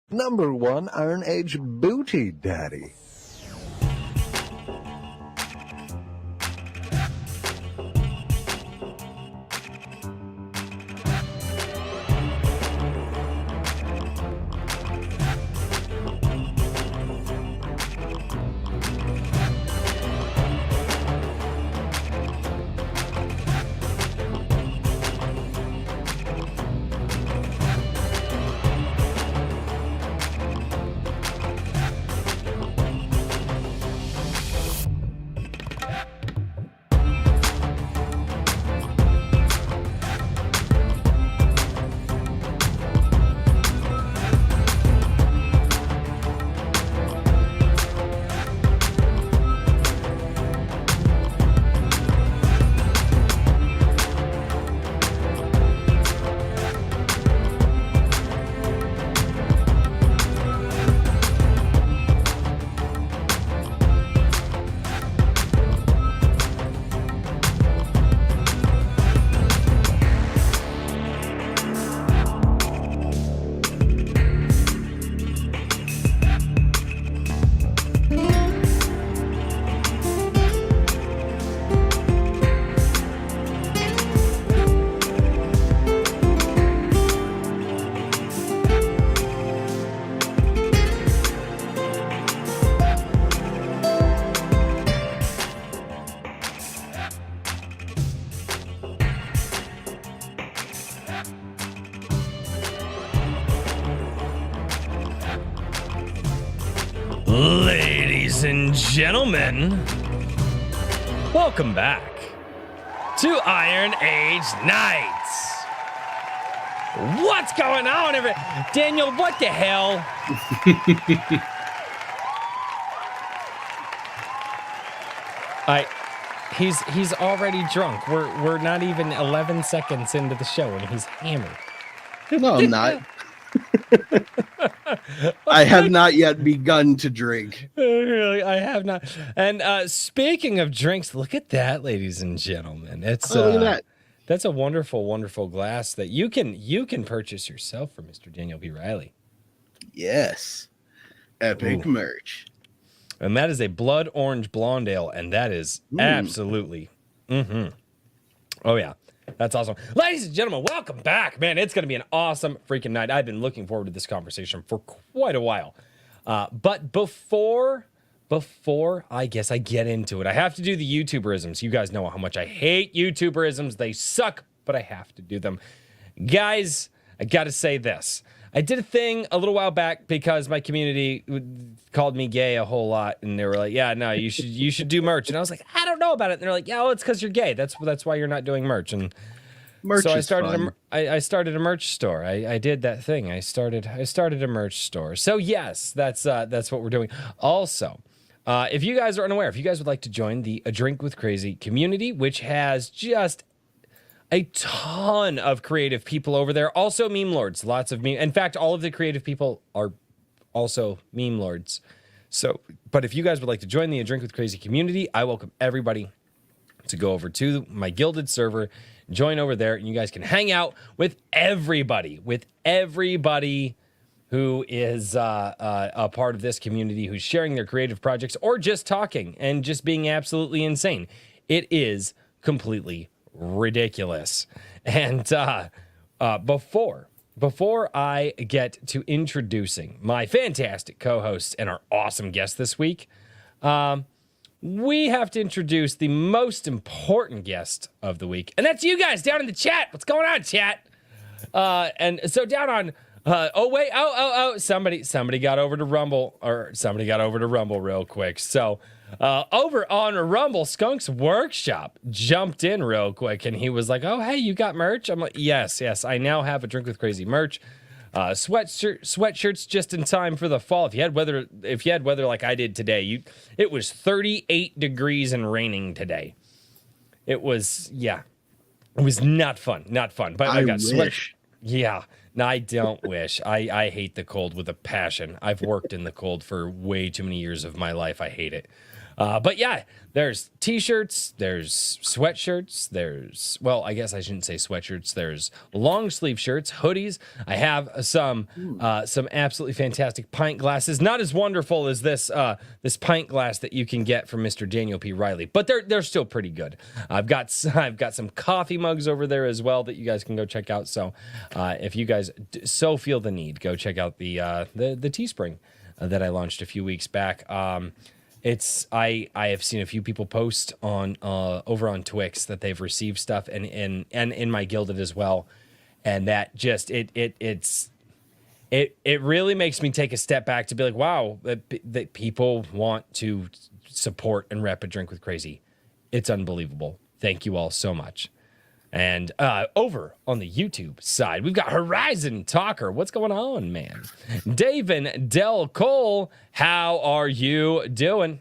Number 1 Iron Age Booty Daddy. Ladies and gentlemen, welcome back to Iron Age Nights. What's going on, Daniel? What the hell? He's already drunk. We're not even 11 seconds into the show and he's hammered. No, I'm not. I have not yet begun to drink. Really, I have not. And speaking of drinks, look at that, ladies and gentlemen. It's look at that. That's a wonderful, wonderful glass that you can purchase yourself from Mr. Daniel B. Riley. Yes, epic merch. And that is a blood orange blonde ale, and that is absolutely. Oh yeah. That's awesome. Ladies and gentlemen, welcome back. Man, it's going to be an awesome freaking night. I've been looking forward to this conversation for quite a while. But before I guess I get into it, I have to do the YouTuberisms. You guys know how much I hate YouTuberisms. They suck, but I have to do them. Guys, I got to say this. I did a thing a little while back because my community called me gay a whole lot, and they were like, "Yeah, no, you should do merch." And I was like, "I don't know about it." And they're like, "Yeah, well, it's because you're gay. That's why you're not doing merch." And merch so I started a merch store. I did that thing. I started a merch store. So yes, that's what we're doing. Also, if you guys are unaware, if you guys would like to join the A Drink with Crazy community, which has just a ton of creative people over there. Also meme lords, lots of meme. In fact, all of the creative people are also meme lords. So, but if you guys would like to join the A Drink with Crazy community, I welcome everybody to go over to my Gilded server, join over there, and you guys can hang out with everybody who is a part of this community, who's sharing their creative projects or just talking and just being absolutely insane. It is completely ridiculous. And before I get to introducing my fantastic co-hosts and our awesome guest this week, we have to introduce the most important guest of the week, and that's you guys down in the chat. What's going on, chat? And so down on somebody got over to Rumble, real quick. So over on Rumble, Skunk's Workshop jumped in real quick, and he was like, "Oh, hey, you got merch?" I'm like, yes, I now have A Drink with Crazy merch. Sweatshirts just in time for the fall. If you had weather like I did today, it was 38 degrees and raining today. It was not fun. But I got sweat. Yeah. No, I don't wish. I hate the cold with a passion. I've worked in the cold for way too many years of my life. I hate it. But yeah, there's t-shirts, there's sweatshirts, well, I guess I shouldn't say sweatshirts. There's long sleeve shirts, hoodies. I have some absolutely fantastic pint glasses. Not as wonderful as this pint glass that you can get from Mr. Daniel P. Riley, but they're still pretty good. I've got some coffee mugs over there as well that you guys can go check out. So if you guys so feel the need, go check out the Teespring that I launched a few weeks back. I have seen a few people post on over on Twix that they've received stuff and in my Gilded as well, and that just it really makes me take a step back to be like, wow, that people want to support and rep a Drink with Crazy. It's unbelievable. Thank you all so much. And over on the YouTube side, we've got Horizon Talker. What's going on, man? David Del Cole, how are you doing?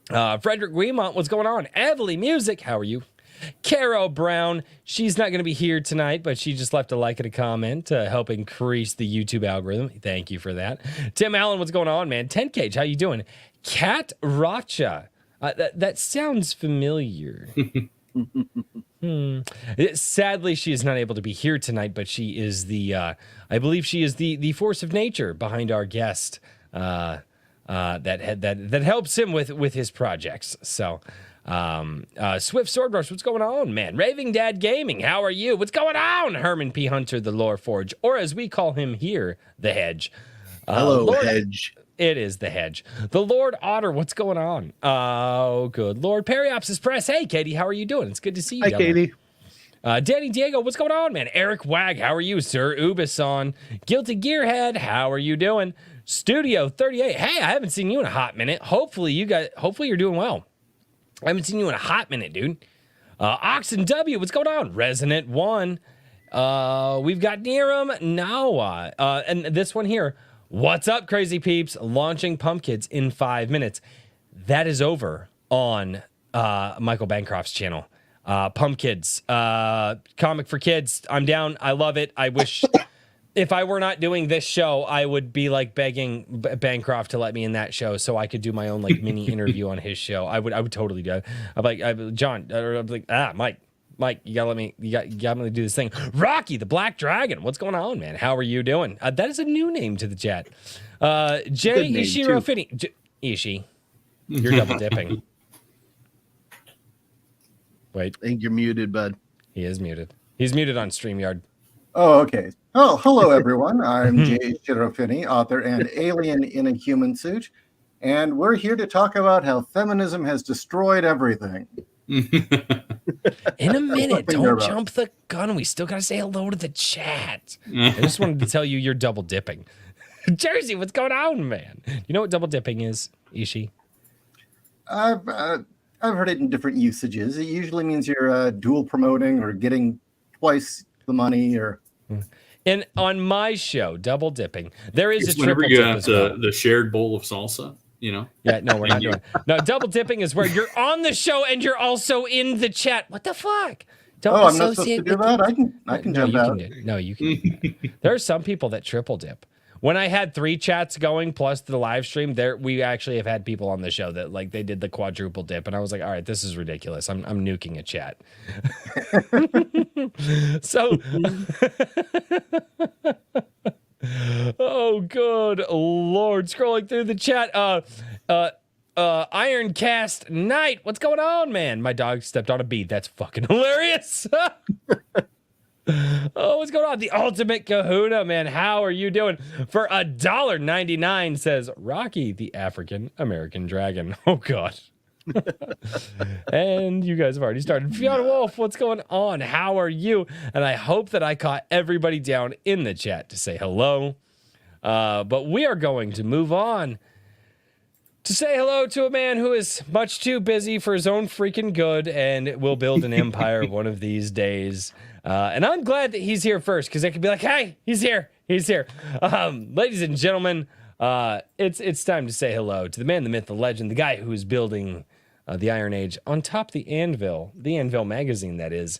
Frederick Guimont, what's going on? Evely Music, how are you? Caro Brown, she's not going to be here tonight, but she just left a like and a comment to help increase the YouTube algorithm. Thank you for that. Tim Allen, what's going on, man? 10 Cage, how you doing? Kat Racha, that sounds familiar. Sadly, she is not able to be here tonight, but she is I believe she is the force of nature behind our guest that helps him with his projects. So, Swift Sword Rush, what's going on, man? Raving Dad Gaming, how are you? What's going on? Herman P. Hunter, the Lore Forge, or as we call him here, the Hedge. Hello, Lord, Hedge. It is the Hedge. The Lord Otter, what's going on? Oh, good Lord. Periopsis Press, hey, Katie, how are you doing? It's good to see you. Hi, Katie. Danny Diego, what's going on, man? Eric Wag, how are you, sir? Ubison. Guilty Gearhead, how are you doing? Studio 38, hey, I haven't seen you in a hot minute. Hopefully you're doing well. I haven't seen you in a hot minute, dude. Oxen W, what's going on? Resonant 1. We've got Niram Nawa. And this one here. What's up, crazy peeps? Launching Pumpkins in 5 minutes. That is over on Michael Bancroft's channel. Pumpkins, comic for kids. I'm down. I love it. I wish if I were not doing this show, I would be like begging Bancroft to let me in that show so I could do my own like mini interview on his show. I would totally do it. I'm like, John, I'm like, Mike, you gotta let me do this thing. Rocky, the Black Dragon, what's going on, man? How are you doing? That is a new name to the chat. Jay Ishiro Finney. Ishi, you're double dipping. Wait. I think you're muted, bud. He is muted. He's muted on StreamYard. Oh, okay. Oh, hello, everyone. I'm Jay Shirofini, author and alien in a human suit. And we're here to talk about how feminism has destroyed everything. In a minute, don't jump the gun. We still got to say hello to the chat. I just wanted to tell you you're double dipping. Jersey, what's going on, man? You know what double dipping is, Ishi? I've heard it in different usages. It usually means you're dual promoting or getting twice the money or... And on my show, double dipping, there is it's a triple whenever you dip have as well. the shared bowl of salsa, you know? Yeah, no, we're not doing it. No, double dipping is where you're on the show and you're also in the chat. What the fuck? Don't I'm not supposed to do that? I can jump out. No, you can. There are some people that triple dip. When I had 3 chats going plus the live stream, we actually have had people on the show that like they did the quadruple dip, and I was like, all right, this is ridiculous. I'm nuking a chat. So, oh good Lord, scrolling through the chat. Iron Cast Knight, what's going on, man? My dog stepped on a bee. That's fucking hilarious. Oh, what's going on? The Ultimate Kahuna, man. How are you doing? For $1.99, says Rocky, the African American Dragon. Oh, God. And you guys have already started. Fiona Wolf, what's going on? How are you? And I hope that I caught everybody down in the chat to say hello. But we are going to move on to say hello to a man who is much too busy for his own freaking good and will build an empire one of these days. And I'm glad that he's here first because I could be like, hey, he's here. He's here. Ladies and gentlemen, it's time to say hello to the man, the myth, the legend, the guy who is building the Iron Age on top the Anvil magazine, that is.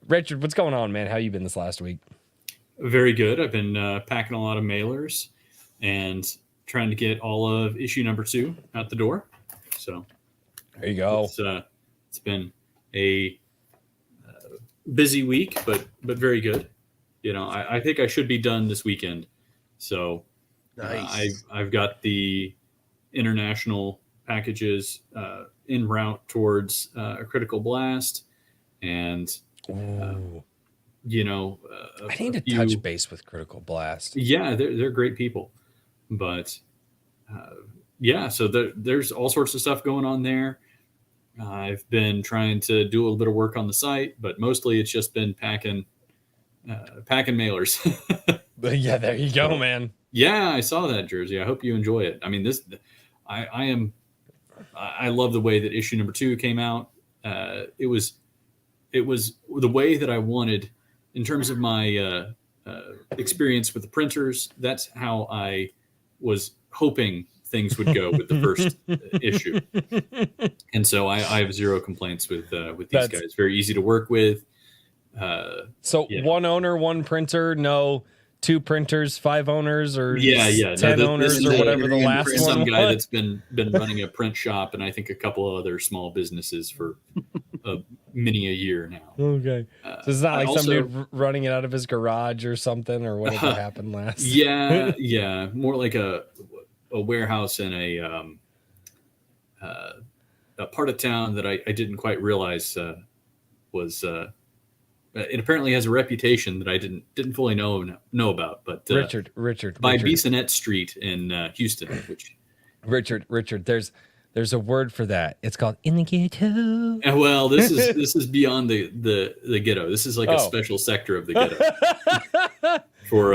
Richard, what's going on, man? How you been this last week? Very good. I've been packing a lot of mailers and trying to get all of issue number 2 out the door. So There you go. It's been a busy week, but very good. I think I should be done this weekend. So Nice. I've got the international packages en route towards a critical blast, and Ooh. I I need to touch base with Critical Blast. Yeah, they're great people, but yeah, so there's all sorts of stuff going on there. I've been trying to do a little bit of work on the site, but mostly it's just been packing mailers. But yeah, there you go, man. Yeah, I saw that, Jersey. I hope you enjoy it. I mean, I love the way that issue number 2 came out. It was the way that I wanted in terms of my experience with the printers. That's how I was hoping things would go with the first issue. And so I have zero complaints with these guys. Very easy to work with. One owner, one printer, no 2 printers, 5 owners, or 10 owners, or whatever the last one was. Some guy that's been running a print shop, and I think a couple of other small businesses for many a year now. Okay, so it's not like some dude running it out of his garage or something, or whatever happened last. Yeah, more like a warehouse in a part of town that I didn't quite realize was. It apparently has a reputation that I didn't fully know about. But Richard, by Bissonnette Street in Houston, which Richard, there's a word for that. It's called in the ghetto. Well, this is beyond the ghetto. This is like a special sector of the ghetto for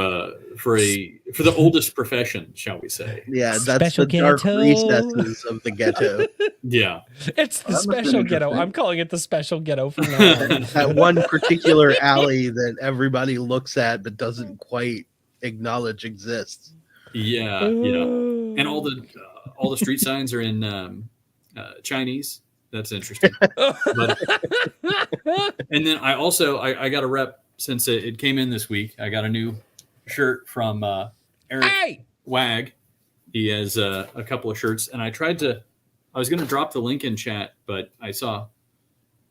the oldest profession, shall we say? Yeah, that's special the dark ghetto. Recesses of the ghetto. Yeah, it's the special ghetto. I'm calling it the special ghetto from now on. That one particular alley that everybody looks at but doesn't quite acknowledge exists. Yeah, and all the street signs are in Chinese. That's interesting. But, and then I got a rep since it came in this week. I got a new shirt from Eric Wag. He has a couple of shirts, and I was going to drop the link in chat, but I saw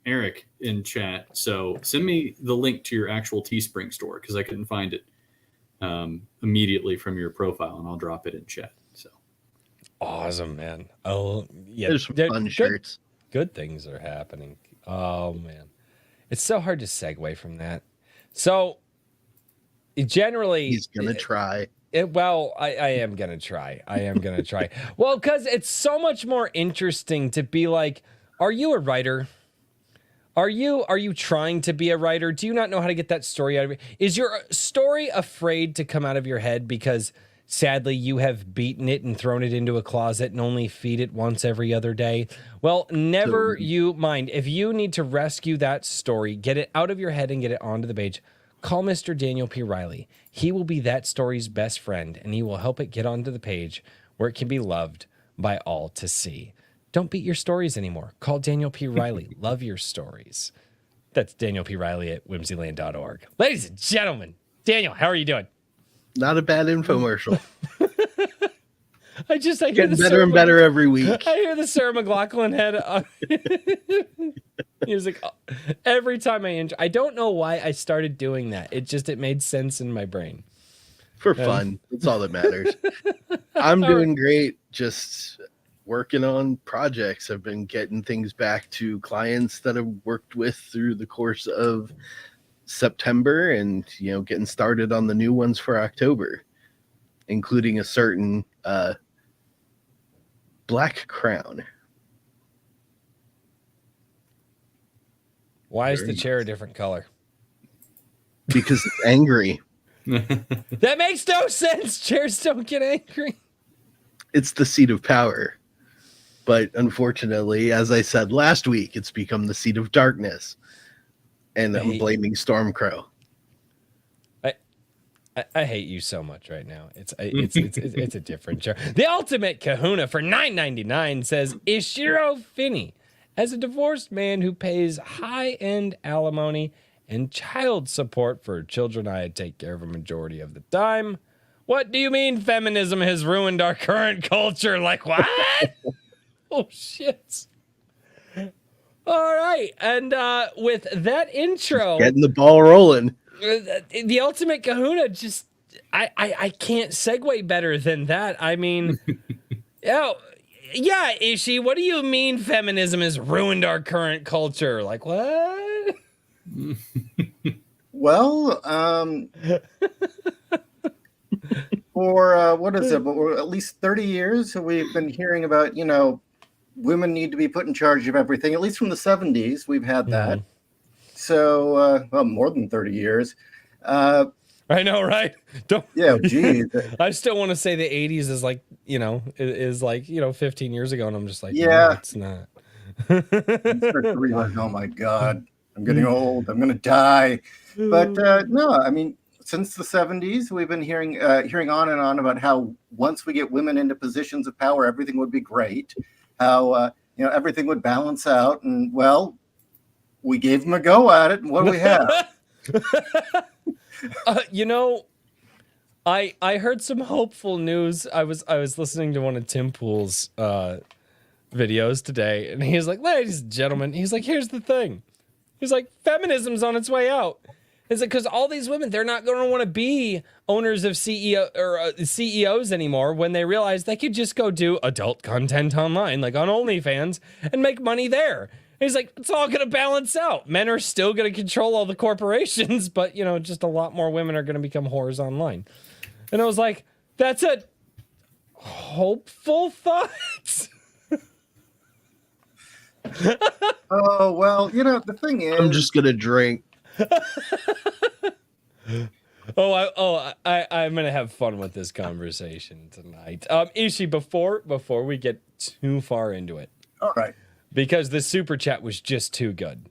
Eric in chat. So send me the link to your actual Teespring store, because I couldn't find it immediately from your profile, and I'll drop it in chat. So awesome, man. Oh yeah, there's some fun shirts. Good things are happening. Oh man, it's so hard to segue from that. So generally, he's gonna try. I am gonna try. Well, because it's so much more interesting to be like, are you a writer? Are you trying to be a writer? Do you not know how to get that story out of you? Is your story afraid to come out of your head because sadly you have beaten it and thrown it into a closet and only feed it once every other day? Well, never you mind. If you need to rescue that story, get it out of your head and get it onto the page, call Mr. Daniel P. Riley. He will be that story's best friend, and he will help it get onto the page where it can be loved by all to see. Don't beat your stories anymore. Call Daniel P. Riley. Love your stories. That's Daniel P. Riley at whimsyland.org. Ladies and gentlemen, Daniel, how are you doing? Not a bad infomercial. I hear getting better and better every week. I hear the Sarah McLachlan head. Music every time I don't know why I started doing that. It made sense in my brain. For fun. That's all that matters. I'm doing great. Just working on projects. I've been getting things back to clients that I've worked with through the course of September, and getting started on the new ones for October, including a certain Black Crown. Why is the chair a different color? Because it's angry. That makes no sense. Chairs don't get angry. It's the seat of power. But unfortunately, as I said last week, it's become the seat of darkness. And I'm blaming Stormcrow. I hate you so much right now. It's a different chair. The Ultimate Kahuna for $9.99 says Ishiro Finney, as a divorced man who pays high-end alimony and child support for children I take care of a majority of the time. What do you mean feminism has ruined our current culture? Like what? Oh shit. All right, and with that intro, Getting the ball rolling. the ultimate kahuna just I can't segue better than that. I mean, yeah, Ishi, what do you mean feminism has ruined our current culture? Like what? Well, for what is it? But at least 30 years we've been hearing about, women need to be put in charge of everything. At least from the 70s, we've had that. So, well, more than 30 years. I know, right? Don't. Yeah, geez. I still want to say the 80s is like, is like, 15 years ago, and I'm just like, Yeah. no, it's not. You start to realize, oh my God, I'm getting old. I'm going to die. But no, I mean, since the 70s, we've been hearing on and on about how once we get women into positions of power, everything would be great. How everything would balance out, and well, we gave them a go at it, and what do we have? I heard some hopeful news. I was listening to one of Tim Pool's videos today, and he's like, ladies and gentlemen, he's like, here's the thing. He's like, feminism's on its way out. It's like, because all these women, they're not going to want to be owners of CEOs anymore when they realize they could just go do adult content online, like on OnlyFans, and make money there. He's like, it's all going to balance out. Men are still going to control all the corporations, but, just a lot more women are going to become whores online. And I was like, that's a hopeful thought. Oh, well, the thing is... I'm just going to drink. I'm going to have fun with this conversation tonight. Ishi, before we get too far into it. All right. Because the super chat was just too good.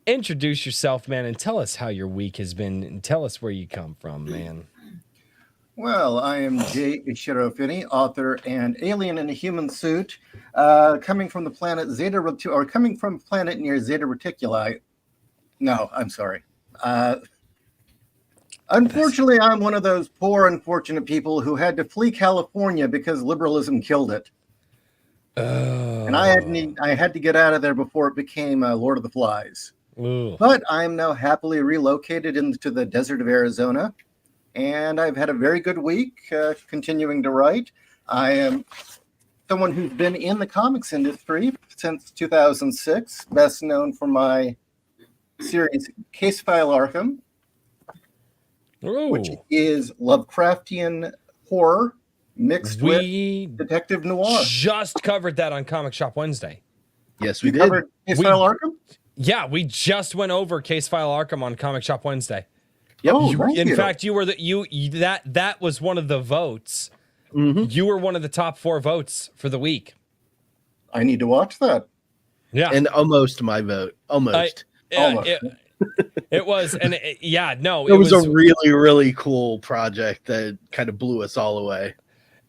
Introduce yourself, man, and tell us how your week has been, and tell us where you come from, man. Well, I am Jay Ishirofini, author and alien in a human suit, coming from the planet coming from a planet near Zeta Reticuli. No, I'm sorry. Unfortunately, I'm one of those poor, unfortunate people who had to flee California because liberalism killed it. And I had to get out of there before it became Lord of the Flies. Ooh. But I'm now happily relocated into the desert of Arizona, and I've had a very good week continuing to write. I am someone who's been in the comics industry since 2006, best known for my series Case File Arkham, which is Lovecraftian horror mixed with detective noir. Just covered that on Comic Shop Wednesday. Yes, we did. Covered Case File Arkham? Yeah, we just went over Case File Arkham on Comic Shop Wednesday. Yep. Oh, In fact, you were that was one of the votes. Mm-hmm. You were one of the top 4 votes for the week. I need to watch that. Yeah, And almost my vote. Almost. It was, and it was a really, really cool project that kind of blew us all away.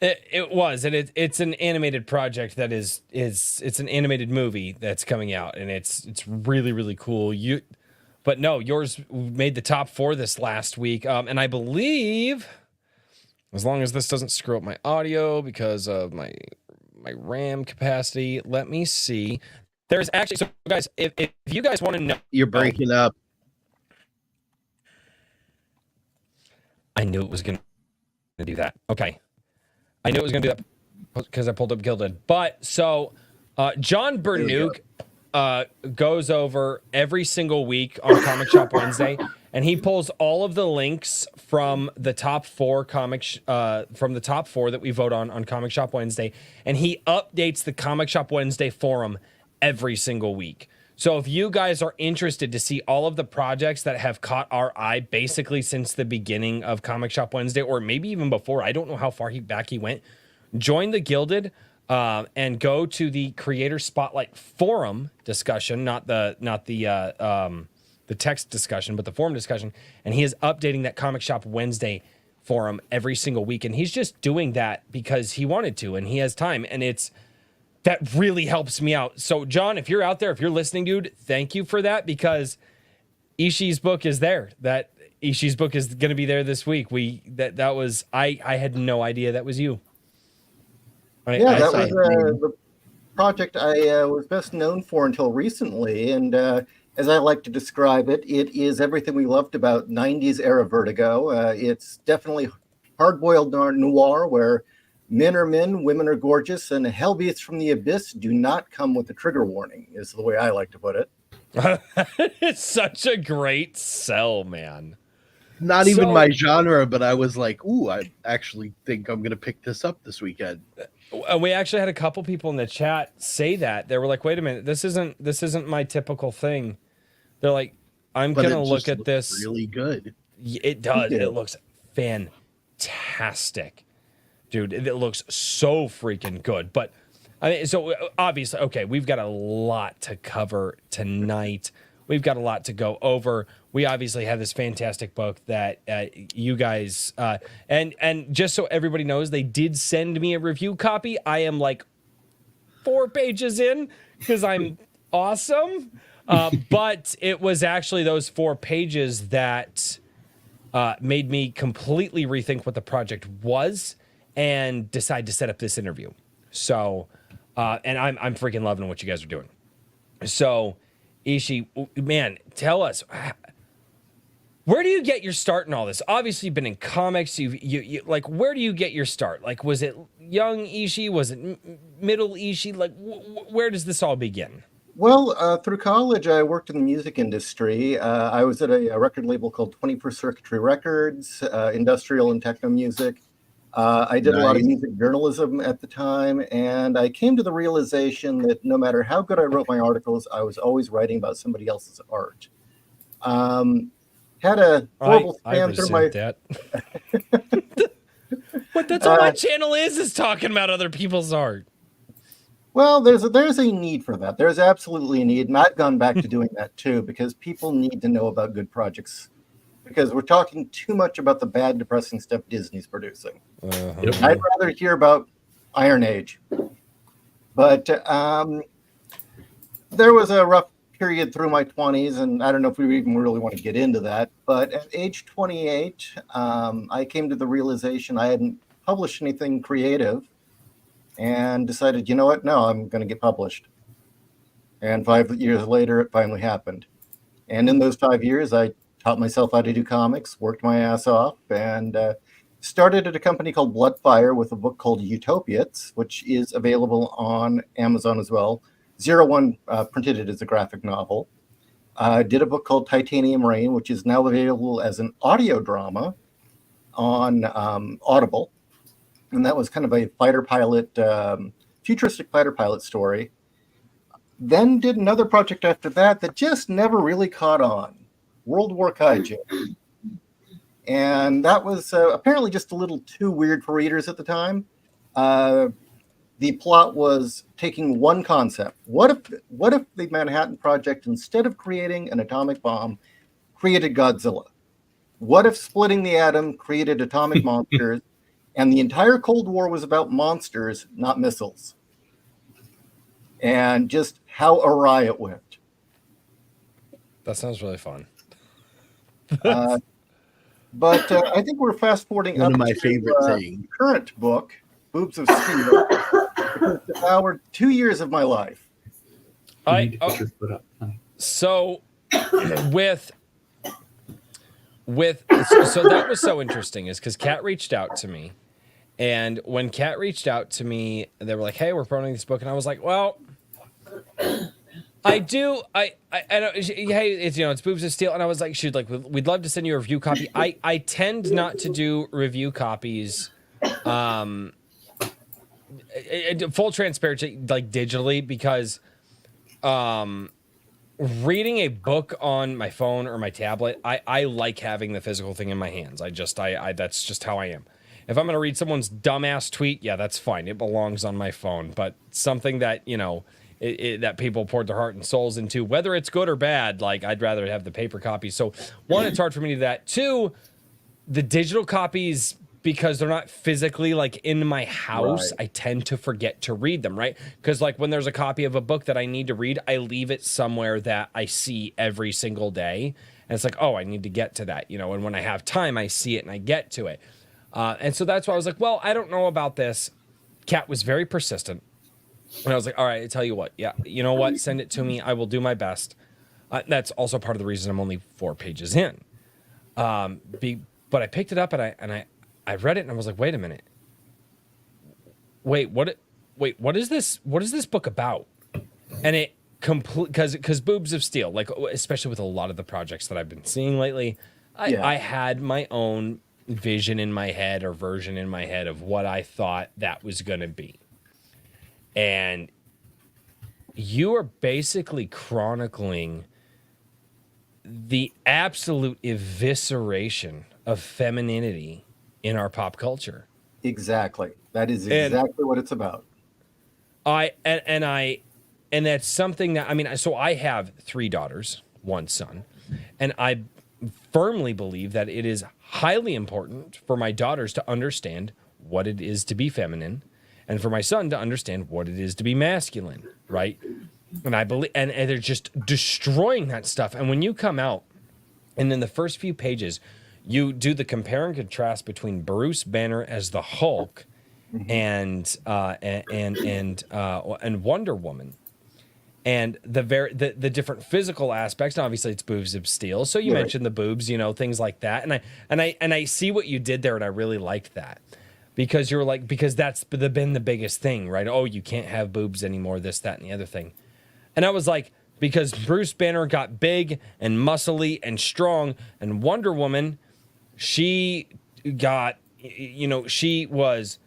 It was, and it's an animated project that is it's an animated movie that's coming out, and it's really, really cool. But no, yours made the top 4 this last week, and I believe, as long as this doesn't screw up my audio because of my RAM capacity, let me see. There's actually, so guys, if you guys want to know, You're breaking up. I knew it was going to do that. Okay. I knew it was going to do that because I pulled up Gilded. But so John Bernouk goes over every single week on Comic Shop Wednesday, and he pulls all of the links from the top 4 from the top 4 that we vote on Comic Shop Wednesday, and he updates the Comic Shop Wednesday forum every single week. So if you guys are interested to see all of the projects that have caught our eye basically since the beginning of Comic Shop Wednesday, or maybe even before, I don't know how far back he went, join the Gilded and go to the Creator Spotlight forum discussion, not the text discussion, but the forum discussion. And he is updating that Comic Shop Wednesday forum every single week. And he's just doing that because he wanted to, and he has time. And that really helps me out. So, John, if you're out there, if you're listening, dude, thank you for that, because Ishi's book is there. That Ishi's book is going to be there this week. I had no idea that was you. That was project I was best known for until recently, and as I like to describe it, it is everything we loved about 90s era Vertigo. It's definitely hard-boiled noir where men are men, women are gorgeous, and hellbeasts from the abyss do not come with a trigger warning, is the way I like to put it. It's such a great sell, man. Not even my genre, but I was like, ooh, I actually think I'm gonna pick this up this weekend. We actually had a couple people in the chat say that. They were like, wait a minute, this isn't my typical thing. They're like, I'm But gonna it look just at looks this. really good. It does. Yeah. It looks fantastic, dude. It looks so freaking good. But I mean, so obviously, okay, we've got a lot to cover tonight. We've got a lot to go over. We obviously have this fantastic book that you guys and just so everybody knows, they did send me a review copy. I am like 4 pages in because I'm awesome. But it was actually those 4 pages that made me completely rethink what the project was and decide to set up this interview. So, and I'm freaking loving what you guys are doing. So, Ishi, man, tell us, where do you get your start in all this? Obviously, you've been in comics. You like, where do you get your start? Like, was it young Ishi? Was it middle Ishi? Like, where does this all begin? Well, through college, I worked in the music industry. I was at a record label called 21st Circuitry Records, industrial and techno music. I did a lot of Nice. music journalism at the time, and I came to the realization that no matter how good I wrote my articles, I was always writing about somebody else's art. Had a horrible span through my... that. But that's all my channel is talking about other people's art. Well, there's a need for that. There's absolutely a need, and I've gone back to doing that too, because people need to know about good projects. Because we're talking too much about the bad, depressing stuff Disney's producing. Yep. I'd rather hear about Iron Age. But there was a rough period through my 20s, and I don't know if we even really want to get into that. But at age 28, I came to the realization I hadn't published anything creative and decided, you know what? No, I'm going to get published. And 5 years later, it finally happened. And in those 5 years, I taught myself how to do comics, worked my ass off, and started at a company called Bloodfire with a book called Utopiates, which is available on Amazon as well. 01 printed it as a graphic novel. Did a book called Titanium Rain, which is now available as an audio drama on Audible. And that was kind of a fighter pilot, futuristic fighter pilot story. Then did another project after that just never really caught on. World War Kaiju. And that was apparently just a little too weird for readers at the time. The plot was taking one concept. What if the Manhattan Project, instead of creating an atomic bomb, created Godzilla? What if splitting the atom created atomic monsters, and the entire Cold War was about monsters, not missiles? And just how awry it went. That sounds really fun. But I think we're fast forwarding One up of my to favorite things. current book, Boobs of Steel. It's devoured 2 years of my life. You need to put your foot up. So with so that was so interesting is because Kat reached out to me, and when Kat reached out to me, they were like, hey, we're promoting this book, and I was like, well, I know, hey, it's, you know, it's Boobs of Steel, and I was like, shoot, like, we'd love to send you a review copy. I tend not to do review copies, full transparency, like digitally, because reading a book on my phone or my tablet, I like having the physical thing in my hands. I that's just how I am. If I'm going to read someone's dumbass tweet, yeah, that's fine. It belongs on my phone. But something that, you know, that people poured their heart and souls into, whether it's good or bad, like, I'd rather have the paper copy. So, one, it's hard for me to do that. Two, the digital copies, because they're not physically, like, in my house, right, I tend to forget to read them, right? Because, like, when there's a copy of a book that I need to read, I leave it somewhere that I see every single day. And it's like, oh, I need to get to that, you know, and when I have time, I see it and I get to it. And so that's why I was like, well, I don't know about this. Kat was very persistent. And I was like, all right, I tell you what. Yeah, you know what? Send it to me. I will do my best. That's also part of the reason I'm only 4 pages in. But I picked it up and I read it and I was like, wait a minute. Wait, what is this? What is this book about? And it because Boobs of Steel, like especially with a lot of the projects that I've been seeing lately, I had my own vision in my head or version in my head of what I thought that was going to be. And you are basically chronicling the absolute evisceration of femininity in our pop culture. Exactly. That is exactly what it's about. And that's something that, I mean, so I have 3 daughters, 1 son, and I firmly believe that it is highly important for my daughters to understand what it is to be feminine and for my son to understand what it is to be masculine, right? And I believe, and they're just destroying that stuff. And when you come out, and in the first few pages, you do the compare and contrast between Bruce Banner as the Hulk and Wonder Woman, and the different physical aspects. And obviously, it's Boobs of Steel. So you mentioned the boobs, you know, things like that. And I see what you did there, and I really liked that. Because you're like, because that's been the biggest thing, right? Oh, you can't have boobs anymore, this, that, and the other thing. And I was like, because Bruce Banner got big and muscly and strong, and Wonder Woman, she got, you know, she was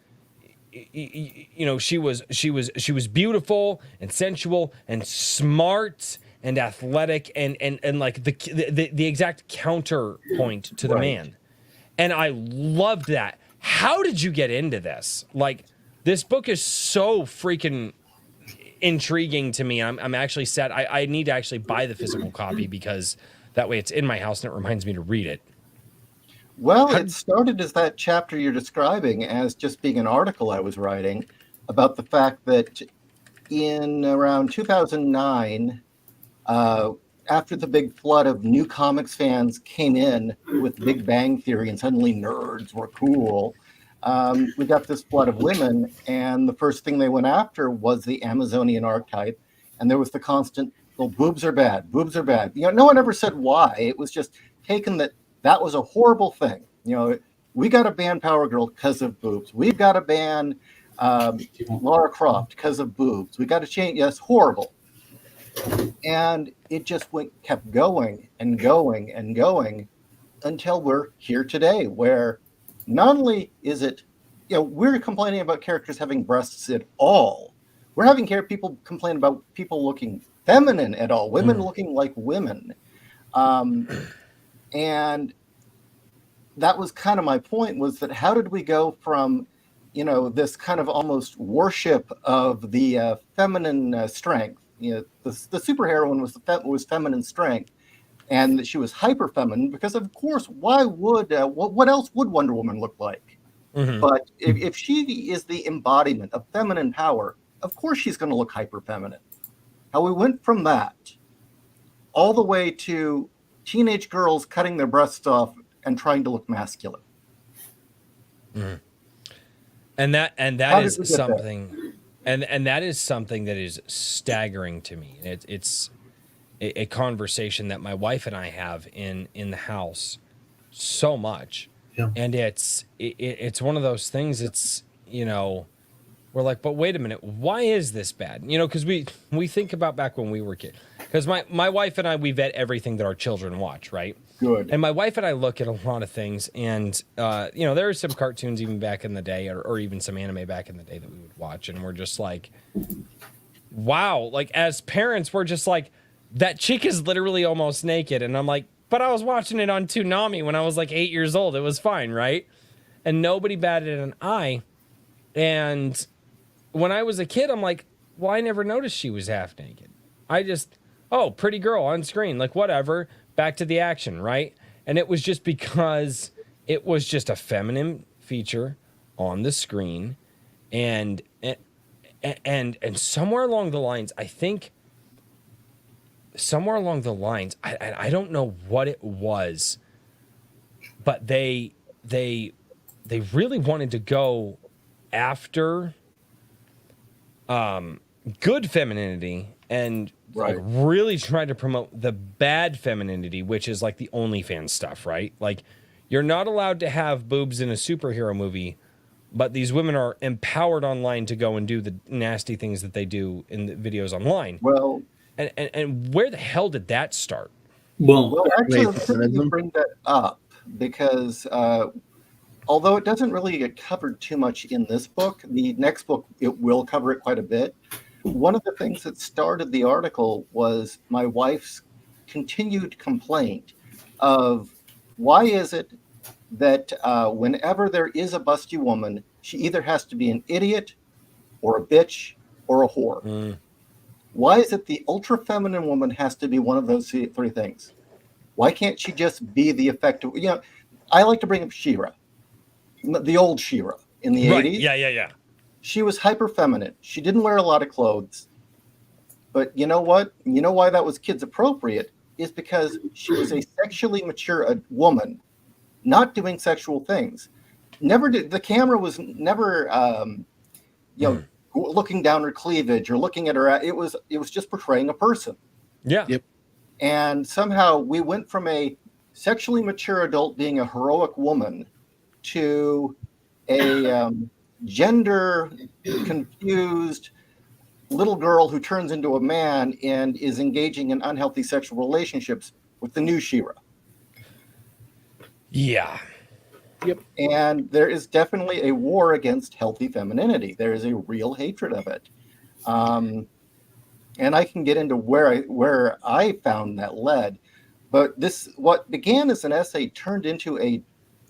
beautiful and sensual and smart and athletic and like the exact counterpoint to the man. And I loved that. How did you get into this? Like, this book is so freaking intriguing to me. I'm actually sad. I need to actually buy the physical copy because that way it's in my house and it reminds me to read it. Well, it started as that chapter you're describing as just being an article I was writing about the fact that in around 2009, after the big flood of new comics fans came in with Big Bang Theory and suddenly nerds were cool, we got this flood of women, and the first thing they went after was the Amazonian archetype, and there was the constant, well, boobs are bad, boobs are bad. You know, no one ever said why. It was just taken that was a horrible thing. You know, we got to ban Power Girl because of boobs. We've got to ban Lara Croft because of boobs. We got to change. Yes, horrible. And it just kept going and going and going until we're here today, where not only is it, you know, we're complaining about characters having breasts at all. We're having people complain about people looking feminine at all, women looking like women. And that was kind of my point, was that how did we go from, you know, this kind of almost worship of the feminine strength? You know, the superheroine was feminine strength, and that she was hyper feminine because, of course, why would what else would Wonder Woman look like? But if she is the embodiment of feminine power, of course she's going to look hyper feminine. How we went from that all the way to teenage girls cutting their breasts off and trying to look masculine. And that is something, and that is something that is staggering to me. It's a conversation that my wife and I have in the house so much. Yeah. And it's one of those things. It's, you know, we're like, but wait a minute, why is this bad? You know, because we think about back when we were kids. Because my wife and I, we vet everything that our children watch, right? Good. And my wife and I look at a lot of things, and you know, there are some cartoons even back in the day, or even some anime back in the day that we would watch, and we're just like, wow. Like, as parents, we're just like, that chick is literally almost naked, and I'm like, but I was watching it on Toonami when I was like 8 years old. It was fine, right? And nobody batted an eye. And when I was a kid, I'm like, well, I never noticed she was half naked. I just, oh, pretty girl on screen, like whatever, back to the action, right? And it was just because it was just a feminine feature on the screen. And somewhere along the lines, I think, I don't know what it was, but they really wanted to go after good femininity and like really try to promote the bad femininity, which is like the OnlyFans stuff, right? Like you're not allowed to have boobs in a superhero movie, but these women are empowered online to go and do the nasty things that they do in the videos online. Well, and where the hell did that start? Well, actually, Wait, it's good that you feminism? bring that up because although it doesn't really get covered too much in this book, the next book, it will cover it quite a bit. One of the things that started the article was my wife's continued complaint of why is it that whenever there is a busty woman, she either has to be an idiot or a bitch or a whore. Why is it the ultra feminine woman has to be one of those three things? Why can't she just be the effective? I like to bring up She-Ra, the old She-Ra in the 80s. Yeah. She was hyper feminine. She didn't wear a lot of clothes. But you know what? You know why that was kids appropriate is because she was a sexually mature woman, not doing sexual things. Never did the camera was never looking down her cleavage or looking at her. It was just portraying a person. Yeah. Yep. And somehow we went from a sexually mature adult being a heroic woman to a gender confused little girl who turns into a man and is engaging in unhealthy sexual relationships with the new She-Ra. Yeah. Yep. And there is definitely a war against healthy femininity. There is a real hatred of it. And I can get into where I found that led. But what began as an essay turned into a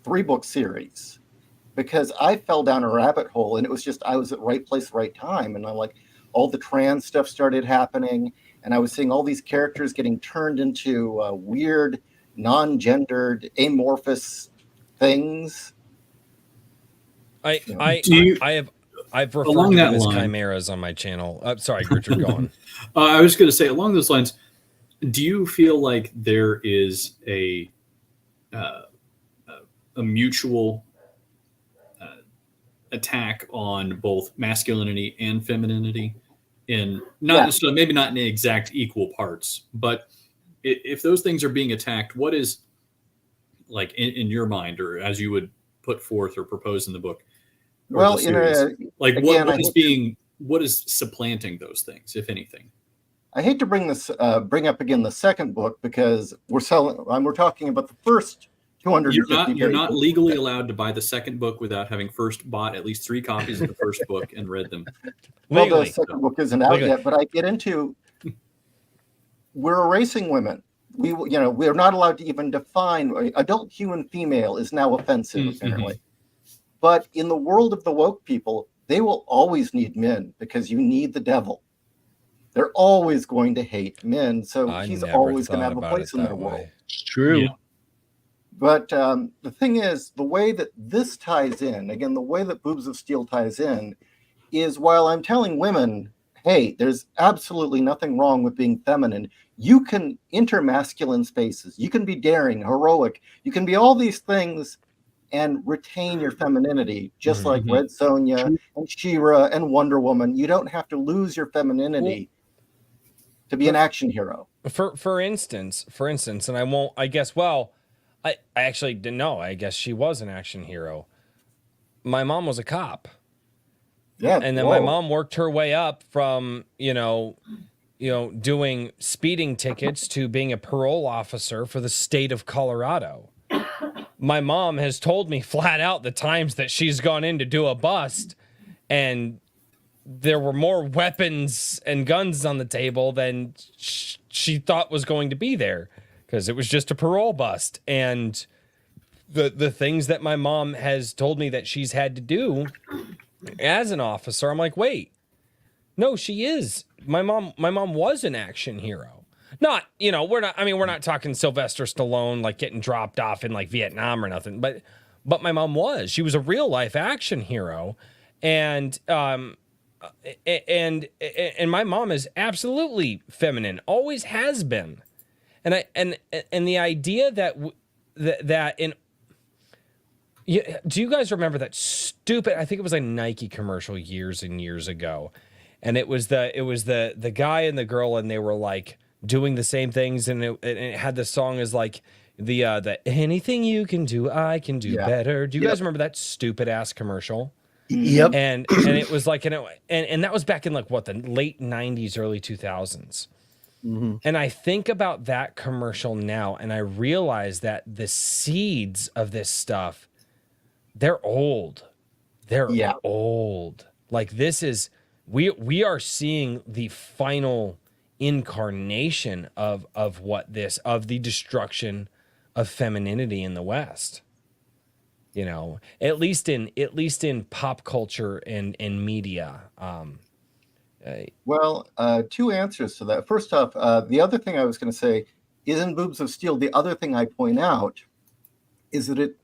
3-book series because I fell down a rabbit hole and it was just, I was at right place, right time. And I'm like, all the trans stuff started happening. And I was seeing all these characters getting turned into weird, non-gendered, amorphous things. I've referred Along to that them as line- chimeras on my channel. Sorry, Richard, go on. I was going to say along those lines. Do you feel like there is a mutual attack on both masculinity and femininity, in not necessarily, maybe not in exact equal parts, but if those things are being attacked, what is like in your mind, or as you would put forth or propose in the book? Well, what is supplanting those things, if anything? I hate to bring up again the second book because we're talking about the first 250 You're not legally allowed to buy the second book without having first bought at least 3 copies of the first book and read them. Well, the second book isn't out yet, but I get into we're erasing women. We're not allowed to even define adult human female is now offensive apparently. But in the world of the woke people, they will always need men because you need the devil. They're always going to hate men, so he's always going to have a place in their world. It's true. Yeah. But the thing is, the way that this ties in, again, the way that Boobs of Steel ties in, is while I'm telling women, hey, there's absolutely nothing wrong with being feminine. You can enter masculine spaces. You can be daring, heroic. You can be all these things and retain your femininity, just like Red Sonja and She-Ra and Wonder Woman. You don't have to lose your femininity to be an action hero. For instance, and I actually didn't know. I guess she was an action hero. My mom was a cop. Yeah. And then my mom worked her way up from, doing speeding tickets to being a parole officer for the state of Colorado. My mom has told me flat out the times that she's gone in to do a bust and there were more weapons and guns on the table than she thought was going to be there. Because it was just a parole bust. And the things that my mom has told me that she's had to do as an officer, I'm like, wait, no, she is. My mom was an action hero. Not, we're not talking Sylvester Stallone, like getting dropped off in like Vietnam or nothing. But my mom was. She was a real life action hero. And my mom is absolutely feminine, always has been. And the idea that do you guys remember that stupid, I think it was a Nike commercial years and years ago, and it was the guy and the girl, and they were like doing the same things, and it had the song as like the anything you can do, I can do better. Do you guys remember that stupid ass commercial? Yep. And it was like, and that was back in like what, the late 90s, early 2000s. And I think about that commercial now, and I realize that the seeds of this stuff, they're old. They're old. Like this is, we are seeing the final incarnation of the destruction of femininity in the West. You know, at least in pop culture and media. Well, two answers to that. First off, the other thing I was going to say is in Boobs of Steel, the other thing I point out is that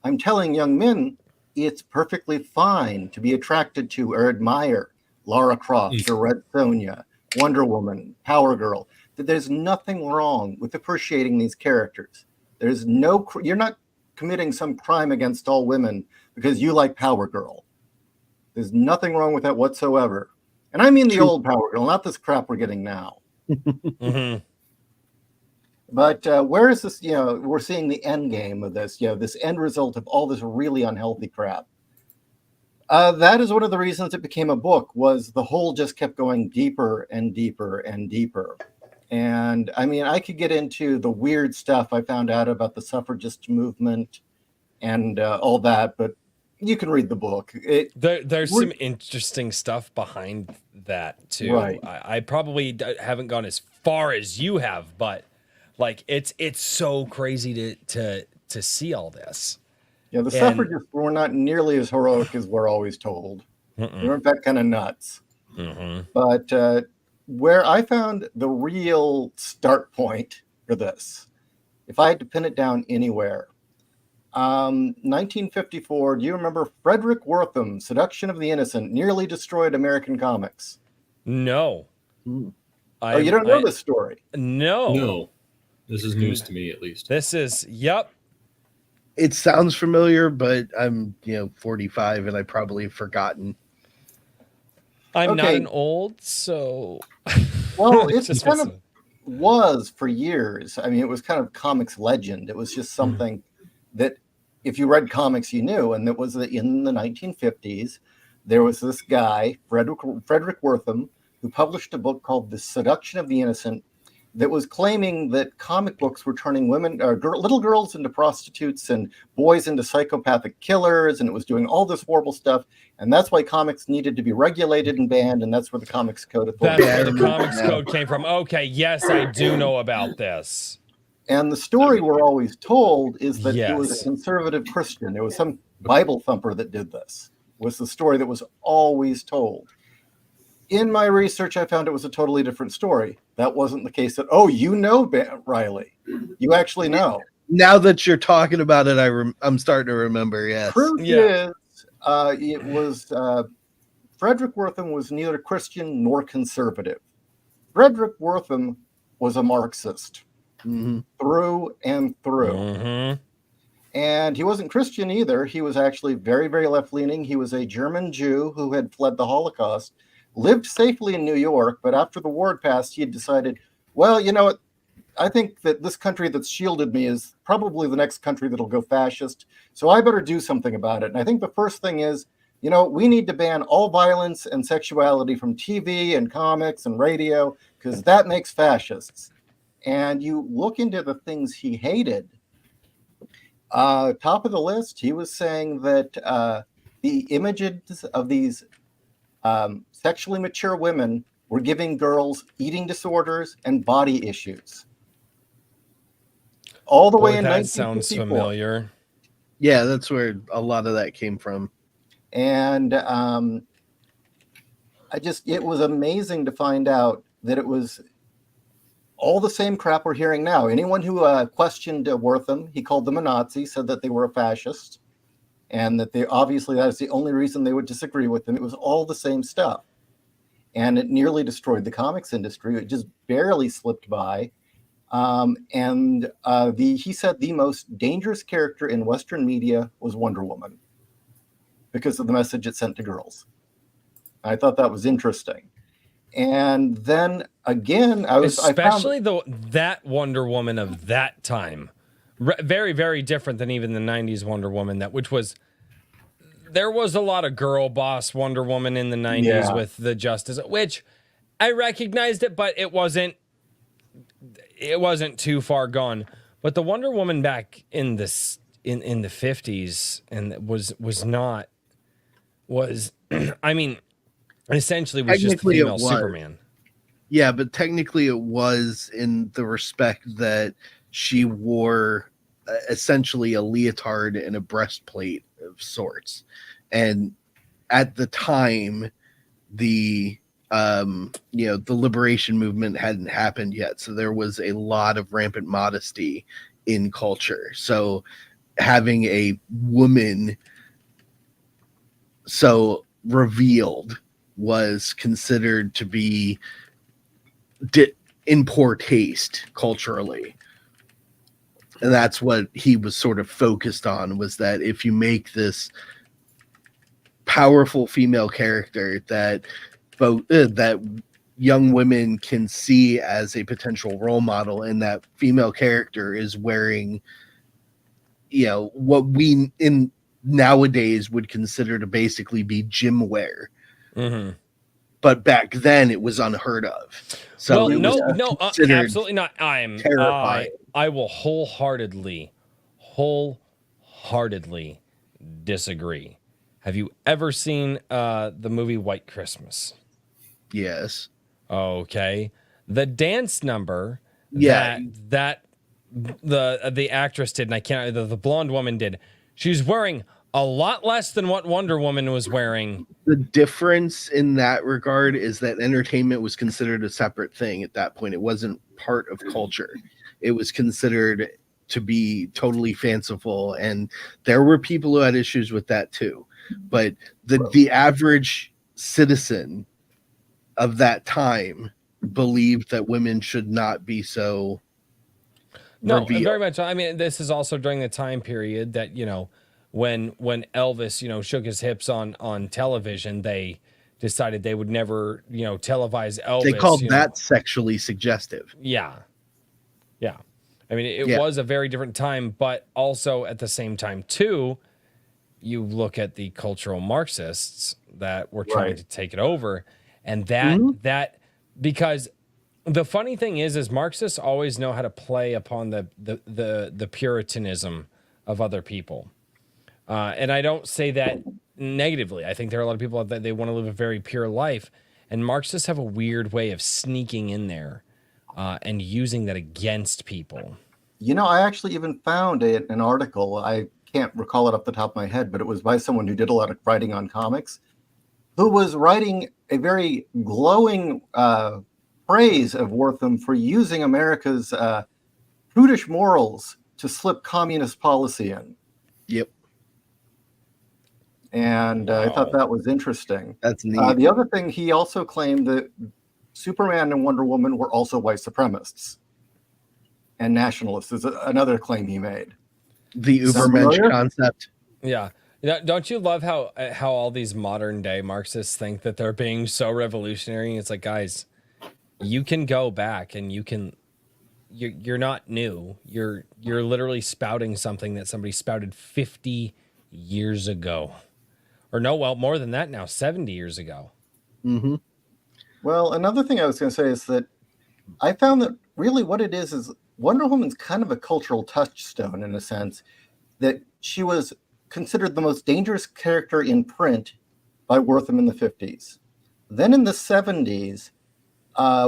I'm telling young men it's perfectly fine to be attracted to or admire Lara Croft or Red Sonja, Wonder Woman, Power Girl, that there's nothing wrong with appreciating these characters. You're not committing some crime against all women because you like Power Girl. There's nothing wrong with that whatsoever. And I mean the old Power Girl, not this crap we're getting now. But where is this? You know, we're seeing the end game of this. You know, this end result of all this really unhealthy crap. That is one of the reasons it became a book. Was the hole just kept going deeper and deeper and deeper. And I mean, I could get into the weird stuff I found out about the suffragist movement and all that, but you can read the book. There's some interesting stuff behind that too. Right. I probably haven't gone as far as you have, but like it's so crazy to see all this. Yeah, the suffragists were not nearly as heroic as we're always told. They were in fact kind of nuts. But where I found the real start point for this, if I had to pin it down anywhere, 1954, do you remember Frederick Wortham, Seduction of the Innocent, nearly destroyed American comics? No. You don't know this story? No. This is news to me, at least. This is, It sounds familiar, but I'm 45 and I probably have forgotten. I'm not an old, so. Well, it kind of was for years. I mean, it was kind of comics legend. It was just something that if you read comics, you knew. And that was that in the 1950s, there was this guy, Frederick Wortham, who published a book called The Seduction of the Innocent that was claiming that comic books were turning women, or little girls into prostitutes and boys into psychopathic killers. And it was doing all this horrible stuff. And that's why comics needed to be regulated and banned. And that's where the Comics Code Authority. That's where the Comics Code came from. Okay, yes, I do know about this. And the story we're always told is that it was a conservative Christian. There was some Bible thumper that did this. Was the story that was always told. In my research, I found it was a totally different story. That wasn't the case. Riley. You actually know. Now that you're talking about it, I'm starting to remember, yes. Truth is, it was Frederick Wortham was neither Christian nor conservative. Frederick Wortham was a Marxist through and through. And he wasn't Christian either. He was actually very, very left-leaning. He was a German Jew who had fled the Holocaust, lived safely in New York, but after the war had passed, he had decided, well, you know what? I think that this country that's shielded me is probably the next country that'll go fascist, so I better do something about it. And I think the first thing is, we need to ban all violence and sexuality from TV and comics and radio, because that makes fascists. And you look into the things he hated, top of the list, he was saying that the images of these sexually mature women were giving girls eating disorders and body issues. All the way in 1954. That sounds familiar. Yeah, that's where a lot of that came from. And it was amazing to find out that it was all the same crap we're hearing now. Anyone who questioned Wortham, he called them a Nazi, said that they were a fascist, and that that is the only reason they would disagree with them. It was all the same stuff. And it nearly destroyed the comics industry. It just barely slipped by. He said the most dangerous character in Western media was Wonder Woman because of the message it sent to girls. I thought that was interesting. And then again, especially that Wonder Woman of that time, very, very different than even the 90s Wonder Woman, there was a lot of girl boss Wonder Woman in the 90s with the Justice, which I recognized it, but it wasn't too far gone. But the Wonder Woman back in the 50s and was I mean, essentially was just Technically, female it was. Superman. Yeah, but technically it was in the respect that she wore essentially a leotard and a breastplate of sorts. And at the time, the the liberation movement hadn't happened yet. So there was a lot of rampant modesty in culture. So having a woman so revealed was considered to be in poor taste culturally. And that's what he was sort of focused on, was that if you make this powerful female character that young women can see as a potential role model, and that female character is wearing, what we in nowadays would consider to basically be gym wear. Mm-hmm. But back then it was unheard of. So no, absolutely not. terrifying. I will wholeheartedly disagree. Have you ever seen the movie White Christmas? Yes. Okay. The dance number that the actress did, and I can't, the blonde woman did, she's wearing a lot less than what Wonder Woman was wearing. The difference in that regard is that entertainment was considered a separate thing at that point. It wasn't part of culture. It was considered to be totally fanciful, and there were people who had issues with that too. But the average citizen of that time believed that women should not be so revealed. Very much. I mean, this is also during the time period that, when Elvis, shook his hips on television, they decided they would never, televise Elvis. They called that sexually suggestive. Yeah. Yeah. I mean, it was a very different time, but also at the same time, too, you look at the cultural Marxists that were trying to take it over, and that because the funny thing is Marxists always know how to play upon the Puritanism of other people. And I don't say that negatively. I think there are a lot of people that they want to live a very pure life, and Marxists have a weird way of sneaking in there and using that against people. I actually even found an article. I can't recall it off the top of my head, but it was by someone who did a lot of writing on comics, who was writing a very glowing praise of Wortham for using America's prudish morals to slip communist policy in. Yep. And I thought that was interesting. That's neat. The other thing, he also claimed that Superman and Wonder Woman were also white supremacists and nationalists, is another claim he made. The Ubermensch concept. Yeah. Don't you love how all these modern day Marxists think that they're being so revolutionary? It's like, guys, you can go back and you're not new. You're literally spouting something that somebody spouted 50 years ago. Or no, well, more than that now, 70 years ago. Mm-hmm. Well, another thing I was going to say is that I found that really what it is Wonder Woman's kind of a cultural touchstone in a sense, that she was considered the most dangerous character in print by Wortham in the 50s. Then in the 70s,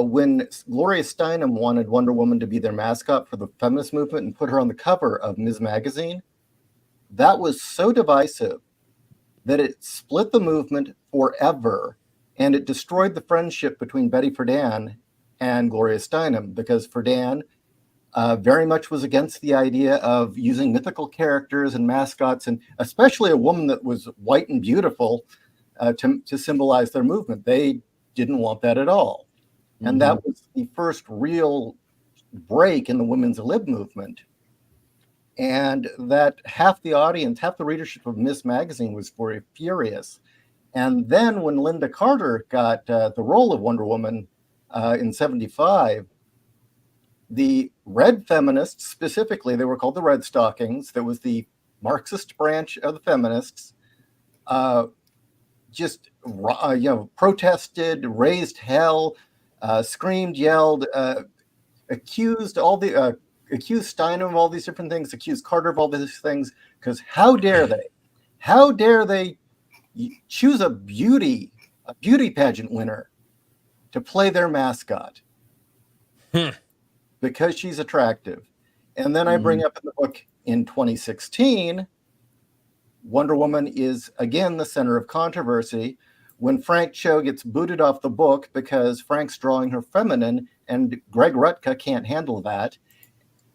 when Gloria Steinem wanted Wonder Woman to be their mascot for the feminist movement and put her on the cover of Ms. Magazine, that was so divisive that it split the movement forever, and it destroyed the friendship between Betty Friedan and Gloria Steinem, because Friedan very much was against the idea of using mythical characters and mascots, and especially a woman that was white and beautiful to symbolize their movement. They didn't want that at all. Mm-hmm. And that was the first real break in the women's lib movement. And that half the audience, half the readership of Miss Magazine was very furious. And then when Linda Carter got the role of Wonder Woman in 75, the red feminists, specifically, they were called the Red Stockings. There was the Marxist branch of the feminists, just protested, raised hell, screamed, yelled, accused Steinem of all these different things, accused Carter of all these things, because how dare they choose a beauty pageant winner to play their mascot because she's attractive. And then I bring up in the book in 2016, Wonder Woman is again the center of controversy when Frank Cho gets booted off the book because Frank's drawing her feminine and Greg Rutka can't handle that.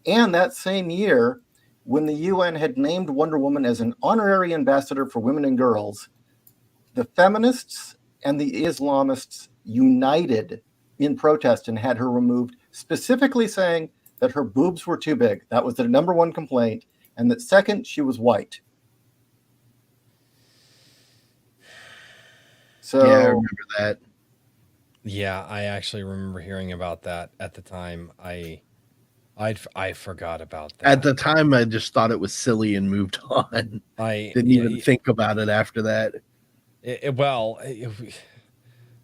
And that same year, when the UN had named Wonder Woman as an honorary ambassador for women and girls, the feminists and the Islamists united in protest and had her removed, specifically saying that her boobs were too big. That was their number one complaint. And that second, she was white. So Yeah, I remember that. Yeah, I actually remember hearing about that at the time. I forgot about that. At the time, I just thought it was silly and moved on. I Didn't even think about it after that.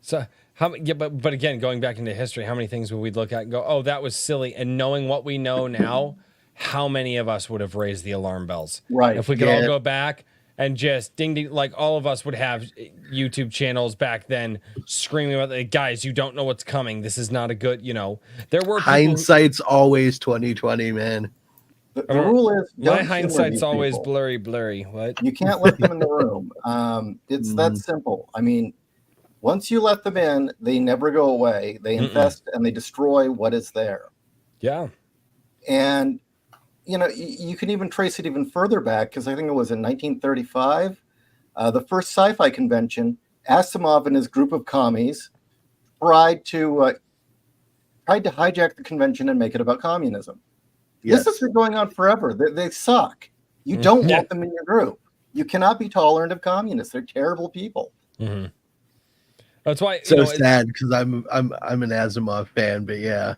So but again, going back into history, how many things would we look at and go, oh, that was silly? And knowing what we know now, how many of us would have raised the alarm bells? Right. If we could all go back and just ding ding, like all of us would have YouTube channels back then screaming about the guys, you don't know what's coming. This is not a good, there were hindsight's always 2020, man. The rule is my hindsight's always blurry. What? You can't let them in the room. It's that simple. I mean, once you let them in, they never go away. They infest and they destroy what is there. Yeah. And you can even trace it even further back, because I think it was in 1935, the first sci-fi convention. Asimov and his group of commies tried to hijack the convention and make it about communism. Yes. This has been going on forever. They suck. You don't want them in your group. You cannot be tolerant of communists. They're terrible people. Mm-hmm. That's why sad, because I'm an Asimov fan, but yeah.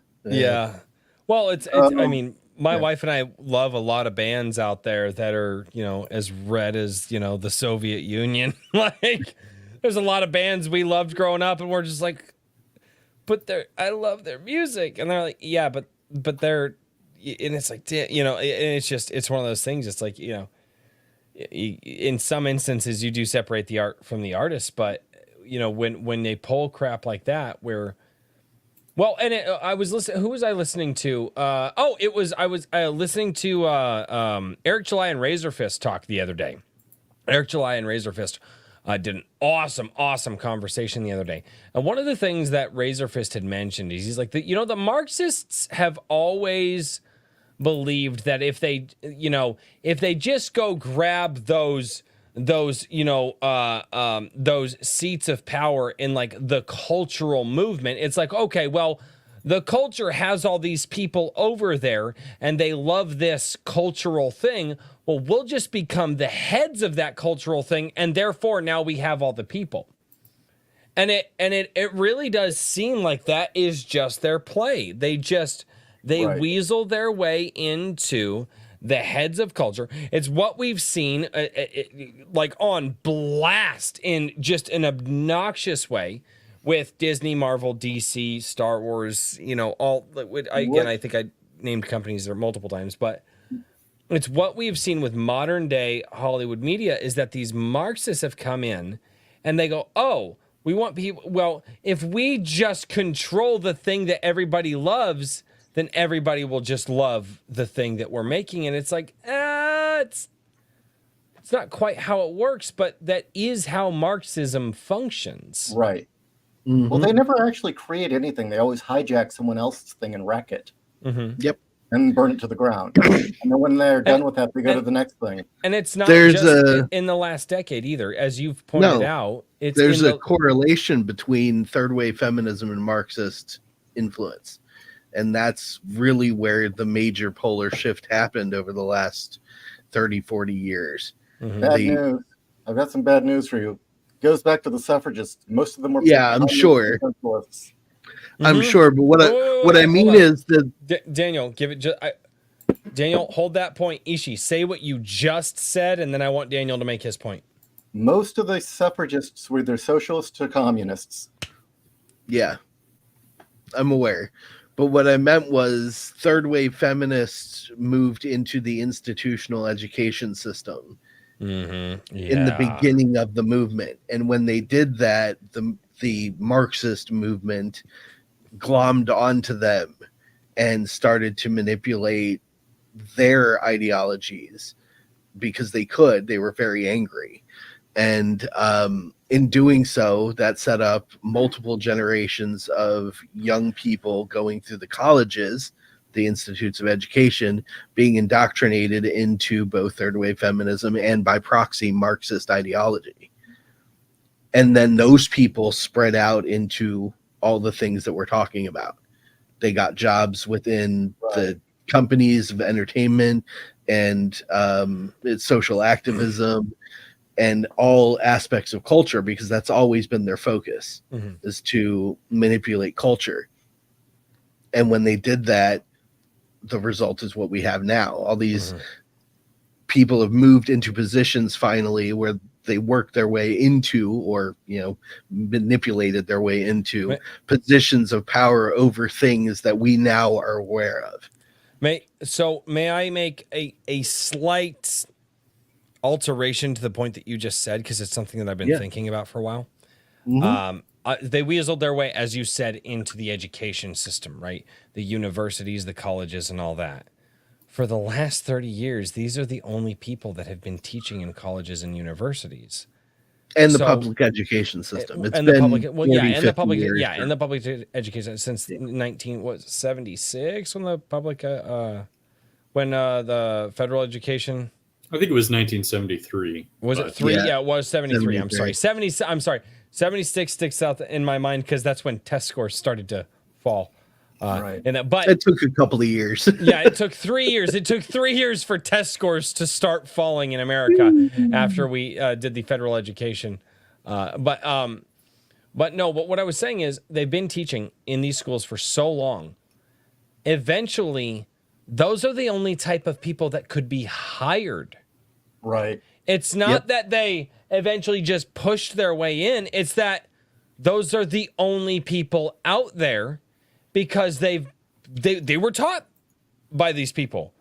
Well, it's I mean, my wife and I love a lot of bands out there that are, as red as, the Soviet Union. Like, there's a lot of bands we loved growing up, and we're just like, I love their music. And they're like, yeah, but they're, and it's like, and it's one of those things. It's like, in some instances you do separate the art from the artist, but, when they pull crap like that, I was listening. Who was I listening to? I was listening to Eric July and Razorfist talk the other day. Eric July and Razorfist did an awesome conversation the other day. And one of the things that Razorfist had mentioned is he's like, the Marxists have always believed that if they just go grab those seats of power in like the cultural movement, it's like, okay, well, the culture has all these people over there and they love this cultural thing. Well, we'll just become the heads of that cultural thing, and therefore now we have all the people. And it really does seem like that is just their play. They weasel their way into the heads of culture. It's what we've seen like on blast in just an obnoxious way with Disney, Marvel, DC, Star Wars, I think I named companies there multiple times, but it's what we've seen with modern day Hollywood media is that these Marxists have come in and they go, oh, we want people. Well, if we just control the thing that everybody loves, then everybody will just love the thing that we're making. And it's like, it's not quite how it works, but that is how Marxism functions. Right. Mm-hmm. Well, they never actually create anything. They always hijack someone else's thing and wreck it. Mm-hmm. Yep. And burn it to the ground. And then when they're done with that, they go to the next thing. And it's not just in the last decade either. As you've pointed out, there's a correlation between third wave feminism and Marxist influence. And that's really where the major polar shift happened over the last 30, 40 years. Mm-hmm. Bad news. I've got some bad news for you. goes back to the suffragists. Most of them were I'm sure. socialists. I'm sure, but what I mean is that Daniel, give it Daniel, hold that point. Ishi, say what you just said, and then I want Daniel to make his point. Most of the suffragists were either socialists or communists. yeah, I'm aware. But what I meant was third wave feminists moved into the institutional education system in the beginning of the movement. And when they did that, the Marxist movement glommed onto them and started to manipulate their ideologies because they were very angry. And in doing so, that set up multiple generations of young people going through the colleges, the institutes of education, being indoctrinated into both third wave feminism and by proxy Marxist ideology. And then those people spread out into all the things that we're talking about. They got jobs within the companies of entertainment and social activism and all aspects of culture, because that's always been their focus, is to manipulate culture. And when they did that, the result is what we have now. All these people have moved into positions finally where they worked their way into, or manipulated their way into positions of power over things that we now are aware of. May I make a slight alteration to the point that you just said, because it's something that I've been thinking about for a while. They weaseled their way, as you said, into the education system, right? The universities, the colleges, and all that. For the last 30 years, these are the only people that have been teaching in colleges and universities. And the public education system. It's been the public education since 1976 when the public when the federal education. I think it was 1973. Was it three? Yeah, it was 73. I'm sorry. 70. I'm sorry. 76 sticks out in my mind because that's when test scores started to fall. Right. But it took a couple of years. Yeah, it took 3 years. It took 3 years for test scores to start falling in America after we did the federal education. But what I was saying is they've been teaching in these schools for so long. Eventually, those are the only type of people that could be hired. Right. It's not that they eventually just pushed their way in. It's that those are the only people out there because they were taught by these people.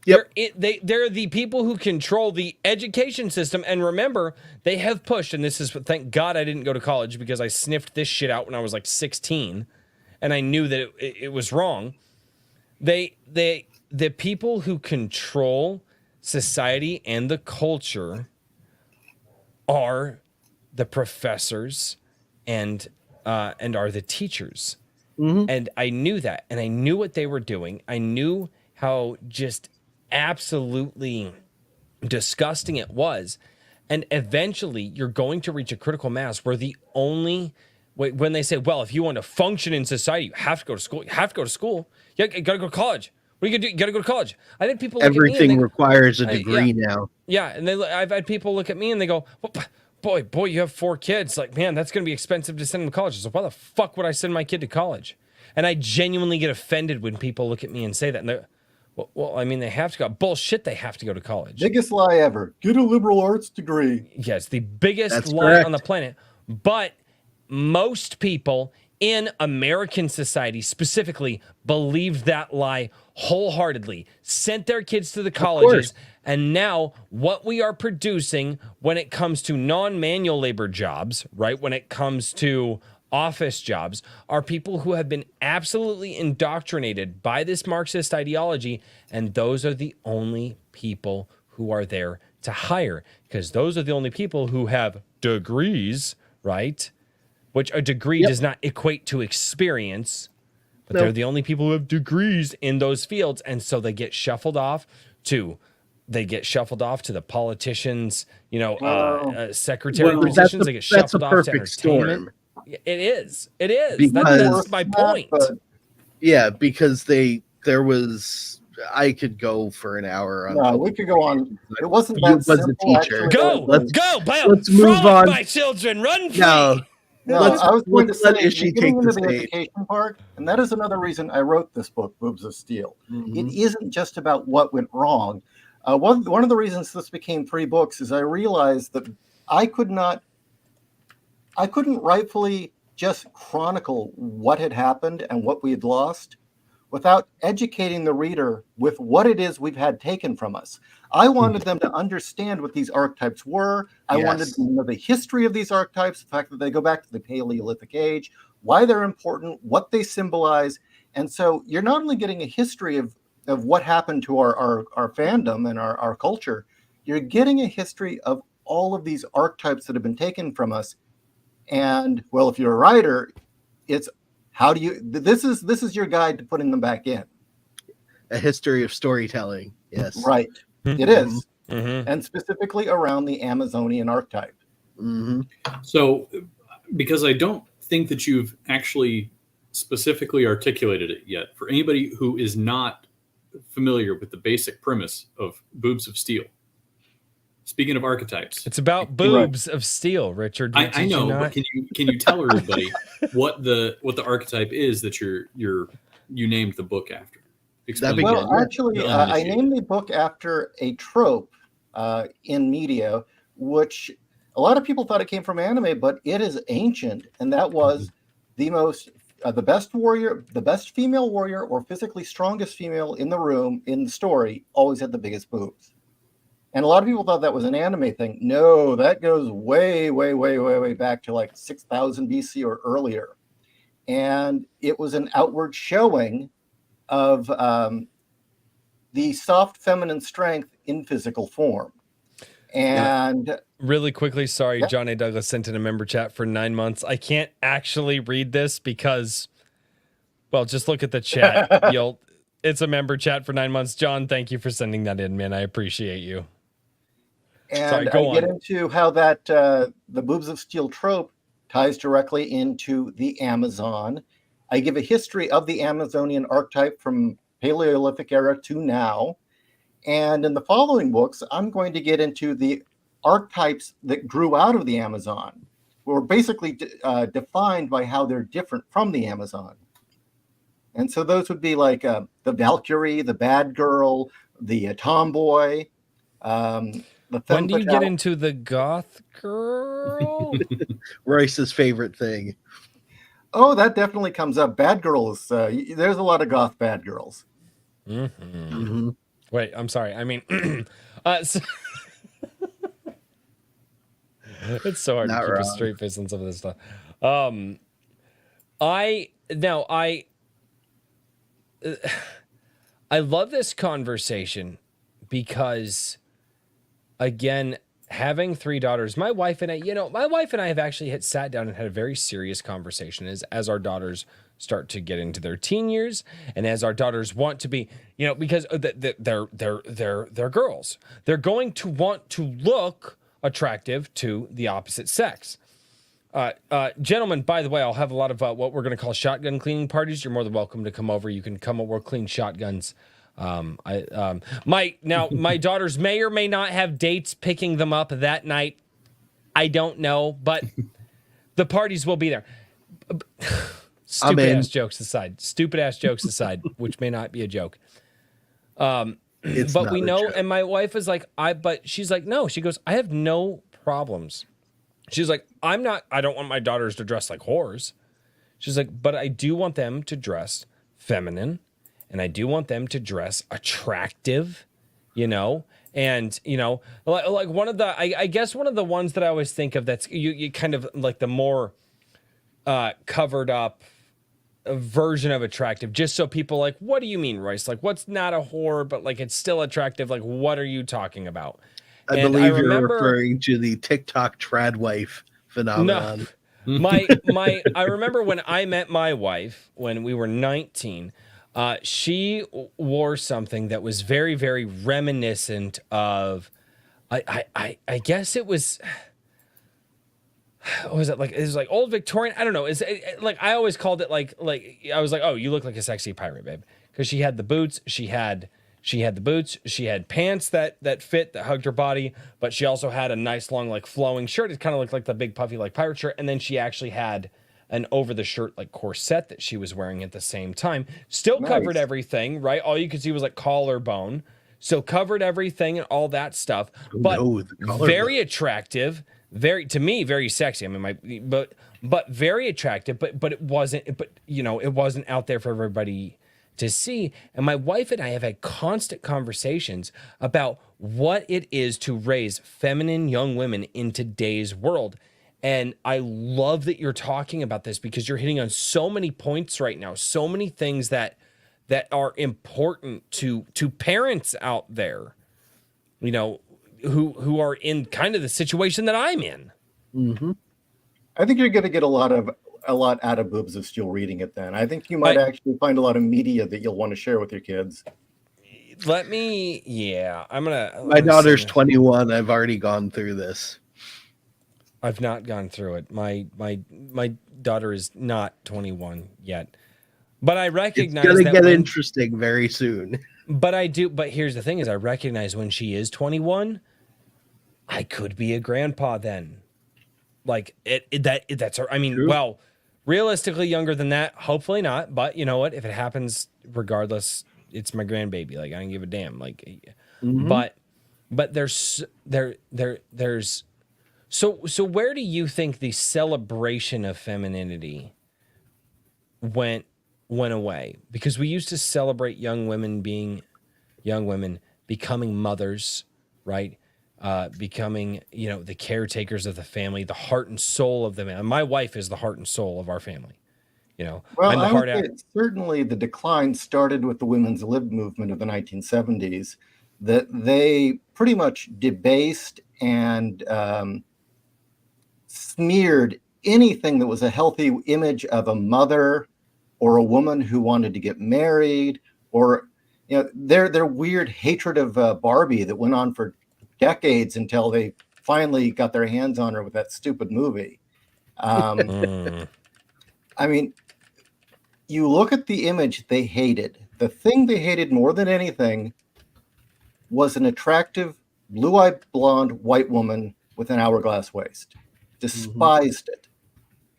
Yep. They're the people who control the education system. And remember, they have pushed, and this is, thank God I didn't go to college because I sniffed this shit out when I was like 16 and I knew that it was wrong. The people who control society and the culture are the professors and are the teachers. And I knew that, and I knew what they were doing. I knew how just absolutely disgusting it was. And eventually you're going to reach a critical mass where the only when they say, well, if you want to function in society, you have to go to school. You have to go to school. You got to go to college. What are you going to do? You got to go to college. I think people look everything at me and requires a degree now. Yeah, and I've had people look at me and they go, well, boy, you have 4 kids. Like, man, that's going to be expensive to send them to college. So why the fuck would I send my kid to college? And I genuinely get offended when people look at me and say that. And they're, well, I mean, they have to go. Bullshit, they have to go to college. Biggest lie ever. Get a liberal arts degree. Yeah, it's the biggest lie on the planet. But most people in American society specifically believed that lie wholeheartedly, sent their kids to the colleges, and now what we are producing when it comes to non-manual labor jobs, right, when it comes to office jobs, are people who have been absolutely indoctrinated by this Marxist ideology, and those are the only people who are there to hire, because those are the only people who have degrees, right? Which a degree does not equate to experience, but they're the only people who have degrees in those fields, and so they get shuffled off to the politicians, secretary positions. They get shuffled off to entertainment. It is. That's my point. Because there was I could go for an hour on. No, we could go on. It wasn't You that was the simple. teacher. Actually, Go, Let's- go, let's move frolic, on. my children, run free. No, No, Let's- I was going to let's let say, Ishi you're getting take the into the stage. education part, and that is another reason I wrote this book, Boobs of Steel. Mhm. It isn't just about what went wrong. One of the reasons this became 3 books is I realized that I couldn't rightfully just chronicle what had happened and what we had lost without educating the reader with what it is we've had taken from us. I wanted them to understand what these archetypes were. I wanted Yes. them to know the history of these archetypes, the fact that they go back to the Paleolithic age, why they're important, what they symbolize. And so you're not only getting a history of what happened to our fandom and our culture, you're getting a history of all of these archetypes that have been taken from us. And well, if you're a writer, it's how do you, this is your guide to putting them back in. A history of storytelling. Yes. Right. It is. Mhm. And specifically around the Amazonian archetype. Mm-hmm. So, because I don't think that you've actually specifically articulated it yet, for anybody who is not familiar with the basic premise of Boobs of Steel. Speaking of archetypes, It's about boobs of steel, Richard. I Did you know, not? but can you tell everybody what the archetype is that you named the book after? That'd be Explain good. Well, it. actually, The I uninitiated. named the book after a trope in media, which a lot of people thought it came from anime, but it is ancient, and that was the best warrior, the best female warrior, or physically strongest female in the room in the story always had the biggest boobs. And a lot of people thought that was an anime thing. No, that goes way, way, way, way, way back to like 6000 BC or earlier. And it was an outward showing of the soft feminine strength in physical form. And Really quickly, sorry, Yeah. John A. Douglas sent in a member chat for 9 months. I can't actually read this because, well, just look at the chat. It's a member chat for 9 months. John, thank you for sending that in, man. I appreciate you. Sorry, And go I get on. into how that the Boobs of Steel trope ties directly into the Amazon. I give a history of the Amazonian archetype from Paleolithic era to now. And in the following books, I'm going to get into the archetypes that grew out of the Amazon, were basically defined by how they're different from the Amazon. And so those would be like the Valkyrie, the bad girl, the tomboy, the femme When do you get fatale. into the goth girl? Royce's favorite thing. Oh, that definitely comes up. Bad girls. There's a lot of goth bad girls. Mhm. Mm-hmm. Wait, I'm sorry. I mean, it's so hard Not to keep a wrong. straight face on some of this stuff. I love this conversation because, again, having 3 daughters, my wife and I have actually sat down and had a very serious conversation as our daughters start to get into their teen years, and as our daughters want to be, because they're girls, they're going to want to look attractive to the opposite sex. Gentlemen, by the way, I'll have a lot of what we're going to call shotgun cleaning parties. You're more than welcome to come over. You can come over, clean shotguns. My daughters may or may not have dates picking them up that night. I don't know, but the parties will be there. Stupid ass jokes aside, which may not be a joke. But we know, joke. and my wife is like, but she's like, no, she goes, I have no problems. She's like, I don't want my daughters to dress like whores. She's like, but I do want them to dress feminine, and I do want them to dress attractive, and, like one of the, I guess one of the ones that I always think of that's you kind of like the more covered up version of attractive, just so people like, what do you mean, Royce? Like, what's not a whore, but like it's still attractive? Like, what are you talking about? I And believe remember- you're referring to the TikTok trad wife phenomenon. I remember when I met my wife when we were 19, she wore something that was very, very reminiscent of, I guess it was, what was it like? It was like old Victorian. I don't know. Like I always called it like I was like, oh, you look like a sexy pirate, babe, because she had the boots, she had She had the boots. She had pants that fit, that hugged her body, but she also had a nice long like flowing shirt. It kind of looked like the big puffy like pirate shirt, and then she actually had an over the shirt like corset that she was wearing at the same time. Still covered everything, right? All you could see was like collarbone. So covered everything and all that stuff, but very attractive, very to me very sexy. I mean, but very attractive, but it wasn't. But it wasn't out there for everybody to see. And my wife and I have had constant conversations about what it is to raise feminine young women in today's world. And I love that you're talking about this because you're hitting on so many points right now, so many things that are important to parents out there, who are in kind of the situation that I'm in. Mm-hmm. I think you're going to get a lot out of Boobs if still reading it. Then I think you might actually find a lot of media that you'll want to share with your kids. I'm gonna. My daughter's 21. I've already gone through this. I've not gone through it. My daughter is not 21 yet. But I recognize it's gonna get interesting very soon. But here's the thing is I recognize when she is 21, I could be a grandpa then. Like that's I mean, true. Well, realistically younger than that, hopefully not, but you know what? If it happens regardless, it's my grandbaby. Like I don't give a damn. Like but there's so where do you think the celebration of femininity went away? Because we used to celebrate young women becoming mothers, right? Becoming, the caretakers of the family, the heart and soul of the man. My wife is the heart and soul of our family. Well, I would say certainly the decline started with the women's lib movement of the 1970s, that they pretty much debased and smeared anything that was a healthy image of a mother or a woman who wanted to get married, or their weird hatred of Barbie that went on for decades until they finally got their hands on her with that stupid movie. I mean, you look at the image they hated. The thing they hated more than anything was an attractive, blue-eyed, blonde, white woman with an hourglass waist. Despised it.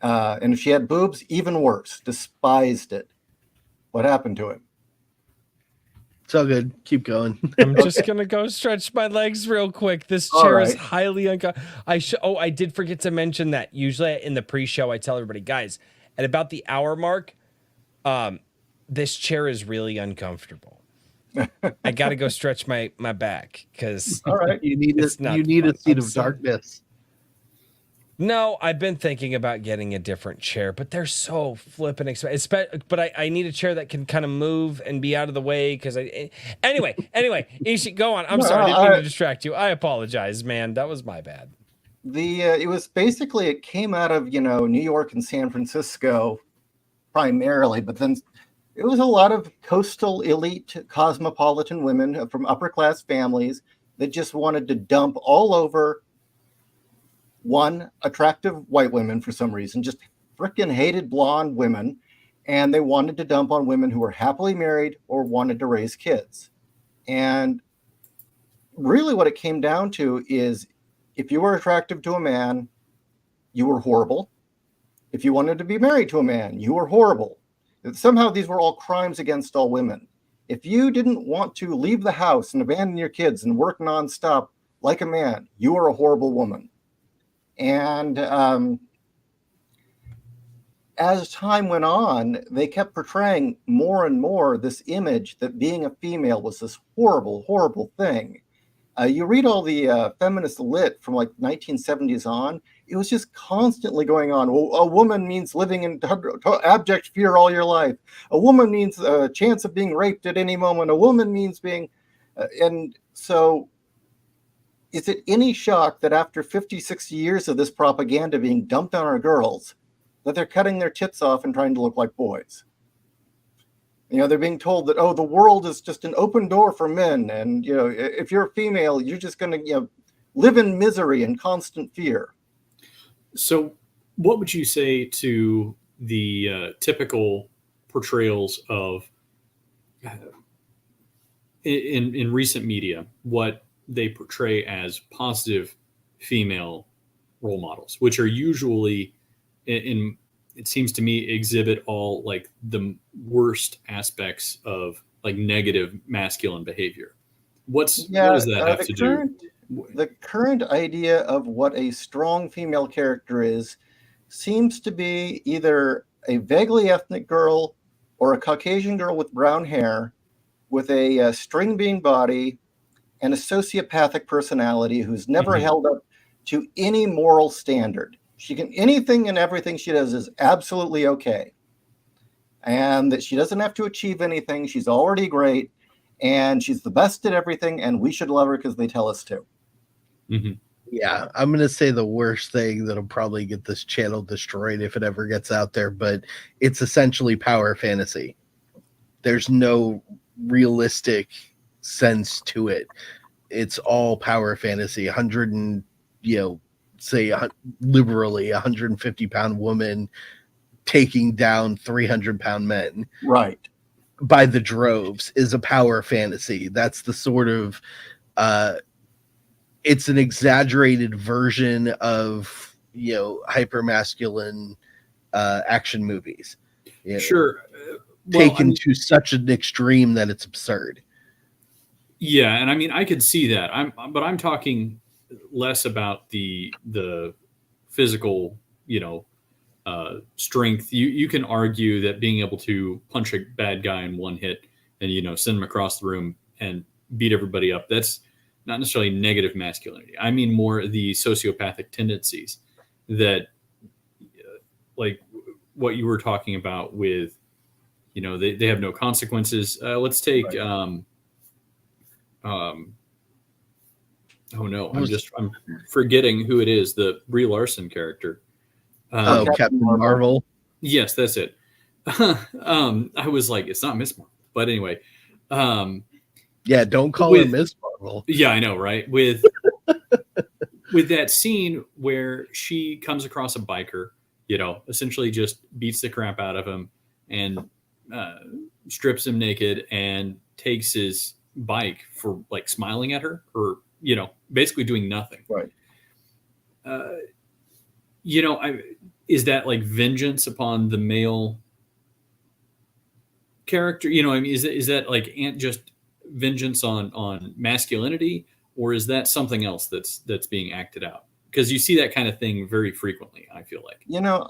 And if she had boobs, even worse. Despised it. What happened to it? It's all good. Keep going. I'm just gonna go stretch my legs real quick. This chair is highly uncomfortable. I did forget to mention that. Usually in the pre-show, I tell everybody, guys, at about the hour mark, this chair is really uncomfortable. I got to go stretch my back because you need a seat of darkness. No, I've been thinking about getting a different chair, but they're so flipping expensive. But I need a chair that can kind of move and be out of the way because Anyway, Ishi, go on. I'm sorry, I didn't mean to distract you. I apologize, man. That was my bad. It was basically, it came out of New York and San Francisco primarily, but then it was a lot of coastal elite cosmopolitan women from upper class families that just wanted to dump all over attractive white women for some reason, just freaking hated blonde women, and they wanted to dump on women who were happily married or wanted to raise kids. And really what it came down to is if you were attractive to a man, you were horrible. If you wanted to be married to a man, you were horrible. Somehow these were all crimes against all women. If you didn't want to leave the house and abandon your kids and work nonstop like a man, you were a horrible woman. And as time went on, they kept portraying more and more this image that being a female was this horrible, horrible thing. You read all the feminist lit from like 1970s on, it was just constantly going on. Well, a woman means living in abject fear all your life. A woman means a chance of being raped at any moment. A woman means being... and so... is it any shock that after 50, 60 years of this propaganda being dumped on our girls, that they're cutting their tits off and trying to look like boys? They're being told that, the world is just an open door for men. And, if you're a female, you're just going to, live in misery and constant fear. So what would you say to the typical portrayals of in recent media what they portray as positive female role models, which are usually in it seems to me exhibit all like the worst aspects of like negative masculine behavior. What does that have to do? The current idea of what a strong female character is seems to be either a vaguely ethnic girl or a Caucasian girl with brown hair with a string bean body and a sociopathic personality who's never held up to any moral standard. She can, anything and everything she does is absolutely okay. And that she doesn't have to achieve anything. She's already great. And she's the best at everything. And we should love her because they tell us to. Yeah, I'm going to say the worst thing that'll probably get this channel destroyed if it ever gets out there, but it's essentially power fantasy. There's no realistic sense to it. It's all power fantasy. 100 and, say liberally 150-pound woman taking down 300-pound men. Right. By the droves is a power fantasy. That's the sort of it's an exaggerated version of hyper masculine action movies. Sure. Taken to such an extreme that it's absurd. Yeah, and I mean I could see that. I'm talking less about the physical, strength. You can argue that being able to punch a bad guy in one hit and send him across the room and beat everybody up, that's not necessarily negative masculinity. I mean more the sociopathic tendencies that like what you were talking about with they have no consequences. Let's take right. Oh no, I'm forgetting who it is. The Brie Larson character. Captain Marvel. Yes, that's it. I was like, it's not Miss Marvel, but anyway. Yeah, don't call her Miss Marvel. Yeah, I know, right? With that scene where she comes across a biker, essentially just beats the crap out of him and strips him naked and takes his bike for like smiling at her or basically doing nothing. Right. Is that like vengeance upon the male character? Is that like just vengeance on masculinity, or is that something else that's being acted out? Because you see that kind of thing very frequently, I feel like.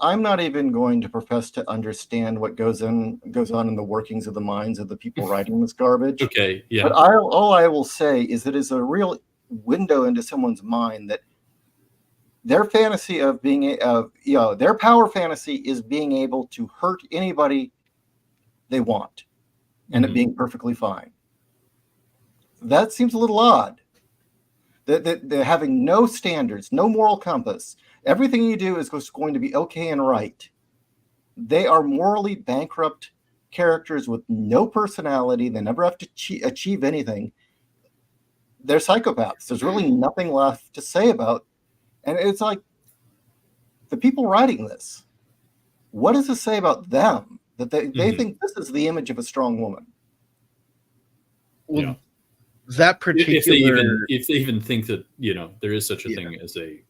I'm not even going to profess to understand what goes on in the workings of the minds of the people writing this garbage. Okay, yeah. But all I will say is that it's a real window into someone's mind that their fantasy of being, their power fantasy is being able to hurt anybody they want and it being perfectly fine. That seems a little odd. They're having no standards, no moral compass. Everything you do is going to be okay and right. They are morally bankrupt characters with no personality. They never have to achieve anything. They're psychopaths. There's really nothing left to say about. And it's like the people writing this, what does it say about them that they think this is the image of a strong woman? Well, yeah. That particular, if they even think that there is such a thing as a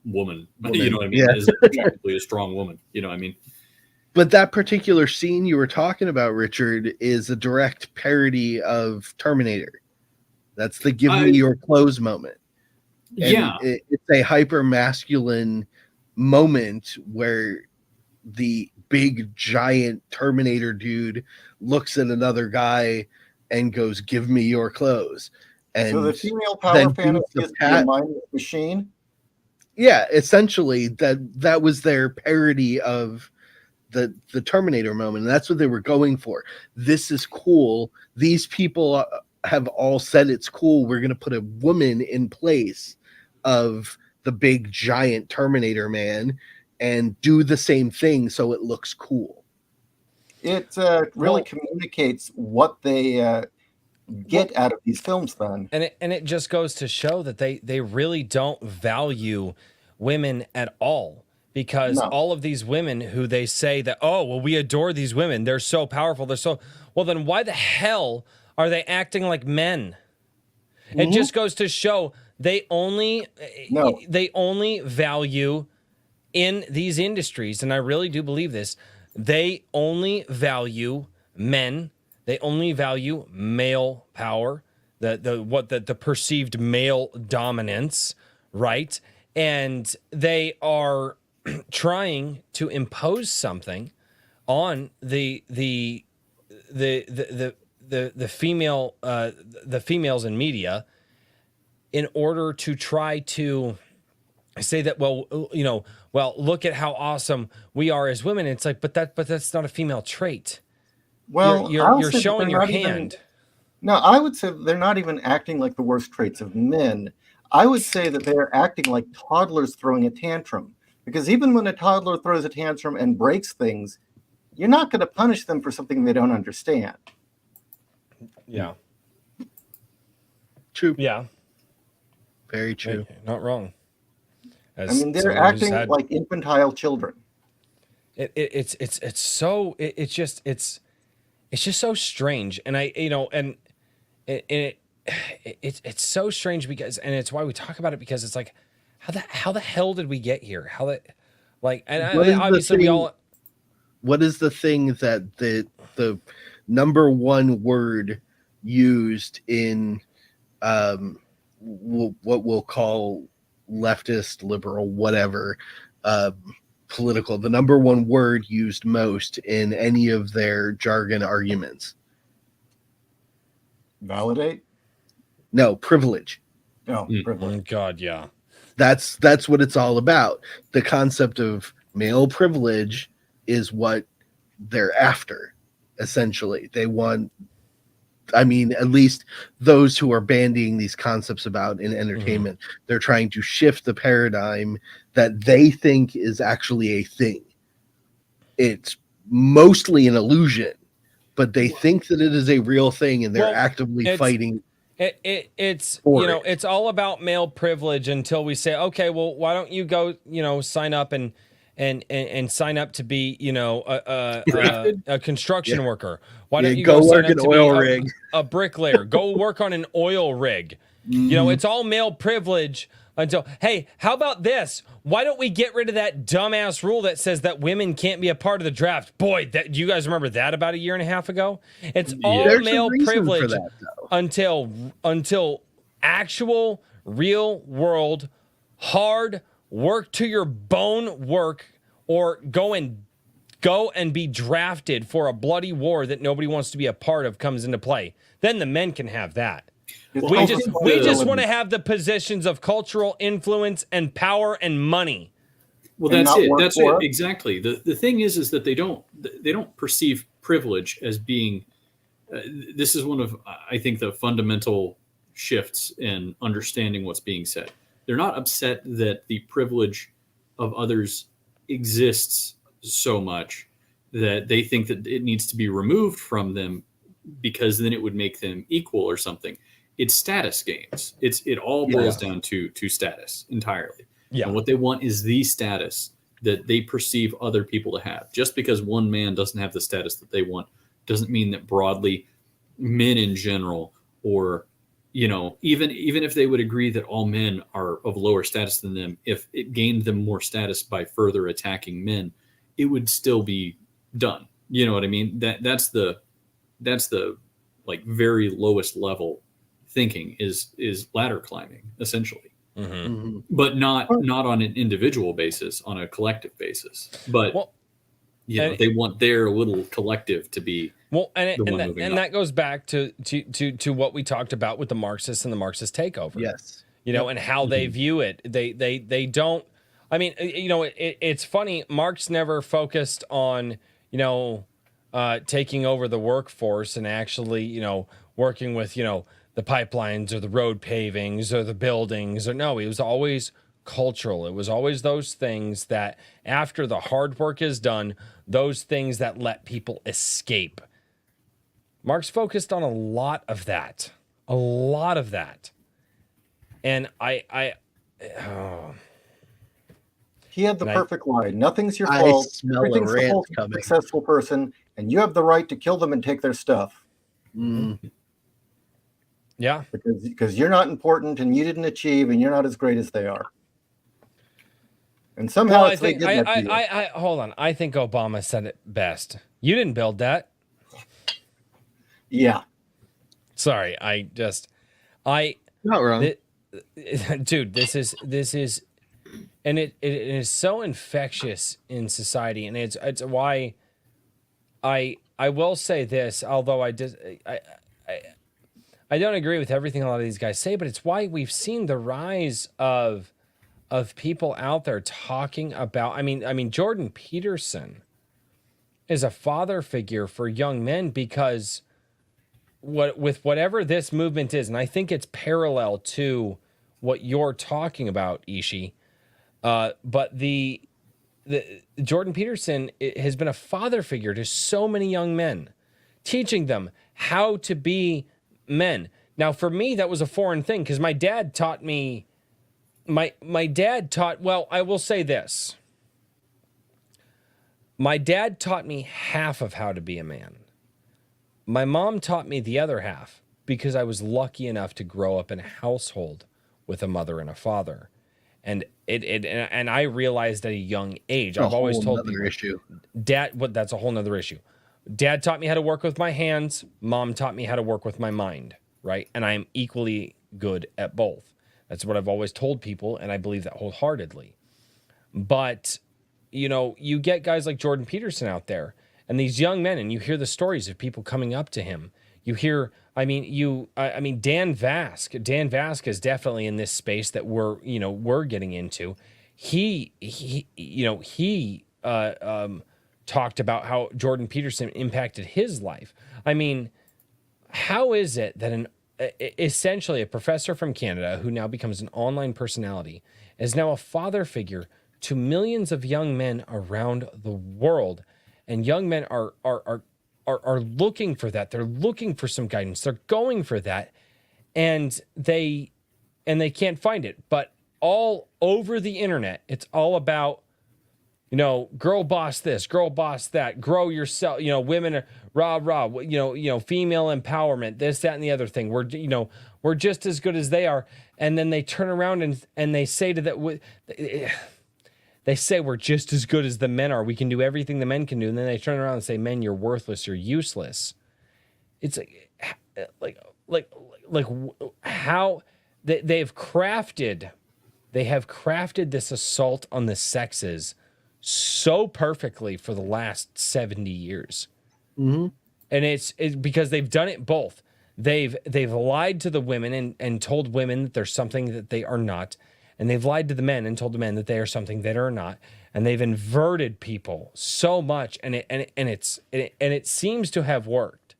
woman, you know what I mean, yeah. Is a strong woman, you know what I mean. But that particular scene you were talking about, Richard, is a direct parody of Terminator. That's the "give me your clothes" moment. And it's a hyper masculine moment where the big giant Terminator dude looks at another guy and goes, "Give me your clothes." And so the female power fantasy is the mindless machine. Yeah, essentially that was their parody of the Terminator moment, and that's what they were going for. This is cool. These people have all said it's cool. We're going to put a woman in place of the big giant Terminator man and do the same thing so it looks cool. It really communicates what they get out of these films then. And it just goes to show that they really don't value women at all, because all of these women who they say that, oh, well, we adore these women, they're so powerful, they're so, well, then why the hell are they acting like men? It just goes to show they only value in these industries, and I really do believe this, they only value men. They only value male power, the perceived male dominance, right? And they are trying to impose something on the female the females in media in order to try to say that, well, look at how awesome we are as women. It's like, but that's not a female trait. Well, you're showing your hand. No, I would say they're not even acting like the worst traits of men. I would say that they're acting like toddlers throwing a tantrum. Because even when a toddler throws a tantrum and breaks things, you're not going to punish them for something they don't understand. Yeah. True. Yeah. Very true. Not wrong. They're acting like infantile children. It's just so strange, and it's so strange because, and it's why we talk about it, because it's like, how the hell did we get here? Obviously we all. What is the thing that the number one word used in what we'll call leftist, liberal, whatever, political, the number one word used most in any of their jargon arguments? Validate? No, privilege. No, privilege. Oh, God, yeah. That's what it's all about. The concept of male privilege is what they're after, essentially. They want, at least those who are bandying these concepts about in entertainment, they're trying to shift the paradigm that they think is actually a thing. It's mostly an illusion, but they think that it is a real thing, and they're actively fighting. It's all about male privilege until we say, okay, well, why don't you go, sign up and sign up to be, a construction worker? Why don't you go work sign up an to oil be rig? A bricklayer? Go work on an oil rig. It's all male privilege until, hey, how about this? Why don't we get rid of that dumbass rule that says that women can't be a part of the draft? Boy, do you guys remember that about a year and a half ago? It's all male privilege until actual real world hard work to your bone work, or go and be drafted for a bloody war that nobody wants to be a part of comes into play. Then the men can have that. We just want to have the positions of cultural influence and power and money. Well, that's it. That's it. Exactly. The thing is that they don't perceive privilege as being. This is one of, I think, the fundamental shifts in understanding what's being said. They're not upset that the privilege of others exists so much that they think that it needs to be removed from them, because then it would make them equal or something. It's status gains. It all boils down to status entirely. Yeah. And what they want is the status that they perceive other people to have. Just because one man doesn't have the status that they want doesn't mean that broadly men in general, or even if they would agree that all men are of lower status than them, if it gained them more status by further attacking men, it would still be done. You know what I mean? That's the like very lowest level thinking is ladder climbing, essentially. But not on an individual basis, on a collective basis. But they want their little collective to be that goes back to what we talked about with the Marxists and the Marxist takeover. Yes. And how they view it. They don't. I mean, it's funny. Marx never focused on taking over the workforce and actually working with the pipelines or the road pavings or the buildings, or no, it was always cultural. It was always those things that after the hard work is done, those things that let people escape. Marx focused on a lot of that. And he had the perfect line. Nothing's your fault. Everything's the fault of a successful person, and you have the right to kill them and take their stuff. Yeah. Because you're not important and you didn't achieve and you're not as great as they are. And somehow Well, it's they did that to you. I hold on. I think Obama said it best. You didn't build that. Yeah. Sorry, Not wrong. Dude, this is, and it is so infectious in society, and it's why I will say this, although I don't agree with everything a lot of these guys say, but it's why we've seen the rise of people out there talking about. I mean, Jordan Peterson is a father figure for young men because with whatever this movement is, and I think it's parallel to what you're talking about, Ishi. But the Jordan Peterson has been a father figure to so many young men, teaching them how to be men. Now, for me, that was a foreign thing because my dad taught me. My dad taught. Well, I will say this. My dad taught me half of how to be a man. My mom taught me the other half because I was lucky enough to grow up in a household with a mother and a father. And and I realized at a young age, I've always told people, that's a whole nother issue. Dad taught me how to work with my hands. Mom taught me how to work with my mind, right? And I am equally good at both. That's what I've always told people, and I believe that wholeheartedly. But, you get guys like Jordan Peterson out there, and these young men, and you hear the stories of people coming up to him. You hear, Dan Vask. Dan Vask is definitely in this space that we're getting into. He talked about how Jordan Peterson impacted his life. I mean, how is it that essentially a professor from Canada who now becomes an online personality is now a father figure to millions of young men around the world, and young men are looking for that. They're looking for some guidance. They're going for that, and they can't find it. But all over the internet, it's all about, girl boss this, girl boss that, grow yourself. Women are rah, female empowerment, this, that, and the other thing. We're just as good as they are. And then they turn around and they say to that, they say we're just as good as the men are. We can do everything the men can do. And then they turn around and say, men, you're worthless. You're useless. It's like how they have crafted this assault on the sexes so perfectly for the last 70 years. Mm-hmm. And it's because they've done it both. They've lied to the women and told women that there's something that they are not. And they've lied to the men and told the men that they are something that are not. And they've inverted people so much. And it seems to have worked.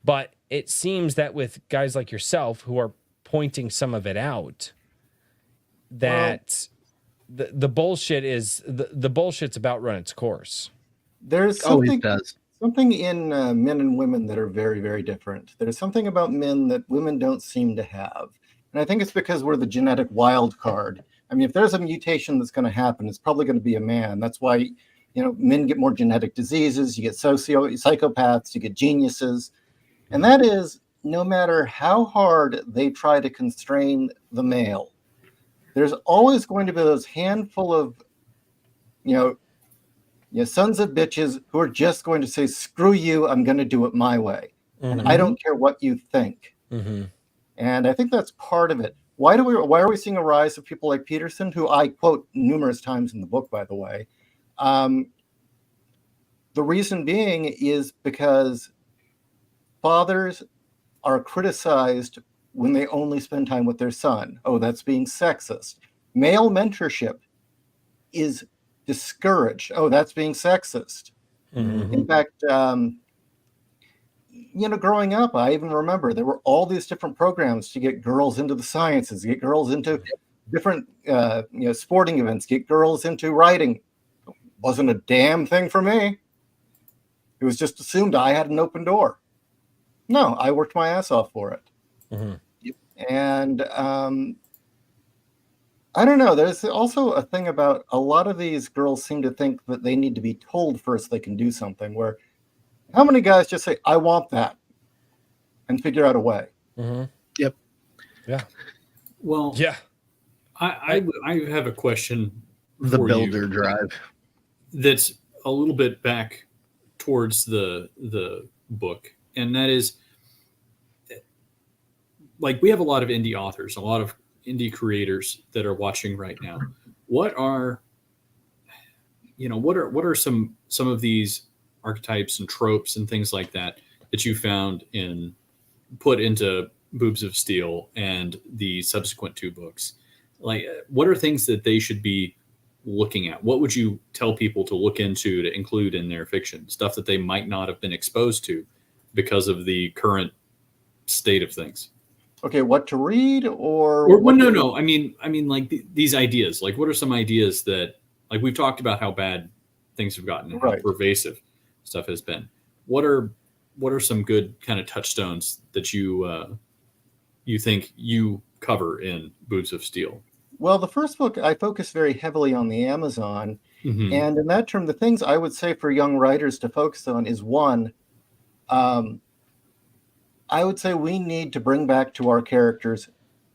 But it seems that with guys like yourself who are pointing some of it out, that the bullshit is the bullshit's about run its course. There's something in men and women that are very, very different. There's something about men that women don't seem to have. And I think it's because we're the genetic wild card. I mean, if there's a mutation that's going to happen, it's probably going to be a man. That's why, men get more genetic diseases. You get psychopaths, you get geniuses. And that is, no matter how hard they try to constrain the male, there's always going to be those handful of, sons of bitches who are just going to say, screw you, I'm going to do it my way. Mm-hmm. And I don't care what you think. Mm-hmm. And I think that's part of it. Why are we seeing a rise of people like Peterson, who I quote numerous times in the book, by the way? The reason being is because fathers are criticized when they only spend time with their son. Oh, that's being sexist. Male mentorship is discouraged. Oh, that's being sexist. Mm-hmm. In fact, growing up, I even remember there were all these different programs to get girls into the sciences, get girls into different, sporting events, get girls into writing. Wasn't a damn thing for me. It was just assumed I had an open door. No, I worked my ass off for it. Mm-hmm. And I don't know. There's also a thing about a lot of these girls seem to think that they need to be told first they can do something, where how many guys just say, I want that, and figure out a way? Mm-hmm. Yep. Yeah. Well, Yeah. I have a question The for builder you drive. that's a little bit back towards the book, and that is, like, we have a lot of indie authors, a lot of indie creators that are watching right now. What are what are some of these archetypes and tropes and things like that that you found in put into Boobs of Steel and the subsequent two books? Like, what are things that they should be looking at? What would you tell people to look into to include in their fiction? Stuff that they might not have been exposed to because of the current state of things. Okay, what to read or Well, what no. I mean, like these ideas. Like, what are some ideas that, like, we've talked about how bad things have gotten and how Right. pervasive stuff has been. What are some good kind of touchstones that you think you cover in Boobs of Steel? Well, the first book, I focus very heavily on the Amazon. Mm-hmm. And in that term, the things I would say for young writers to focus on is one, I would say we need to bring back to our characters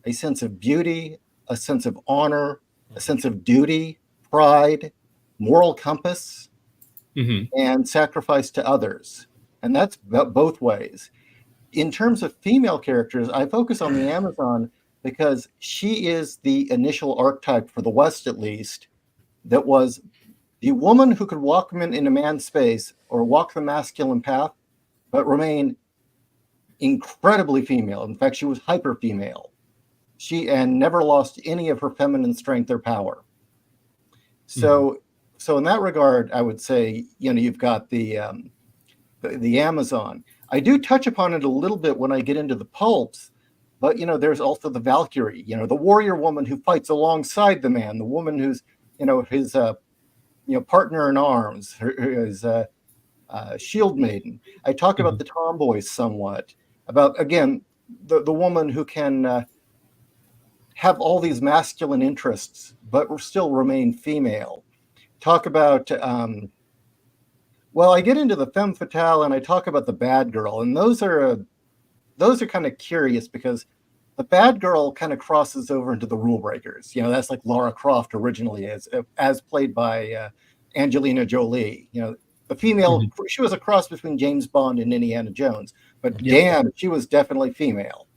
a sense of beauty, a sense of honor, a sense of duty, pride, moral compass, Mm-hmm. and sacrifice to others. And that's both ways. In terms of female characters, I focus on the Amazon because she is the initial archetype for the West, at least, that was the woman who could walk in a man's space or walk the masculine path, but remain incredibly female. In fact, she was hyper female. She never lost any of her feminine strength or power. So in that regard, I would say, you've got the Amazon. I do touch upon it a little bit when I get into the pulps, but there's also the Valkyrie, the warrior woman who fights alongside the man, the woman who's his partner in arms, his shield maiden. I talk about the tomboys somewhat, about, again, the woman who can have all these masculine interests but still remain female. Talk about I get into the femme fatale and I talk about the bad girl, and those are kind of curious because the bad girl kind of crosses over into the rule breakers. That's like Lara Croft originally, as played by Angelina Jolie. The female, she was a cross between James Bond and Indiana Jones, but damn, she was definitely female.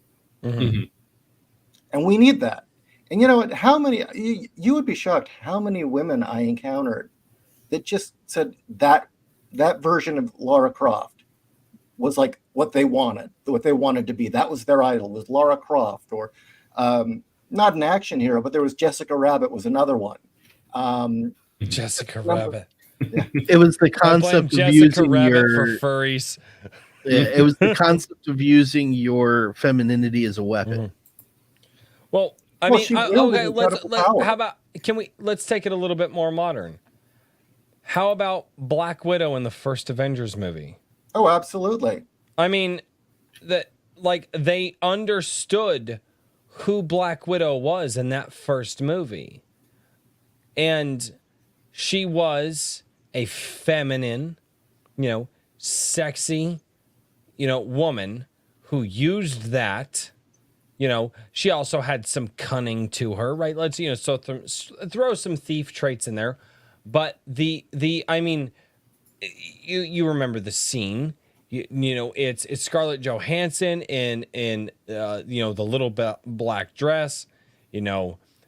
Mm-hmm. And we need that. And you know what? How many, you would be shocked how many women I encountered that just said that version of Lara Croft was like what they wanted to be. That was their idol, was Lara Croft, or not an action hero, but there was Jessica Rabbit was another one. Jessica Rabbit. Yeah. It was the concept of Jessica using Rabbit your for furries. it was the concept of using your femininity as a weapon. Well, I Well, mean, she wielded incredible power. how about, let's take it a little bit more modern. How about Black Widow in the first Avengers movie? Oh, absolutely. I mean, they understood who Black Widow was in that first movie. And she was a feminine, sexy, woman who used that. She also had some cunning to her, right? Let's, so throw some thief traits in there. But I mean, you remember the scene. It's Scarlett Johansson in the little black dress.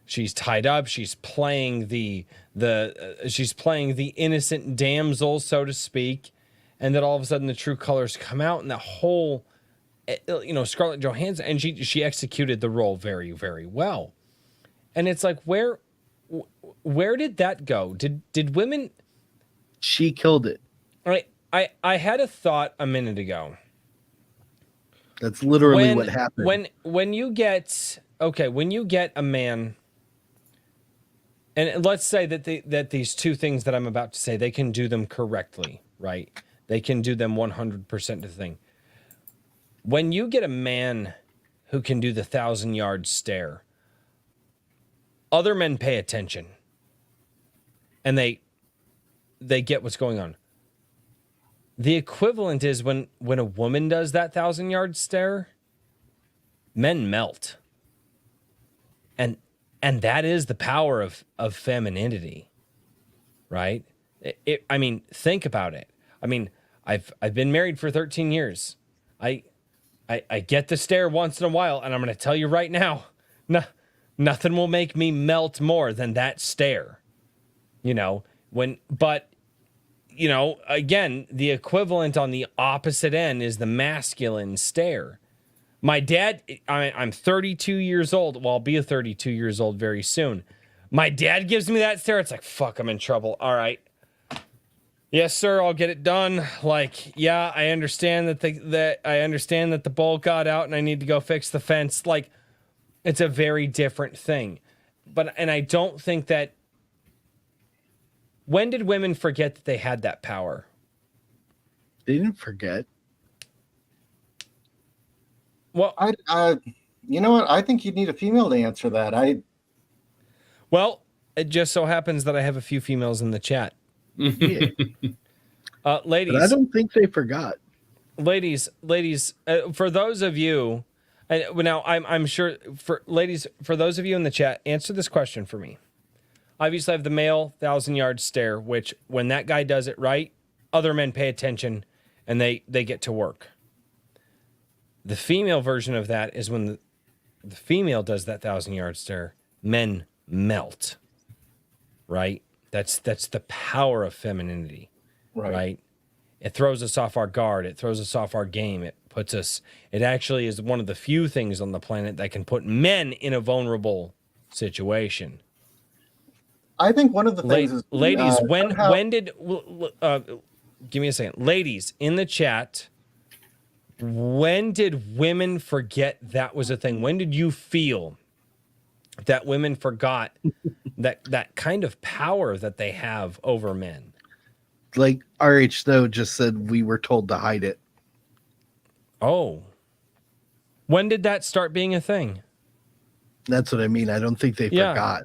She's tied up. She's playing the innocent damsel, so to speak, and then all of a sudden the true colors come out, and the whole, Scarlett Johansson, and she executed the role very, very well. And it's like, where did that go? Did women? She killed it. I had a thought a minute ago. That's literally what happened. When you get a man, and let's say that these two things that I'm about to say, they can do them correctly, right? They can do them 100% the thing. When you get a man who can do the 1,000-yard stare, other men pay attention, and they get what's going on. The equivalent is when a woman does that 1,000-yard stare, men melt. and that is the power of femininity, right? I mean, think about it. I mean, I've been married for 13 years. I get the stare once in a while, and I'm going to tell you right now, nothing will make me melt more than that stare. But again, the equivalent on the opposite end is the masculine stare. My dad, I'm 32 years old. Well, I'll be 32 years old very soon. My dad gives me that stare. It's like, fuck, I'm in trouble. All right. Yes, sir, I'll get it done. Like, yeah, I understand that the ball got out and I need to go fix the fence. Like, it's a very different thing. And I don't think that. When did women forget that they had that power? They didn't forget. Well, you know what? I think you'd need a female to answer that. Well, it just so happens that I have a few females in the chat. Yeah. Ladies, But I don't think they forgot. Ladies, for those of you, and now I'm sure for those of you in the chat, answer this question for me. Obviously, I have the male 1,000-yard stare, which when that guy does it right, other men pay attention and they get to work. The female version of that is when the female does that 1,000-yard stare, men melt. Right? That's the power of femininity. Right? It throws us off our guard. It throws us off our game. It actually is one of the few things on the planet that can put men in a vulnerable situation. I think one of the things is, ladies, when did give me a second. Ladies in the chat, when did women forget that was a thing? When did you feel that women forgot that kind of power that they have over men? Like RH Snow just said, we were told to hide it. Oh. When did that start being a thing? That's what I mean. I don't think they forgot.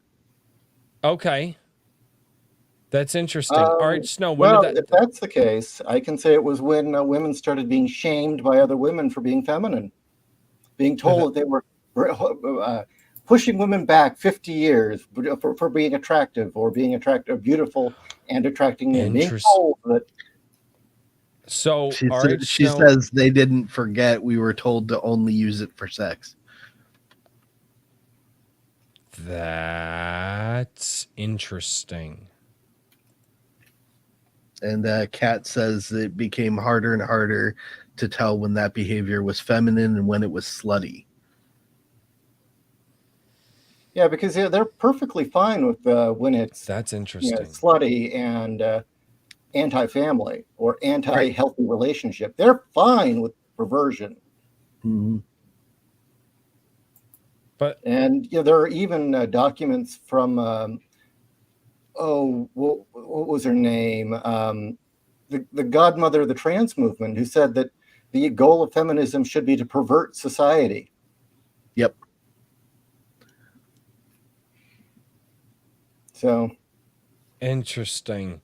Okay. That's interesting. All right, Snow, if that's the case, I can say it was when women started being shamed by other women for being feminine, being told that they were pushing women back 50 years for being attractive or being attractive, beautiful, and attracting men. Being told that. So she says they didn't forget. We were told to only use it for sex. That's interesting. And Kat says it became harder and harder to tell when that behavior was feminine and when it was slutty. Yeah, because they're perfectly fine with when it's that's interesting, slutty and anti-family or anti-healthy relationship. They're fine with perversion. Mm-hmm. And there are even documents from what was her name? The godmother of the trans movement, who said that the goal of feminism should be to pervert society. Yep. So interesting.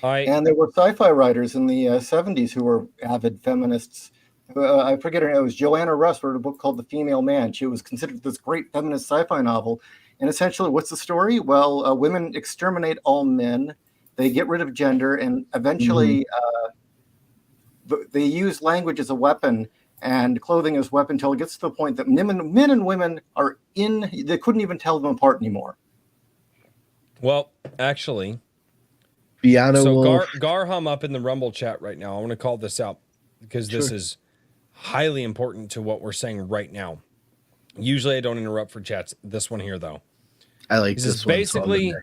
And there were sci-fi writers in the 70s who were avid feminists. I forget her name. It was Joanna Russ wrote a book called The Female Man. She was considered this great feminist sci-fi novel. And essentially, what's the story? Well, women exterminate all men. They get rid of gender, and eventually they use language as a weapon and clothing as a weapon until it gets to the point that men and women are they couldn't even tell them apart anymore. Well, actually, Garham up in the Rumble chat right now. I want to call this out because this is highly important to what we're saying right now. Usually I don't interrupt for chats. This one here, though. I like this one. Basically,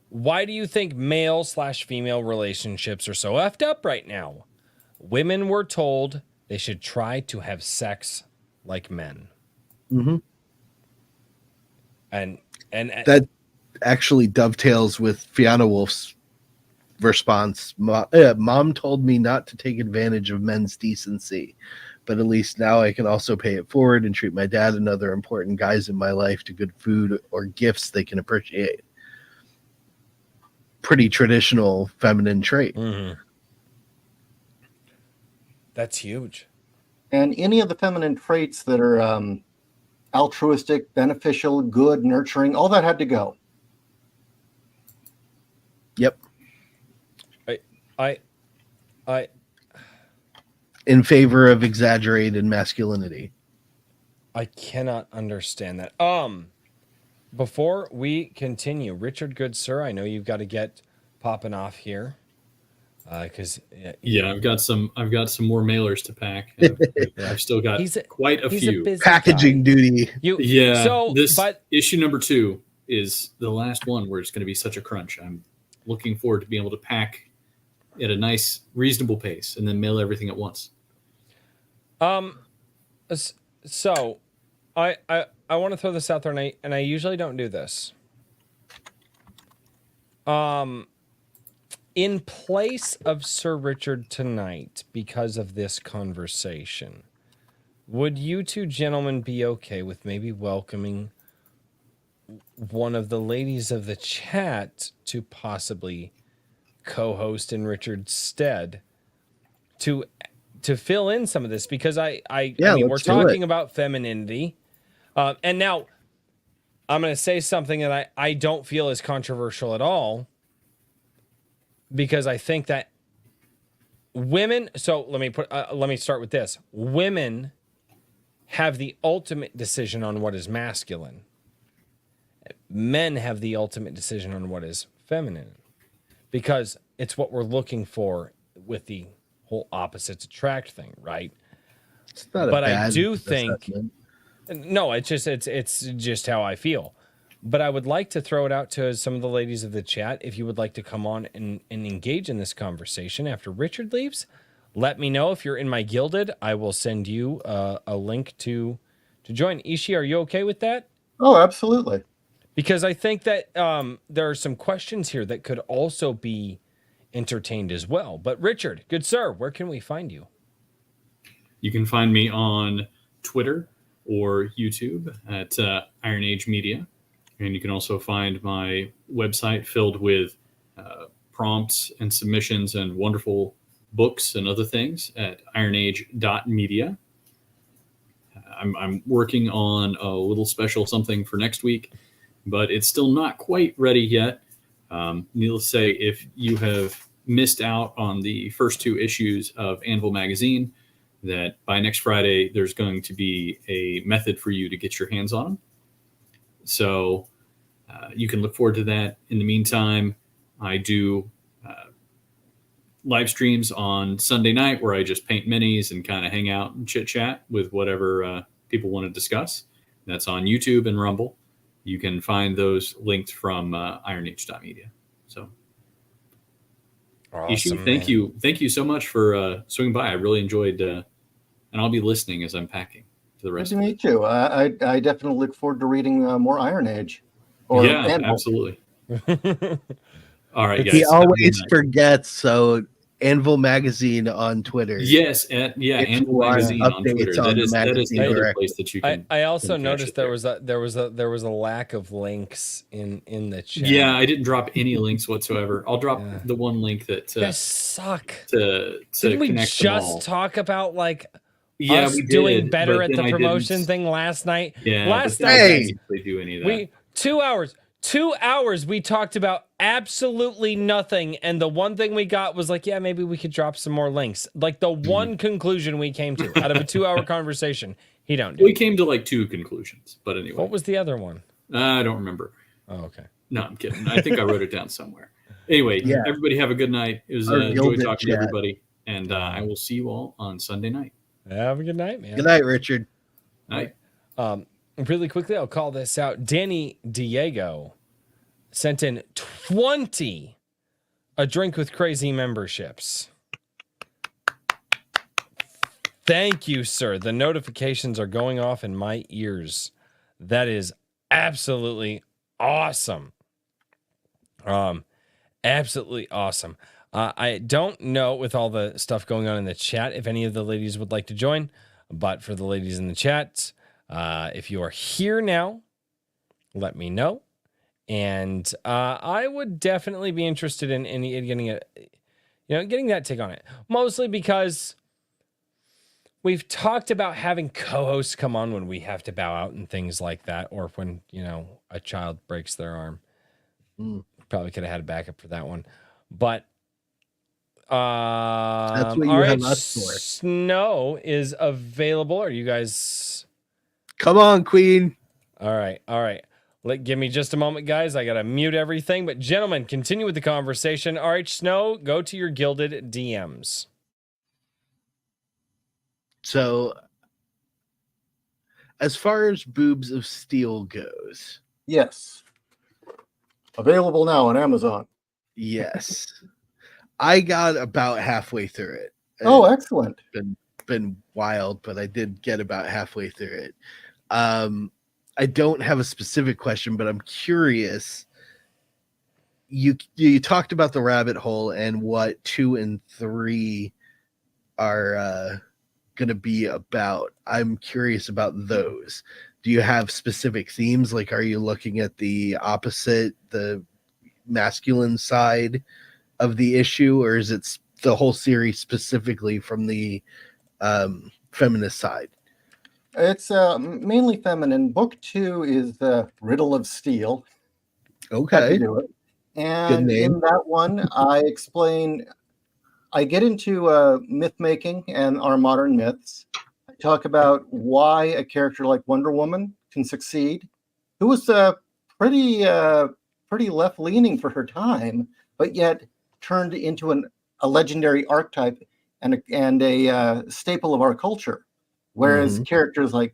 why do you think male/female relationships are so effed up right now? Women were told they should try to have sex like men. Mm-hmm. And that actually dovetails with Fiona Wolf's response. Mom told me not to take advantage of men's decency, but at least now I can also pay it forward and treat my dad and other important guys in my life to good food or gifts they can appreciate. Pretty traditional feminine trait. Mm-hmm. That's huge. And any of the feminine traits that are altruistic, beneficial, good, nurturing, all that had to go. Yep. I In favor of exaggerated masculinity. I cannot understand that. Before we continue, Richard, good sir, I know you've got to get popping off here. Because Yeah, I've got some more mailers to pack. I've still got quite a few. Packaging duty. Yeah. So, but issue number 2 is the last one where it's going to be such a crunch. I'm looking forward to being able to pack at a nice, reasonable pace and then mail everything at once. So, I want to throw this out there, and I usually don't do this. In place of Sir Richard tonight, because of this conversation, would you two gentlemen be okay with maybe welcoming one of the ladies of the chat to possibly co-host in Richard's stead to fill in some of this? Because I mean, we're talking about femininity, and now I'm going to say something that I don't feel is controversial at all, because I think that women. So let me start with this: women have the ultimate decision on what is masculine. Men have the ultimate decision on what is feminine, because it's what we're looking for with the whole opposites attract thing, right? It's not but a bad I do think assessment. no, it's just how I feel. But I would like to throw it out to some of the ladies of the chat. If you would like to come on and engage in this conversation after Richard leaves, let me know. If you're in my Gilded, I will send you a link to join. Ishi, are you okay with that? Oh, absolutely. Because I think that there are some questions here that could also be entertained as well. But Richard, good sir, where can we find you? You can find me on Twitter or YouTube at Iron Age Media. And you can also find my website filled with prompts and submissions and wonderful books and other things at ironage.media. I'm working on a little special something for next week, but it's still not quite ready yet. Needless to say, if you have missed out on the first 2 issues of Anvil Magazine, that by next Friday, there's going to be a method for you to get your hands on them. So you can look forward to that. In the meantime, I do live streams on Sunday night where I just paint minis and kind of hang out and chit chat with whatever people want to discuss. That's on YouTube and Rumble. You can find those linked from ironage.media. So, Awesome, Ishi, thank you so much for swinging by. I really enjoyed, and I'll be listening as I'm packing to the rest. Good to meet you. I definitely look forward to reading more Iron Age. Yeah, absolutely. All right, guys. He always forgets. So Anvil Magazine on Twitter. Yes, Anvil Magazine on Twitter. That is the other place that you can. I also noticed there was a lack of links in the chat. Yeah, I didn't drop any links whatsoever. I'll drop the one link that you guys suck. Didn't we just talk about us we doing better at the promotion thing last night? Yeah, last night I didn't do any of that. 2 hours we talked about absolutely nothing, and the one thing we got was like, yeah, maybe we could drop some more links. Like the one conclusion we came to out of a 2-hour conversation. He don't do. We came to like 2 conclusions, but anyway. What was the other one? I don't remember. Oh, okay. No, I'm kidding. I think I wrote it down somewhere. Anyway, everybody have a good night. It was a joy talking to everybody, and I will see you all on Sunday night. Have a good night, man. Good night, Richard. Night. Really quickly, I'll call this out. Danny Diego sent in 20 A Drink with Crazy memberships. Thank you, sir. The notifications are going off in my ears. That is absolutely awesome. Absolutely awesome. I don't know, with all the stuff going on in the chat, if any of the ladies would like to join, but for the ladies in the chat, if you are here now, let me know. And I would definitely be interested in getting that take on it. Mostly because we've talked about having co-hosts come on when we have to bow out and things like that, or when, you know, a child breaks their arm. Probably could have had a backup for that one. But That's what all you right, have us for. Snow is available. Are you guys? Come on, Queen. All right. Give me just a moment, guys. I gotta mute everything. But gentlemen, continue with the conversation. All right, Snow, go to your gilded DMs. So, as far as Boobs of Steel goes, Yes. Available now on Amazon. yes, I got about halfway through it. Oh, excellent. Been wild, but I did get about halfway through it. I don't have a specific question, but I'm curious. You talked about the rabbit hole and what 2 and 3 are going to be about. I'm curious about those. Do you have specific themes? Like, are you looking at the opposite, the masculine side of the issue, or is it the whole series specifically from the feminist side? It's mainly feminine. Book 2 is the Riddle of Steel. Okay. Had to do it. And in that one, I get into myth making and our modern myths. I talk about why a character like Wonder Woman can succeed, who was pretty left leaning for her time, but yet turned into a legendary archetype and a staple of our culture. Whereas characters like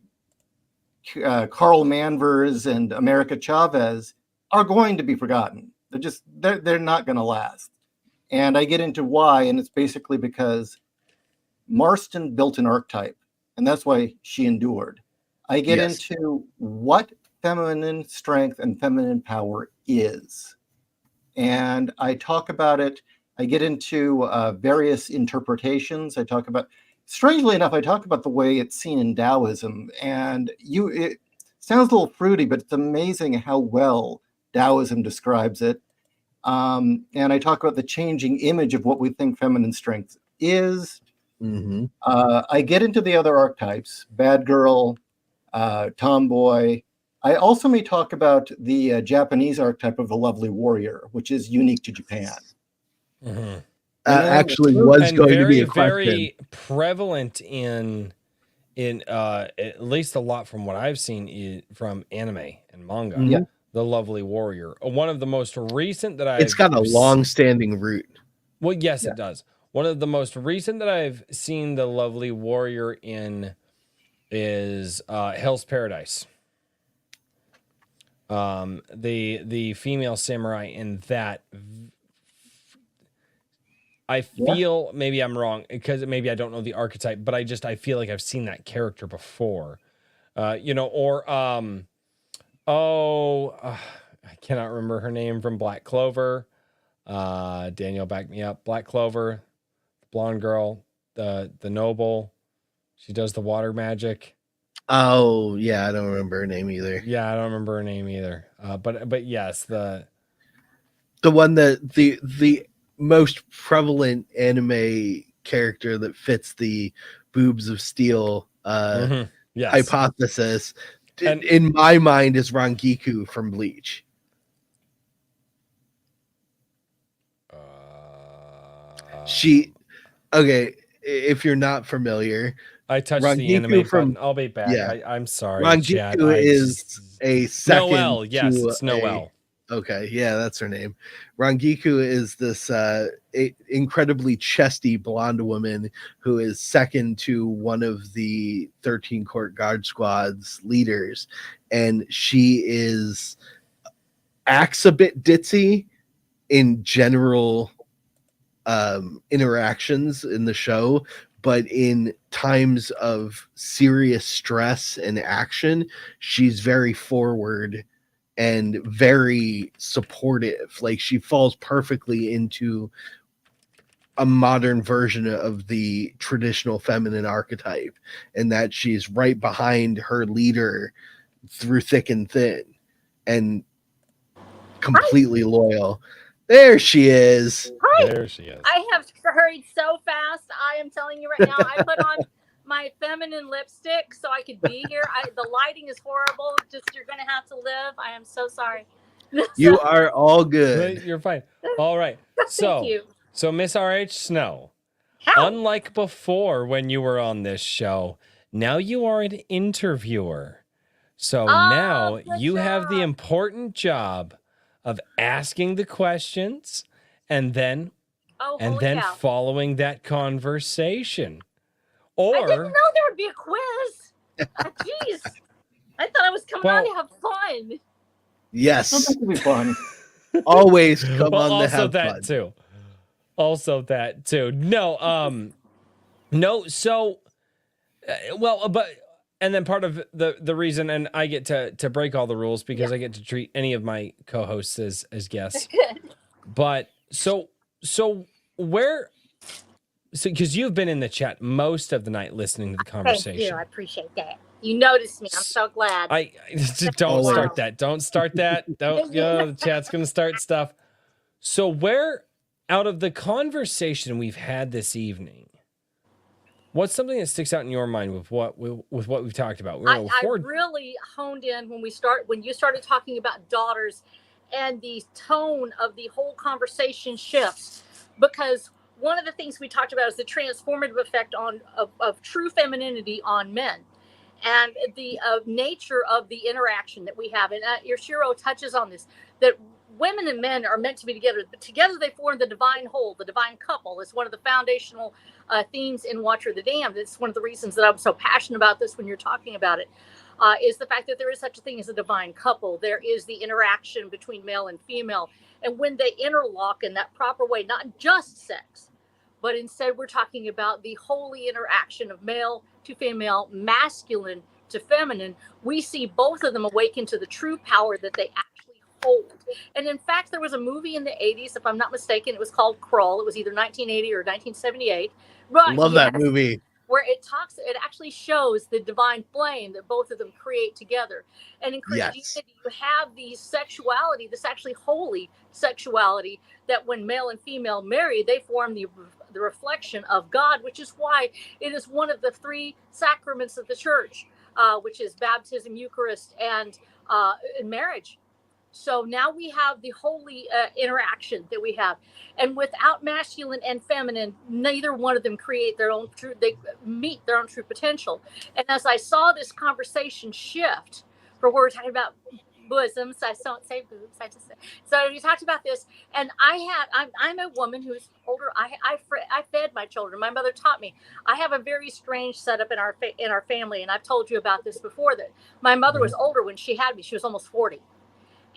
Carl Manvers and America Chavez are going to be forgotten. They're not going to last. And I get into why, and it's basically because Marston built an archetype, and that's why she endured. I get into what feminine strength and feminine power is. And I talk about it. I get into various interpretations. Strangely enough, I talk about the way it's seen in Taoism. And it sounds a little fruity, but it's amazing how well Taoism describes it. And I talk about the changing image of what we think feminine strength is. I get into the other archetypes, bad girl, tomboy. I also may talk about the Japanese archetype of the lovely warrior, which is unique to Japan. Actually was going to be a question. Very prevalent in at least a lot from what I've seen from anime and manga. Yeah. The lovely warrior. One of the most recent that It's got a long-standing root. Well, yes, it does. One of the most recent that I've seen the lovely warrior in is Hell's Paradise. The female samurai in that, I feel, maybe I'm wrong because maybe I don't know the archetype, but I feel like I've seen that character before. I cannot remember her name from Black Clover. Daniel, back me up. Black Clover, blonde girl, the noble. She does the water magic. Oh yeah, I don't remember her name either. Yeah, I don't remember her name either. But yes, the one that the most prevalent anime character that fits the Boobs of Steel hypothesis, and in my mind, is Rangiku from Bleach. If you're not familiar, I touched Rangiku the anime button. I'll be back. Yeah. I'm sorry. Rangiku is a second. Noelle. Yes, it's Noelle. Okay, yeah, that's her name. Rangiku is this incredibly chesty blonde woman who is second to one of the 13 Court Guard Squad's leaders, and she acts a bit ditzy in general interactions in the show, but in times of serious stress and action, she's very forward and very supportive. Like, she falls perfectly into a modern version of the traditional feminine archetype, and that she's right behind her leader through thick and thin and completely loyal. There she is. Hi. There she is. I have hurried so fast. I am telling you right now, I put on my feminine lipstick so I could be here. The lighting is horrible. Just you're gonna have to live. I am so sorry. You are all good. You're fine. All right. Thank you. So Miss RH Snow, How? unlike before when you were on this show, now you are an interviewer. So now good you have the job. important job of asking the questions and then Holy cow. following that conversation. I didn't Or know there would be a quiz. Jeez. I thought I was coming on to have fun. Yes. That would be fun. Always come on to also have that fun. too. Also that too. No, no. So, but and then part of the reason, and I get to break all the rules because I get to treat any of my co-hosts as guests. Good. But so where? So because you've been in the chat most of the night listening to the conversation. Thank you. I appreciate that. You noticed me. I'm so glad. I don't start that. Don't start that. Don't. The chat's gonna start stuff. So where, out of the conversation we've had this evening, what's something that sticks out in your mind with what we've talked about? I really honed in when you started talking about daughters, and the tone of the whole conversation shifts, because one of the things we talked about is the transformative effect of true femininity on men, and the nature of the interaction that we have. And Yoshiro touches on this, that women and men are meant to be together, but together they form the divine whole, the divine couple. It's one of the foundational themes in Watcher the Damned. It's one of the reasons that I'm so passionate about this when you're talking about it, is the fact that there is such a thing as a divine couple. There is the interaction between male and female. And when they interlock in that proper way, not just sex, but instead we're talking about the holy interaction of male to female, masculine to feminine, we see both of them awaken to the true power that they actually hold. And in fact, there was a movie in the 80s, if I'm not mistaken, it was called Crawl. It was either 1980 or 1978. Right, Love that movie. Where it actually shows the divine flame that both of them create together. And in Christianity, you have the sexuality, this actually holy sexuality, that when male and female marry, they form the reflection of God, which is why it is one of the three sacraments of the church, which is baptism, Eucharist, and marriage. So now we have the holy interaction that we have. And without masculine and feminine, neither one of them create their own true, they meet their own true potential. And as I saw this conversation shift, for where we're talking about bosoms, I don't say boobs, I just say. So you talked about this, and I'm a woman who's older. I fed my children. My mother taught me. I have a very strange setup in our family, and I've told you about this before, that my mother was older when she had me. She was almost 40.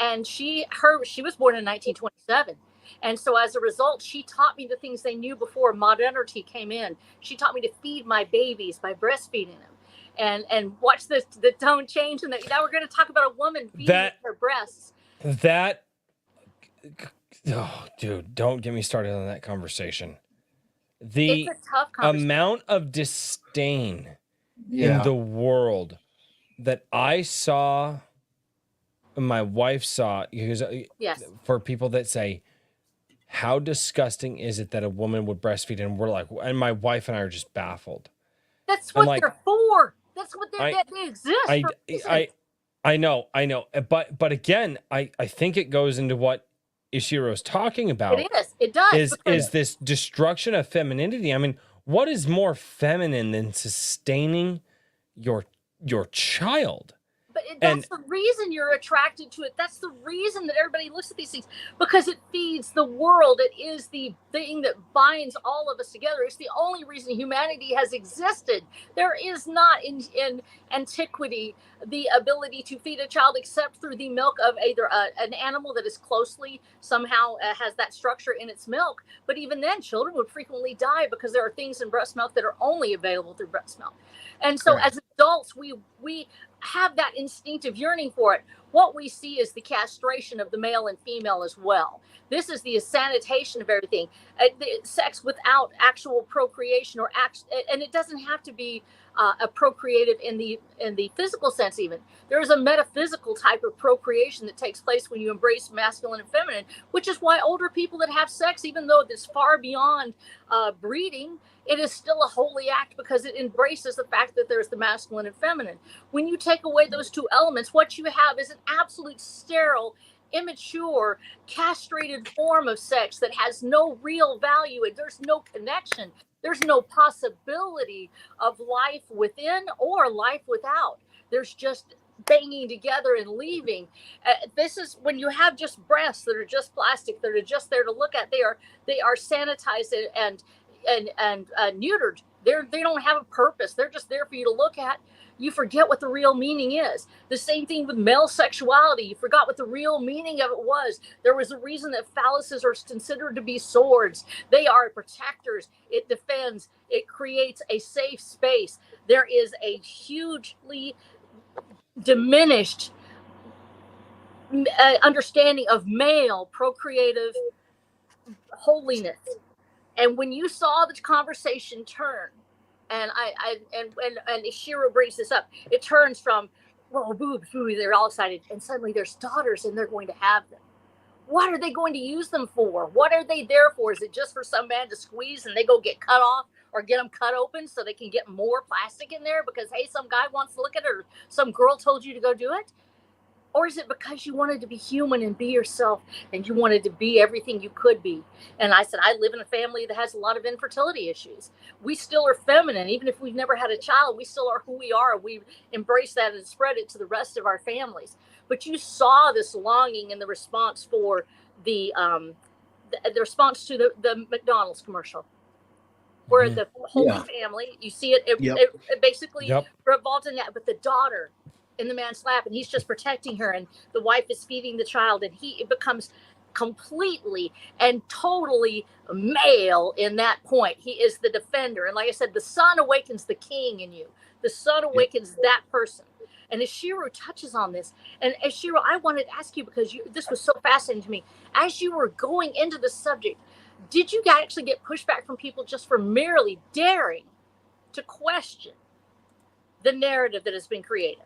And she was born in 1927. And so as a result, she taught me the things they knew before modernity came in. She taught me to feed my babies by breastfeeding them. And watch the tone change. And now we're going to talk about a woman feeding her breasts. Oh, dude, don't get me started on that conversation. The it's a tough conversation. Amount of disdain in the world that I saw, my wife saw, because for people that say, how disgusting is it that a woman would breastfeed? And we're like, and my wife and I are just baffled. That's what they're for. That's what they exist. I know. But again, I think it goes into what Ishiro's talking about. It does. Is this destruction of femininity? I mean, what is more feminine than sustaining your child? But that's the reason you're attracted to it. That's the reason that everybody looks at these things, because it feeds the world. It is the thing that binds all of us together. It's the only reason humanity has existed. There is not in antiquity the ability to feed a child except through the milk of either an animal that is closely somehow has that structure in its milk. But even then, children would frequently die because there are things in breast milk that are only available through breast milk. And so as adults, we have that instinctive yearning for it. what we see is the castration of the male and female as well. This is the sanitation of everything. Sex without actual procreation and it doesn't have to be a procreative in the physical sense. Even there is a metaphysical type of procreation that takes place when you embrace masculine and feminine, which is why older people that have sex, even though it's far beyond breeding, it is still a holy act because it embraces the fact that there's the masculine and feminine. When you take away those two elements, what you have is an absolute sterile, immature, castrated form of sex that has no real value, and there's no connection. There's no possibility of life within or life without. There's just banging together and leaving. This is when you have just breasts that are just plastic, that are just there to look at. They are sanitized and neutered. They don't have a purpose. They're just there for you to look at. You forget what the real meaning is. The same thing with male sexuality. You forgot what the real meaning of it was. There was a reason that phalluses are considered to be swords. They are protectors. It defends. It creates a safe space. There is a hugely diminished understanding of male procreative holiness. And when you saw the conversation turn, and Ishiro brings this up, it turns from, well, boobs, they're all excited, and suddenly there's daughters and they're going to have them. What are they going to use them for? What are they there for? Is it just for some man to squeeze and they go get cut off or get them cut open so they can get more plastic in there because, hey, some guy wants to look at it or some girl told you to go do it? Or is it because you wanted to be human and be yourself and you wanted to be everything you could be? And I said, I live in a family that has a lot of infertility issues. We still are feminine. Even if we've never had a child, we still are who we are. We embrace that and spread it to the rest of our families. But you saw this longing in the response for the response to the McDonald's commercial. Where the whole family, you see it basically revolves in that, but the daughter in the man's lap, and he's just protecting her, and the wife is feeding the child, and it becomes completely and totally male in that point. He is the defender, and like I said, the son awakens the king in you. The son awakens that person. And Ishiro touches on this. And Ishiro, I wanted to ask you, because this was so fascinating to me. As you were going into the subject, did you actually get pushback from people just for merely daring to question the narrative that has been created?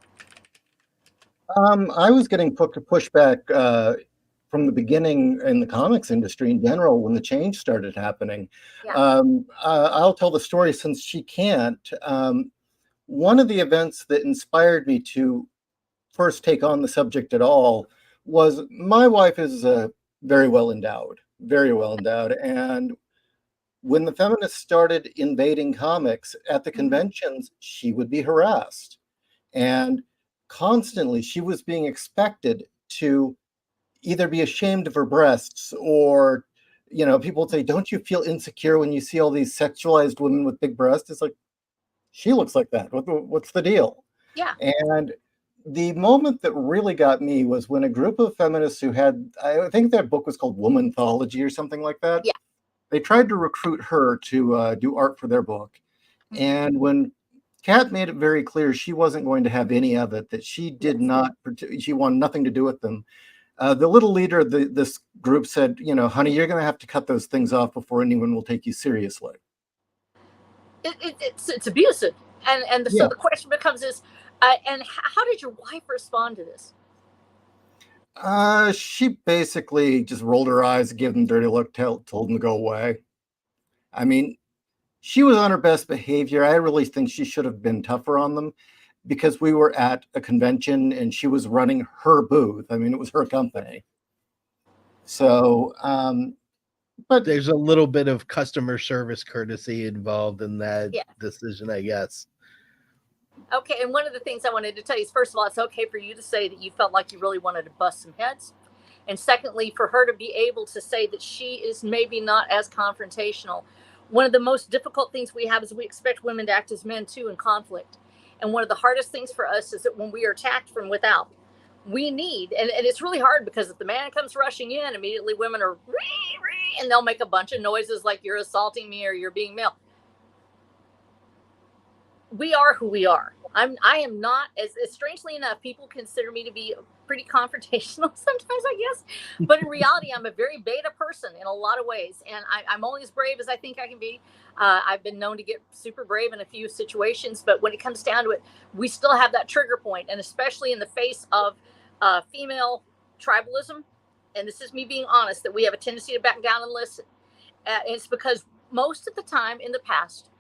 I was getting pushback from the beginning in the comics industry in general when the change started happening. Yeah. I'll tell the story since she can't. One of the events that inspired me to first take on the subject at all was my wife is very well endowed. And when the feminists started invading comics at the conventions, she would be harassed. And constantly she was being expected to either be ashamed of her breasts or, people would say, don't you feel insecure when you see all these sexualized women with big breasts? It's like, she looks like that. What's the deal? Yeah. And the moment that really got me was when a group of feminists who had, I think their book was called Womanthology or something like that. Yeah. They tried to recruit her to do art for their book. Mm-hmm. And when Kat made it very clear she wasn't going to have any of it, that she did not, she wanted nothing to do with them. The little leader of this group said, honey, you're going to have to cut those things off before anyone will take you seriously. It's abusive. So the question becomes and how did your wife respond to this? She basically just rolled her eyes, gave them a dirty look, told them to go away. I mean, she was on her best behavior. I really think she should have been tougher on them because we were at a convention and she was running her booth. I mean, it was her company. So, but there's a little bit of customer service courtesy involved in that decision, I guess. Okay, and one of the things I wanted to tell you is, first of all, it's okay for you to say that you felt like you really wanted to bust some heads. And secondly, for her to be able to say that she is maybe not as confrontational. One of the most difficult things we have is we expect women to act as men too in conflict. And one of the hardest things for us is that when we are attacked from without, we need, and it's really hard because if the man comes rushing in, immediately women are, and they'll make a bunch of noises like you're assaulting me or you're being male. we are who we are. I am not, as strangely enough, people consider me to be pretty confrontational sometimes, I guess. But in reality, I'm a very beta person in a lot of ways. And I'm only as brave as I think I can be. I've been known to get super brave in a few situations. But when it comes down to it, we still have that trigger point. And especially in the face of female tribalism, and this is me being honest, that we have a tendency to back down and listen. It's because most of the time in the past,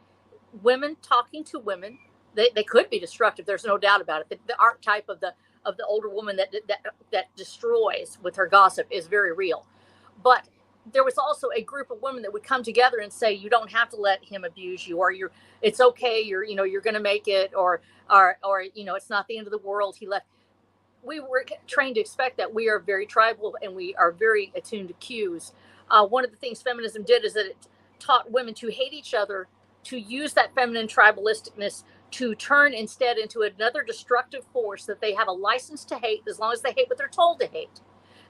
women talking to women, they could be destructive. There's no doubt about it. The archetype of the older woman that destroys with her gossip is very real. But there was also a group of women that would come together and say, you don't have to let him abuse you, or it's okay, you're going to make it, or it's not the end of the world. He left. We were trained to expect that. We are very tribal and we are very attuned to cues. One of the things feminism did is that it taught women to hate each other, to use that feminine tribalisticness to turn instead into another destructive force that they have a license to hate as long as they hate what they're told to hate.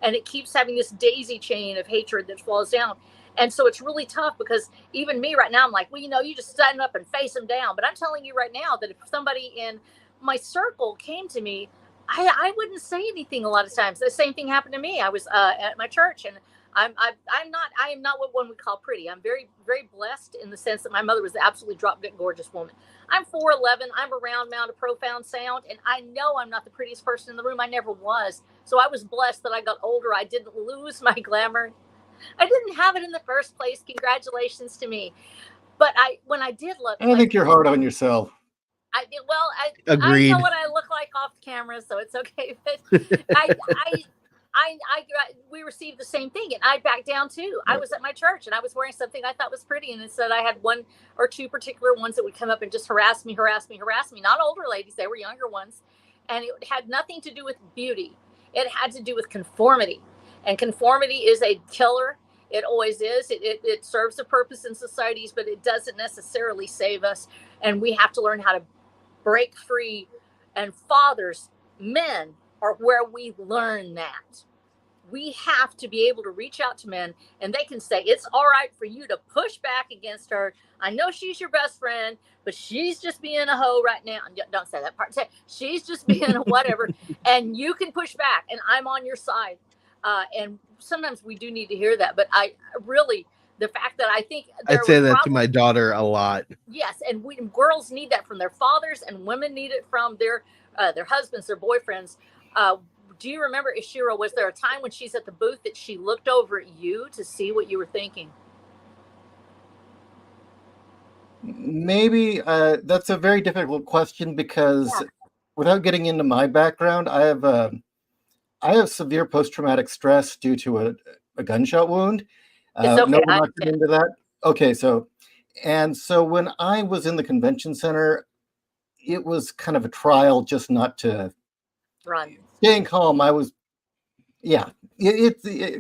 And it keeps having this daisy chain of hatred that falls down. And so it's really tough because even me right now, I'm like, well, you just stand up and face them down. But I'm telling you right now that if somebody in my circle came to me, I wouldn't say anything a lot of times. The same thing happened to me. I was at my church, and I am not what one would call pretty. I'm very, very blessed in the sense that my mother was an absolutely drop dead gorgeous woman. I'm 4'11". I'm a round mound of profound sound, and I know I'm not the prettiest person in the room. I never was. So I was blessed that I got older. I didn't lose my glamour. I didn't have it in the first place. Congratulations to me. But when I did look, I think you're hard on yourself. I did well. Agreed. I know what I look like off camera, so it's okay. But we received the same thing, and I backed down too. I was at my church, and I was wearing something I thought was pretty, and it said I had one or two particular ones that would come up and just harass me. Not older ladies; they were younger ones, and it had nothing to do with beauty. It had to do with conformity, and conformity is a killer. It always is. It serves a purpose in societies, but it doesn't necessarily save us. And we have to learn how to break free. And fathers, men, are where we learn that. We have to be able to reach out to men, and they can say, it's all right for you to push back against her. I know she's your best friend, but she's just being a hoe right now. Don't say that part. Say, she's just being a whatever, and you can push back, and I'm on your side. And sometimes we do need to hear that, but I really, the fact that I think I'd say that to my daughter a lot. Yes, and girls need that from their fathers, and women need it from their husbands, their boyfriends. Do you remember, Ishiro, was there a time when she's at the booth that she looked over at you to see what you were thinking? Maybe that's a very difficult question because without getting into my background, I have severe post-traumatic stress due to a gunshot wound. It's okay. No, we're not getting into that. Okay, so when I was in the convention center, it was kind of a trial just not to run. Staying calm.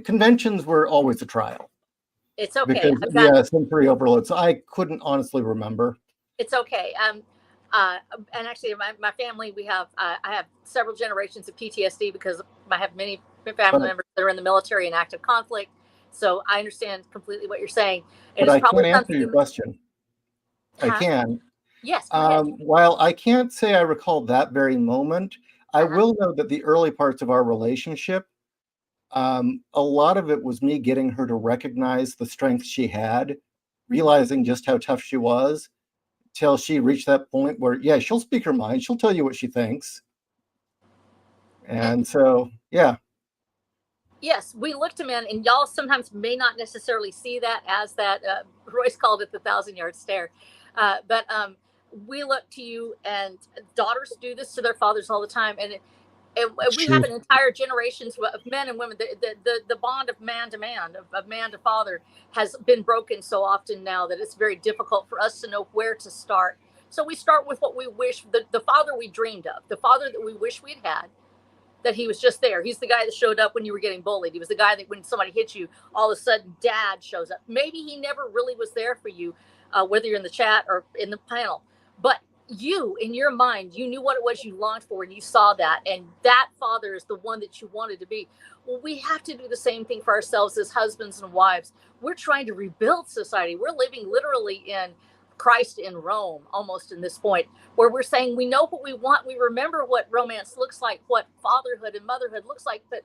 Conventions were always a trial. It's okay. Because, sensory overload. So I couldn't honestly remember. It's okay. And actually, my family, I have several generations of PTSD because I have many family members that are in the military and active conflict. So I understand completely what you're saying. But I can't answer your question. I can. Yes. While I can't say I recall that very moment, I will know that the early parts of our relationship, a lot of it was me getting her to recognize the strength she had, realizing just how tough she was, till she reached that point where, she'll speak her mind. She'll tell you what she thinks. And so, Yes, we look to men, and y'all sometimes may not necessarily see that as that. Royce called it the 1,000-yard stare. But we look to you, and daughters do this to their fathers all the time. And we have an entire generations of men and women. The bond of man to man, of man to father, has been broken so often now that it's very difficult for us to know where to start. So we start with what we wish, the father we dreamed of, the father that we wish we'd had, that he was just there. He's the guy that showed up when you were getting bullied. He was the guy that when somebody hit you, all of a sudden dad shows up. Maybe he never really was there for you, whether you're in the chat or in the panel. But you, in your mind, you knew what it was you longed for, and you saw that. And that father is the one that you wanted to be. Well, we have to do the same thing for ourselves as husbands and wives. We're trying to rebuild society. We're living literally in Christ in Rome, almost in this point, where we're saying we know what we want, we remember what romance looks like, what fatherhood and motherhood looks like, but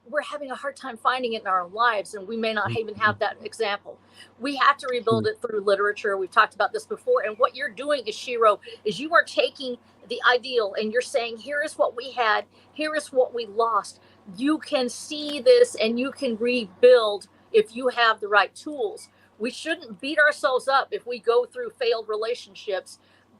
we're having a hard time finding it in our own lives, and we may not even have that example. We have to rebuild it through literature. We've talked about this before, and what you're doing, Ishiro, is you are taking the ideal and you're saying, here is what we had, here is what we lost. You can see this and you can rebuild if you have the right tools. We shouldn't beat ourselves up if we go through failed relationships,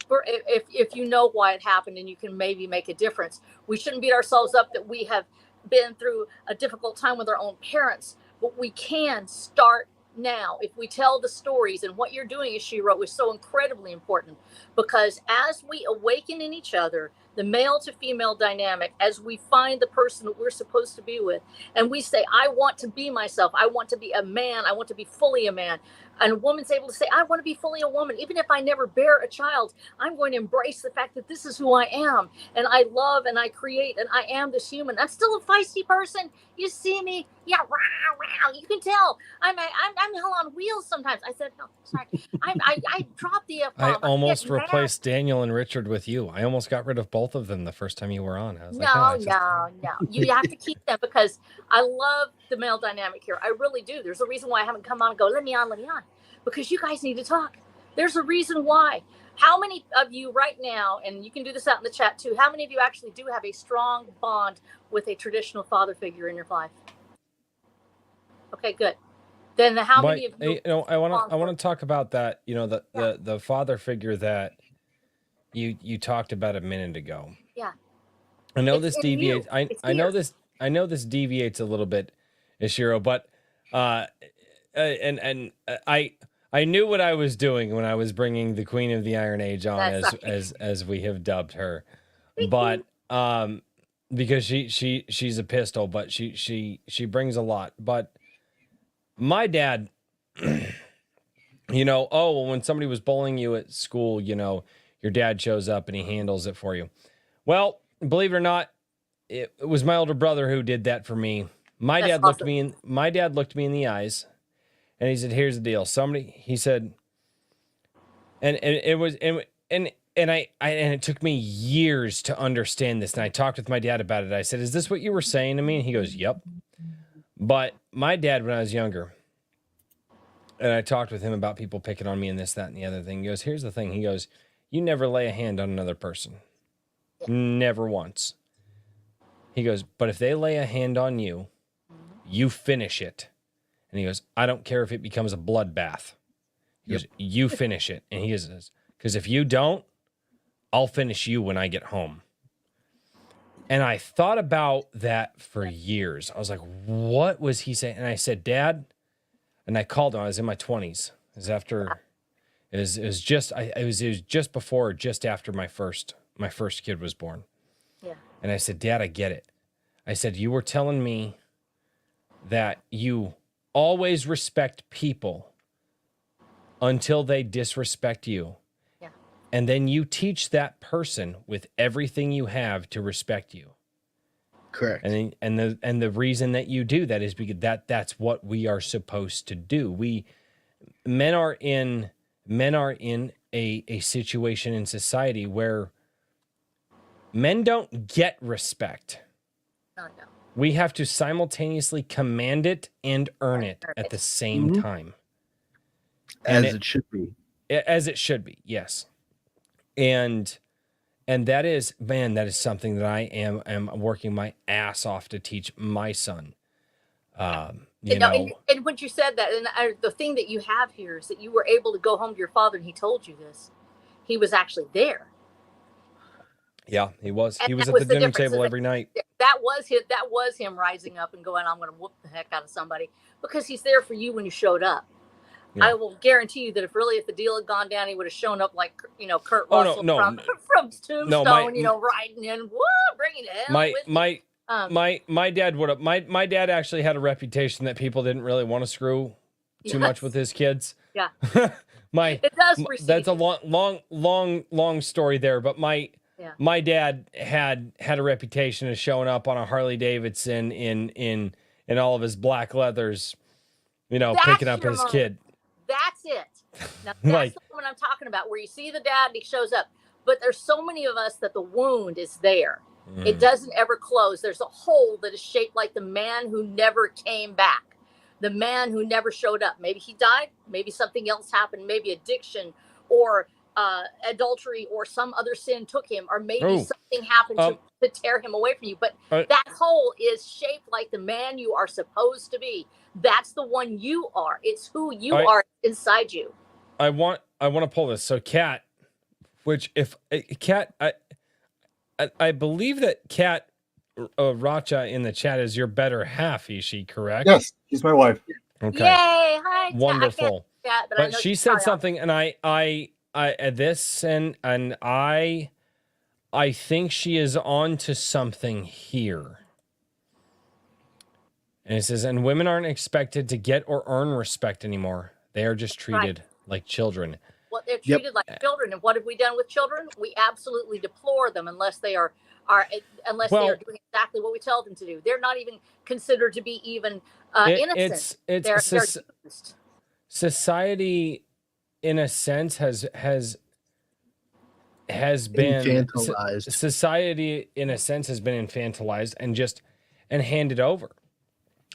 if you know why it happened and you can maybe make a difference. We shouldn't beat ourselves up that we have been through a difficult time with our own parents, but we can start now if we tell the stories. And what you're doing, Ishiro, is so incredibly important, because as we awaken in each other, the male to female dynamic, as we find the person that we're supposed to be with, and we say, I want to be myself, I want to be a man, I want to be fully a man, and a woman's able to say, I want to be fully a woman, even if I never bear a child, I'm going to embrace the fact that this is who I am, and I love and I create, and I am this human. I'm still a feisty person. You see me, yeah, wow, you can tell I'm hell on wheels sometimes. I said, no, sorry, I dropped the F-bomb. I almost replaced Daniel and Richard with you. I almost got rid of both of them the first time you were on. I was no. You have to keep them, because I love the male dynamic here. I really do. There's a reason why I haven't come on and go, let me on, because you guys need to talk. There's a reason why. How many of you right now, and you can do this out in the chat too, how many of you actually do have a strong bond with a traditional father figure in your life? Okay, good. Then how many of you? I want to talk about that. The father figure that you talked about a minute ago. Yeah. I know this deviates. I know this deviates a little bit, Ishiro, but I knew what I was doing when I was bringing the Queen of the Iron Age on, as we have dubbed her, but because she's a pistol, but she brings a lot. But my dad, when somebody was bullying you at school, your dad shows up and he handles it for you. Well, believe it or not, it was my older brother who did that for me. My dad looked me in the eyes, and he said, "Here's the deal." He said, and it took me years to understand this. And I talked with my dad about it. I said, "Is this what you were saying to me?" And he goes, "Yep." But my dad, when I was younger, and I talked with him about people picking on me and this, that, and the other thing, he goes, "Here's the thing." He goes, "You never lay a hand on another person. Never once." He goes, "But if they lay a hand on you, you finish it." And he goes, "I don't care if it becomes a bloodbath." He goes, "You finish it." And he goes, "Because if you don't, I'll finish you when I get home." And I thought about that for years. I was like, what was he saying? And I said, "Dad," and I called him. I was in my 20s. It was just before or just after my first kid was born. Yeah. And I said, "Dad, I get it." I said, "You were telling me that you always respect people until they disrespect you. Yeah. And then you teach that person with everything you have to respect you." Correct. And the reason that you do that is because that's what we are supposed to do. Men are in a situation in society where men don't get respect. No. We have to simultaneously command it and earn it at the same time. As it should be. As it should be, yes. And that is something that I am working my ass off to teach my son. And when you said that, and the thing that you have here is that you were able to go home to your father and he told you this. He was actually there. Yeah, he was. And he was at the dinner table every night. That was him rising up and going, "I'm going to whoop the heck out of somebody," because he's there for you when you showed up. Yeah. I will guarantee you that if the deal had gone down, he would have shown up like, Kurt Russell from Tombstone, riding in, bringing hell. My dad would have. My dad actually had a reputation that people didn't really want to screw too much with his kids. Yeah. It does. That's a long story there, but my dad had a reputation of showing up on a Harley Davidson in all of his black leathers, picking up his kid. That's it. Now that's the one I'm talking about, where you see the dad and he shows up. But there's so many of us that the wound is there. It doesn't ever close. There's a hole that is shaped like the man who never came back, the man who never showed up. Maybe he died. Maybe something else happened. Maybe addiction or adultery or some other sin took him, or maybe something happened to tear him away from you. But that hole is shaped like the man you are supposed to be. That's the one you are. It's who you are inside you. I want to pull this. So Kat, which if Kat, I believe that Kat Racha in the chat is your better half, Ishi, correct? Yes, she's my wife. Okay. Yay! Hi. Wonderful. But she said something, and I think she is on to something here. And it says, and women aren't expected to get or earn respect anymore. They are just treated like children. Well, they're treated like children. And what have we done with children? We absolutely deplore them unless they are they are doing exactly what we tell them to do. They're not even considered to be even innocent. They're used. Society, in a sense, has been infantilized. Society, in a sense, has been infantilized and handed over.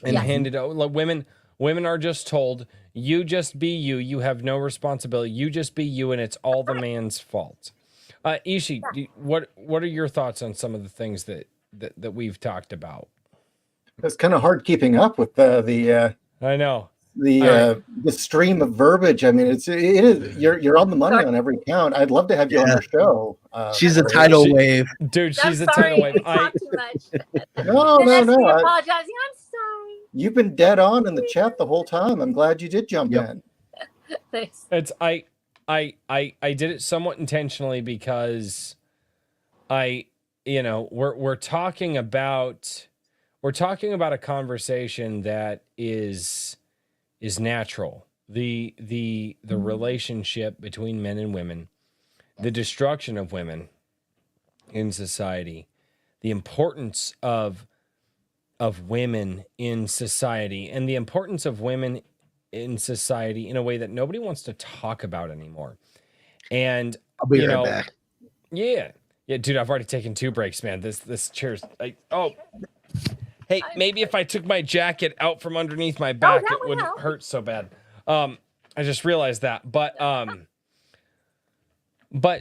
And handed over. Like women are just told, you just be you. You have no responsibility. You just be you, and it's all the man's fault. Ishi, what are your thoughts on some of the things that we've talked about? It's kind of hard keeping up with the I know the stream of verbiage. I mean, it is you're on the money on every count. I'd love to have you on our show. She's a tidal wave, dude. She's a tidal wave. Talk too much. No. Apologizing. I'm sorry. You've been dead on in the chat the whole time. I'm glad you did jump in. Thanks. It's I did it somewhat intentionally because we're talking about a conversation that is natural. The relationship between men and women, the destruction of women in society, the importance of women in society, and the importance of women in society in a way that nobody wants to talk about anymore. And I'll be right back. Yeah, dude, I've already taken 2 breaks, man. This chair's like, hey, maybe if I took my jacket out from underneath my back, it wouldn't hurt so bad. I just realized that, but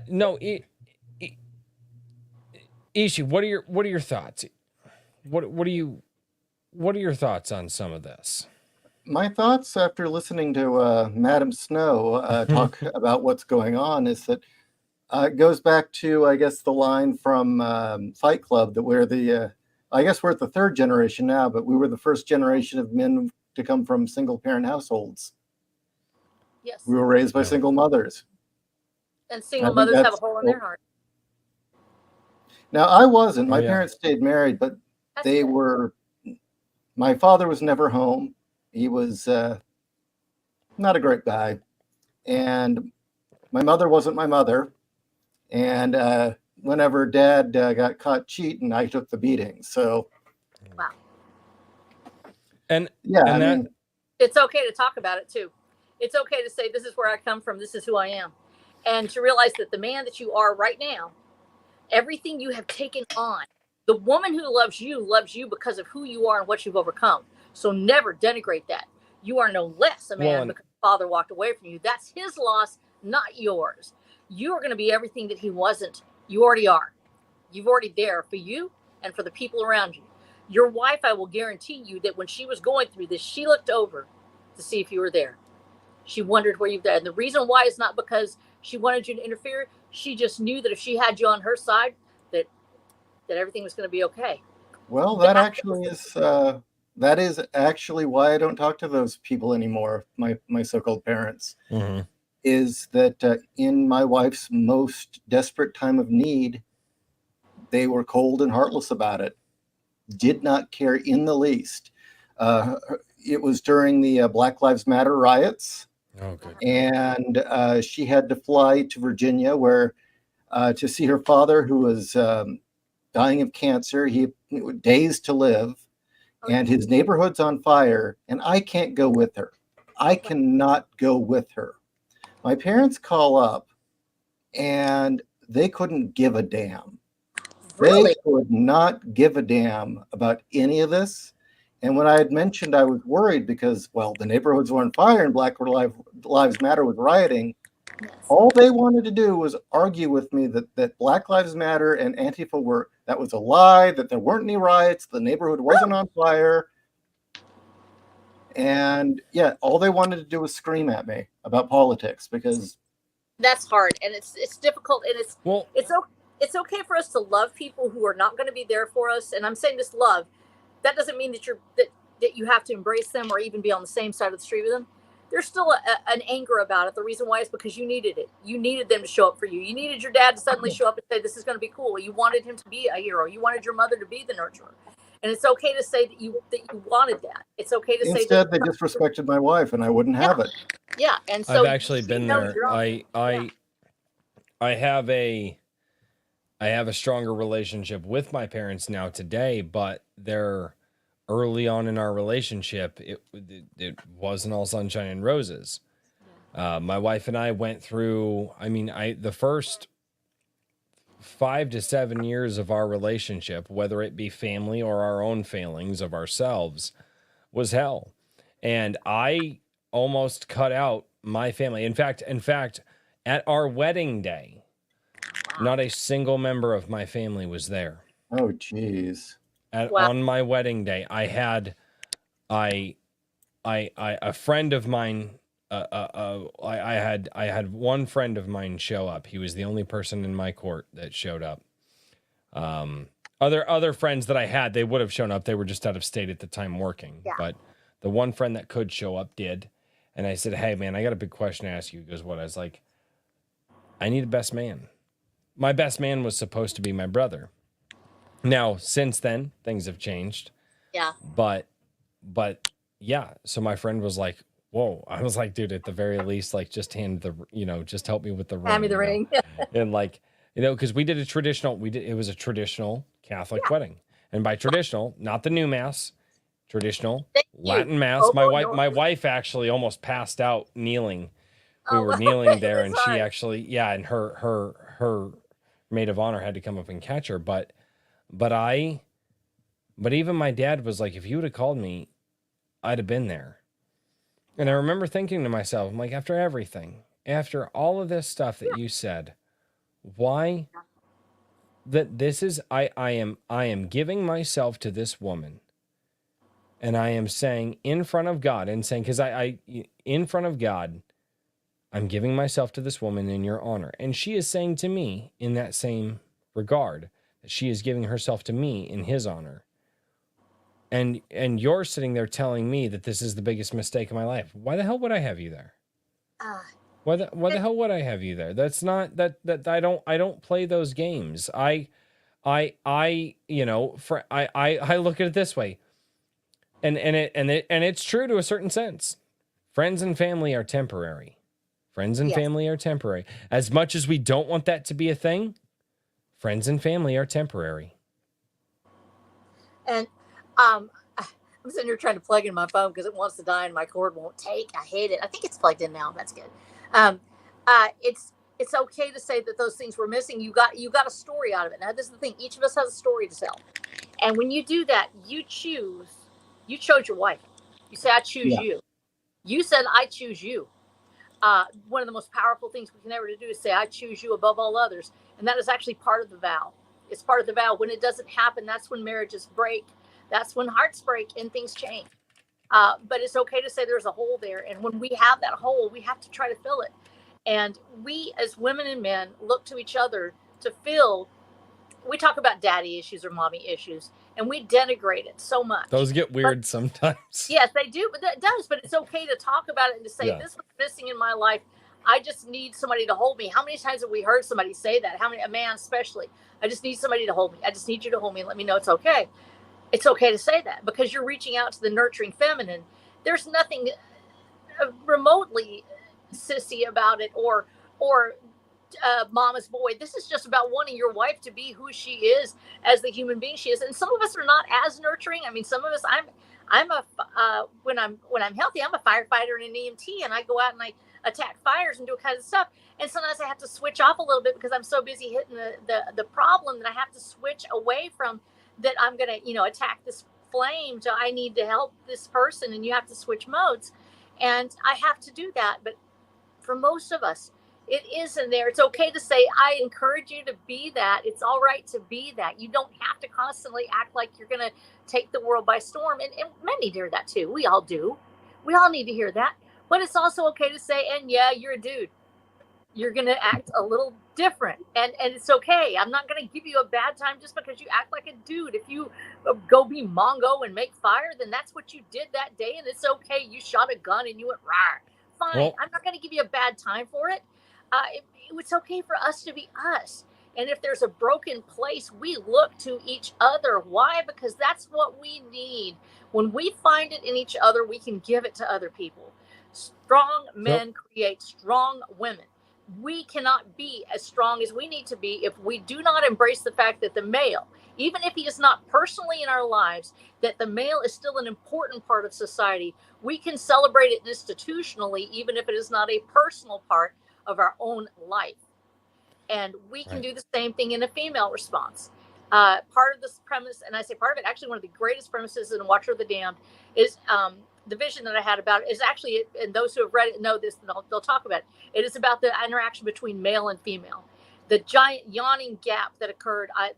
no, Ishi, what are your thoughts? What are your thoughts on some of this? My thoughts after listening to Madam Snow talk about what's going on is that it goes back to, I guess, the line from Fight Club that we're I guess we're at the 3rd generation now, but we were the first generation of men to come from single parent households. Yes. We were raised by single mothers. And single mothers have a hole in their heart. Now, I wasn't. My parents stayed married, but they were. My father was never home. He was not a great guy. And my mother wasn't my mother. And whenever Dad got caught cheating, I took the beating. So. Wow. And it's okay to talk about it too. It's okay to say, this is where I come from. This is who I am. And to realize that the man that you are right now, everything you have taken on, the woman who loves you because of who you are and what you've overcome. So never denigrate that. You are no less a man because father walked away from you. That's his loss, not yours. You are going to be everything that he wasn't. You already are. You've already there for you and for the people around you. Your wife, I will guarantee you that when she was going through this, she looked over to see if you were there. She wondered where you've been. And the reason why is not because she wanted you to interfere. She just knew that if she had you on her side, that everything was going to be okay. Well, that is actually why I don't talk to those people anymore. My so-called parents, is that in my wife's most desperate time of need, they were cold and heartless about it. Did not care in the least. It was during the Black Lives Matter riots. Oh, good. And she had to fly to Virginia to see her father, who was dying of cancer. He had days to live, and his neighborhood's on fire, and I can't go with her. I cannot go with her. My parents call up and they couldn't give a damn. Really? They could not give a damn about any of this. And when I had mentioned I was worried because, well, the neighborhoods were on fire and Black Lives Matter was rioting, Yes. all they wanted to do was argue with me that Black Lives Matter and Antifa that was a lie, that there weren't any riots, the neighborhood wasn't on fire. And yeah, all they wanted to do was scream at me about politics because that's hard, and it's difficult, and Well, it's okay for us to love people who are not going to be there for us. And I'm saying this love, that doesn't mean that that you have to embrace them or even be on the same side of the street with them. There's still an anger about it. The reason why is because you needed it. You needed them to show up for you. You needed your dad to suddenly show up and say, this is going to be cool. You wanted him to be a hero. You wanted your mother to be the nurturer. And it's okay to say that you wanted that. It's okay to say that. instead they disrespected my wife and I wouldn't have it. Yeah, and so I've actually been there. I have a stronger relationship with my parents now today, but they're early on in our relationship. It wasn't all sunshine and roses. My wife and I went through. The first 5 to 7 years of our relationship, whether it be family or our own failings of ourselves, was hell. And I almost cut out my family. In fact, at our wedding day, not a single member of my family was there. Oh, geez. On my wedding day, I had a friend of mine. I had one friend of mine show up. He was the only person in my court that showed up. Other friends that I had, they would have shown up. They were just out of state at the time working. Yeah. But the one friend that could show up did. And I said, "Hey man, I got a big question to ask you." He goes, "What?" I was like, "I need a best man." My best man was supposed to be my brother. Now, since then, things have changed. Yeah. But yeah. So my friend was like, "Whoa." I was like, "Dude, at the very least, like just just help me with the ring." Hand me the ring. And because we did it was a traditional Catholic wedding. And by traditional, not the new mass, traditional Latin mass. My wife actually almost passed out kneeling. We were kneeling there, and she actually, and her maid of honor had to come up and catch her. But even my dad was like, if you would have called me, I'd have been there. And I remember thinking to myself, I'm like, after all of this stuff that you said, why that this is, I am giving myself to this woman. And I am saying in front of God and saying, because in front of God, I'm giving myself to this woman in your honor. And she is saying to me in that same regard that she is giving herself to me in his honor. And you're sitting there telling me that this is the biggest mistake of my life. Why the hell would I have you there? Why the hell would I have you there? That's not that I don't play those games. I look at it this way. And it's true to a certain sense. Friends and family are temporary. Friends and family are temporary. As much as we don't want that to be a thing, friends and family are temporary. And I'm sitting here trying to plug in my phone because it wants to die and my cord won't take. I hate it. I think it's plugged in now. That's good. It's okay to say that those things were missing. You got a story out of it. Now, this is the thing. Each of us has a story to tell. And when you do that, you chose your wife. You say, I choose you. You said, I choose you. One of the most powerful things we can ever do is say, I choose you above all others. And that is actually part of the vow. It's part of the vow. When it doesn't happen, that's when marriages break. That's when hearts break and things change. But it's okay to say there's a hole there. And when we have that hole, we have to try to fill it. And we, as women and men, look to each other to fill. We talk about daddy issues or mommy issues, and we denigrate it so much. Those get weird sometimes. Yes, they do, but that does. But it's okay to talk about it and to say, this was missing in my life. I just need somebody to hold me. How many times have we heard somebody say that? A man especially? I just need somebody to hold me. I just need you to hold me and let me know it's okay. It's okay to say that because you're reaching out to the nurturing feminine. There's nothing remotely sissy about it or mama's boy. This is just about wanting your wife to be who she is as the human being she is. And some of us are not as nurturing. I mean, some of us, when I'm healthy, I'm a firefighter and an EMT, and I go out and attack fires and do all kinds of stuff. And sometimes I have to switch off a little bit because I'm so busy hitting the problem that I have to switch away from that. I'm going to, attack this flame. So I need to help this person, and you have to switch modes. And I have to do that. But for most of us, it is in there. It's okay to say, I encourage you to be that. It's all right to be that. You don't have to constantly act like you're going to take the world by storm. And men need to hear that too. We all do. We all need to hear that. But it's also okay to say, and yeah, you're a dude. You're going to act a little different. And it's okay. I'm not going to give you a bad time just because you act like a dude. If you go be Mongo and make fire, then that's what you did that day. And it's okay. You shot a gun and you went, rawr. Fine. Well, I'm not going to give you a bad time for it. It's okay for us to be us. And if there's a broken place, we look to each other. Why? Because that's what we need. When we find it in each other, we can give it to other people. Strong men create strong women. We cannot be as strong as we need to be if we do not embrace the fact that the male, even if he is not personally in our lives, that the male is still an important part of society. We can celebrate it institutionally, even if it is not a personal part of our own life. And we can do the same thing in a female response. Part of this premise, and I say part of it, actually one of the greatest premises in Watcher of the Damned is the vision that I had about it is actually, and those who have read it know this, and they'll talk about it. It is about the interaction between male and female. The giant yawning gap that occurred, I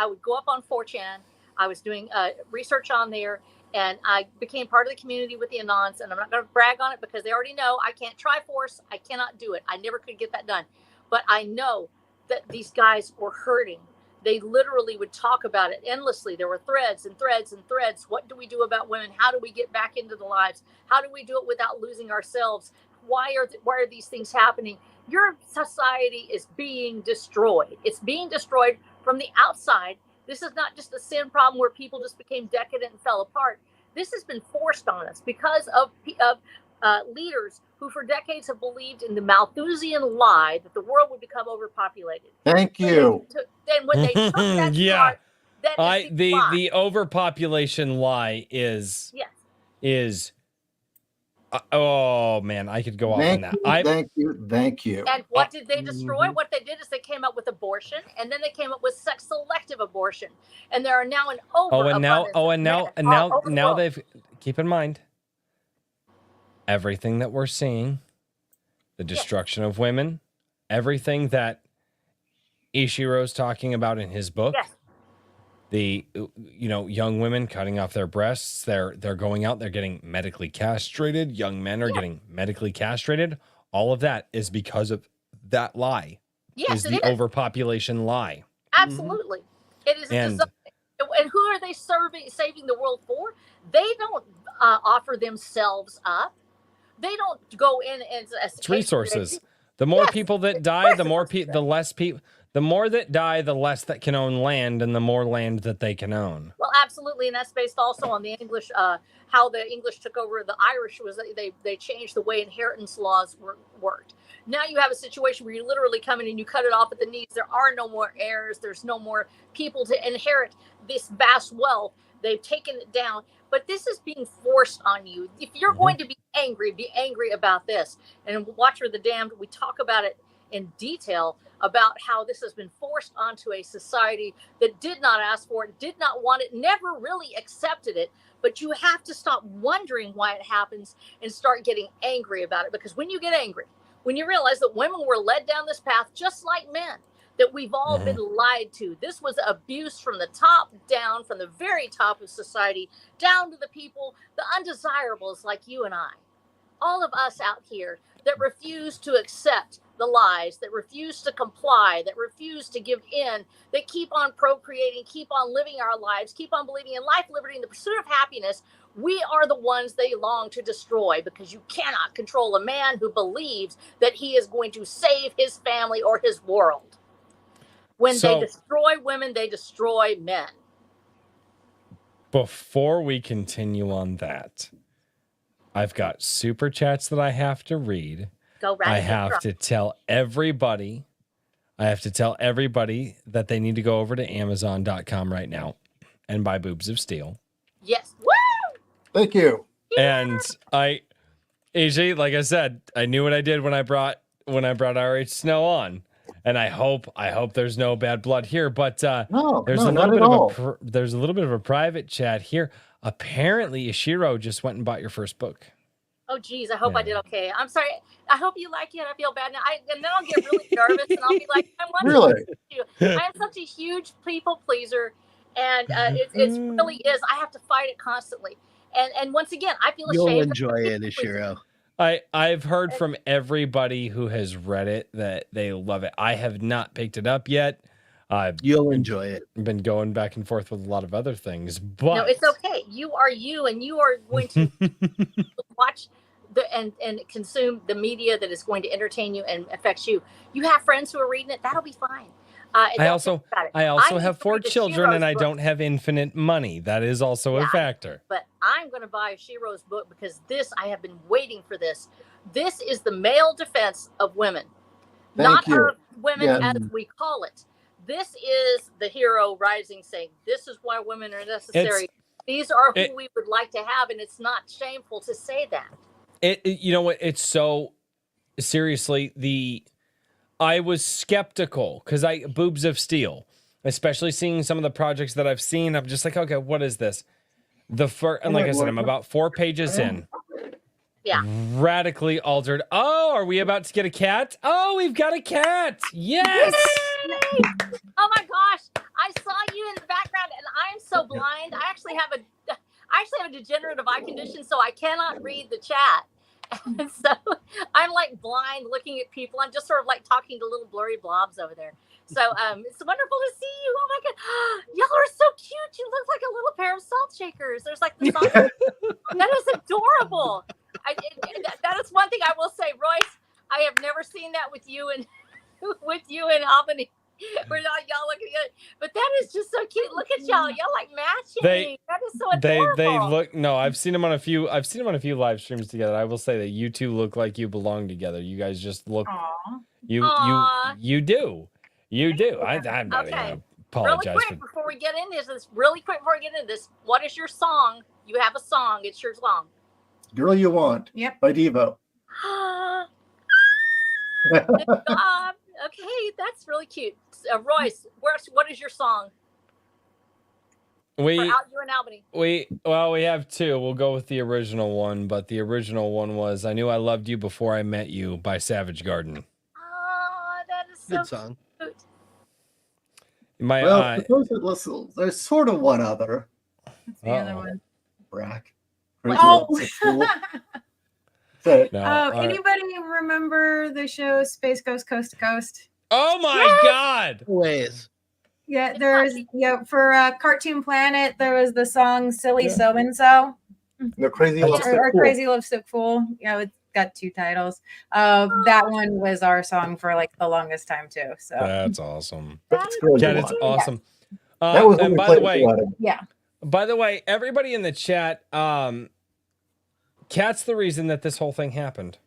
would go up on 4chan. I was doing research on there, and I became part of the community with the Anons, and I'm not going to brag on it because they already know I can't Triforce. I cannot do it. I never could get that done. But I know that these guys were hurting. They literally would talk about it endlessly. There were threads and threads and threads. What do we do about women? How do we get back into the lives? How do we do it without losing ourselves? Why are these things happening? Your society is being destroyed. It's being destroyed from the outside. This is not just a sin problem where people just became decadent and fell apart. This has been forced on us because of leaders who for decades have believed in the Malthusian lie that the world would become overpopulated. Thank you. Then when they took that yeah. part, the overpopulation lie is oh man, I could go off on that. Thank you. And what did they destroy? What they did is they came up with abortion, and then they came up with sex selective abortion, and there are now an now they've keep in mind everything that we're seeing, the destruction of women, everything that Ishiro's talking about in his book. Yes. The young women cutting off their breasts, they're going out, they're getting medically castrated, young men are getting medically castrated. All of that is because of that lie. Yes, the overpopulation lie. Absolutely. It is and who are they saving the world for? They don't offer themselves up. They don't go in as it's resources. The more people that die, the less people. The more that die, the less that can own land, and the more land that they can own. Well, absolutely, and that's based also on the English, how the English took over the Irish was they changed the way inheritance laws worked. Now you have a situation where you literally come in and you cut it off at the knees. There are no more heirs. There's no more people to inherit this vast wealth. They've taken it down. But this is being forced on you. If you're going to be angry about this. And in Watcher of the Damned, we talk about it in detail about how this has been forced onto a society that did not ask for it, did not want it, never really accepted it. But you have to stop wondering why it happens and start getting angry about it. Because when you get angry, when you realize that women were led down this path just like men, that we've all been lied to. This was abuse from the top down, from the very top of society, down to the people, the undesirables like you and I. All of us out here that refuse to accept the lies, that refuse to comply, that refuse to give in, that keep on procreating, keep on living our lives, keep on believing in life, liberty, and the pursuit of happiness. We are the ones they long to destroy, because you cannot control a man who believes that he is going to save his family or his world. When they destroy women, they destroy men. Before we continue on that, I've got super chats that I have to read. Go right. I have to tell everybody that they need to go over to Amazon.com right now and buy Boobs of Steel. Yes. Woo! Thank you. And Ishi, like I said, I knew what I did when I brought RH Snow on, and I hope there's no bad blood here. But No, there's no, a not little at bit all. of there's a little bit of a private chat here. Apparently, Ishiro just went and bought your first book. Oh, geez, I hope I did okay. I'm sorry. I hope you like it. I feel bad now. And then I'll get really nervous, and I'll be like, I want Really? you. I am such a huge people pleaser, and it really is. I have to fight it constantly. And once again, I feel ashamed. You'll enjoy it, Ishiro. I've heard from everybody who has read it that they love it. I have not picked it up yet. You'll enjoy it. Been going back and forth with a lot of other things, but no, it's okay. You are you, and you are going to watch and consume the media that is going to entertain you and affects you. You have friends who are reading it. That'll be fine. I also have 4 children, and I don't have infinite money. That is also a factor. But I'm going to buy Shiro's book because I have been waiting for this. This is the male defense of women, not of women as we call it. This is the hero rising, saying, this is why women are necessary. These are who we would like to have, and it's not shameful to say that. You know what? It's so, seriously, I was skeptical because Boobs of Steel, especially seeing some of the projects that I've seen, I'm just like, okay, what is this? And like I said, I'm about 4 pages in. Yeah. Radically altered. Oh, are we about to get a cat? Oh, we've got a cat. Yes. Yay! Oh my gosh. I saw you in the background and I'm so blind. I actually have a degenerative eye condition, so I cannot read the chat. And so I'm like blind looking at people. I'm just sort of like talking to little blurry blobs over there. So it's wonderful to see you. Oh my God. Y'all are so cute. You look like a little pair of salt shakers. There's like the salt that is adorable. That is one thing I will say, Royce. I have never seen that with you and Albany. We're not y'all looking at it, but that is just so cute. Look at y'all like matching. That is so adorable. They look. No, I've seen them on a few live streams together. I will say that you two look like you belong together. You guys just look. Aww. You do. I'm not gonna apologize. Really quick before we get into this, what is your song? You have a song. It's your song. Girl You Want. Yep. By Devo. Okay, that's really cute. Royce, what is your song? You and Albany. We have 2. We'll go with the original one, but the original one was "I Knew I Loved You Before I Met You" by Savage Garden. Oh, that is so good song. Cute. There's sort of one other. That's the other one. Brack. Oh. No, anybody remember the show Space Ghost Coast to Coast? Oh my God! Ways. Yeah, for Cartoon Planet, there was the song "Silly So and So." No, Crazy Lipstick or Fool. Crazy Lipstick Fool. Yeah, it's got 2 titles. That one was our song for like the longest time too. So that's awesome. That's good. Yeah, it's awesome. That was and by the way, yeah. By the way, everybody in the chat, Kat's the reason that this whole thing happened.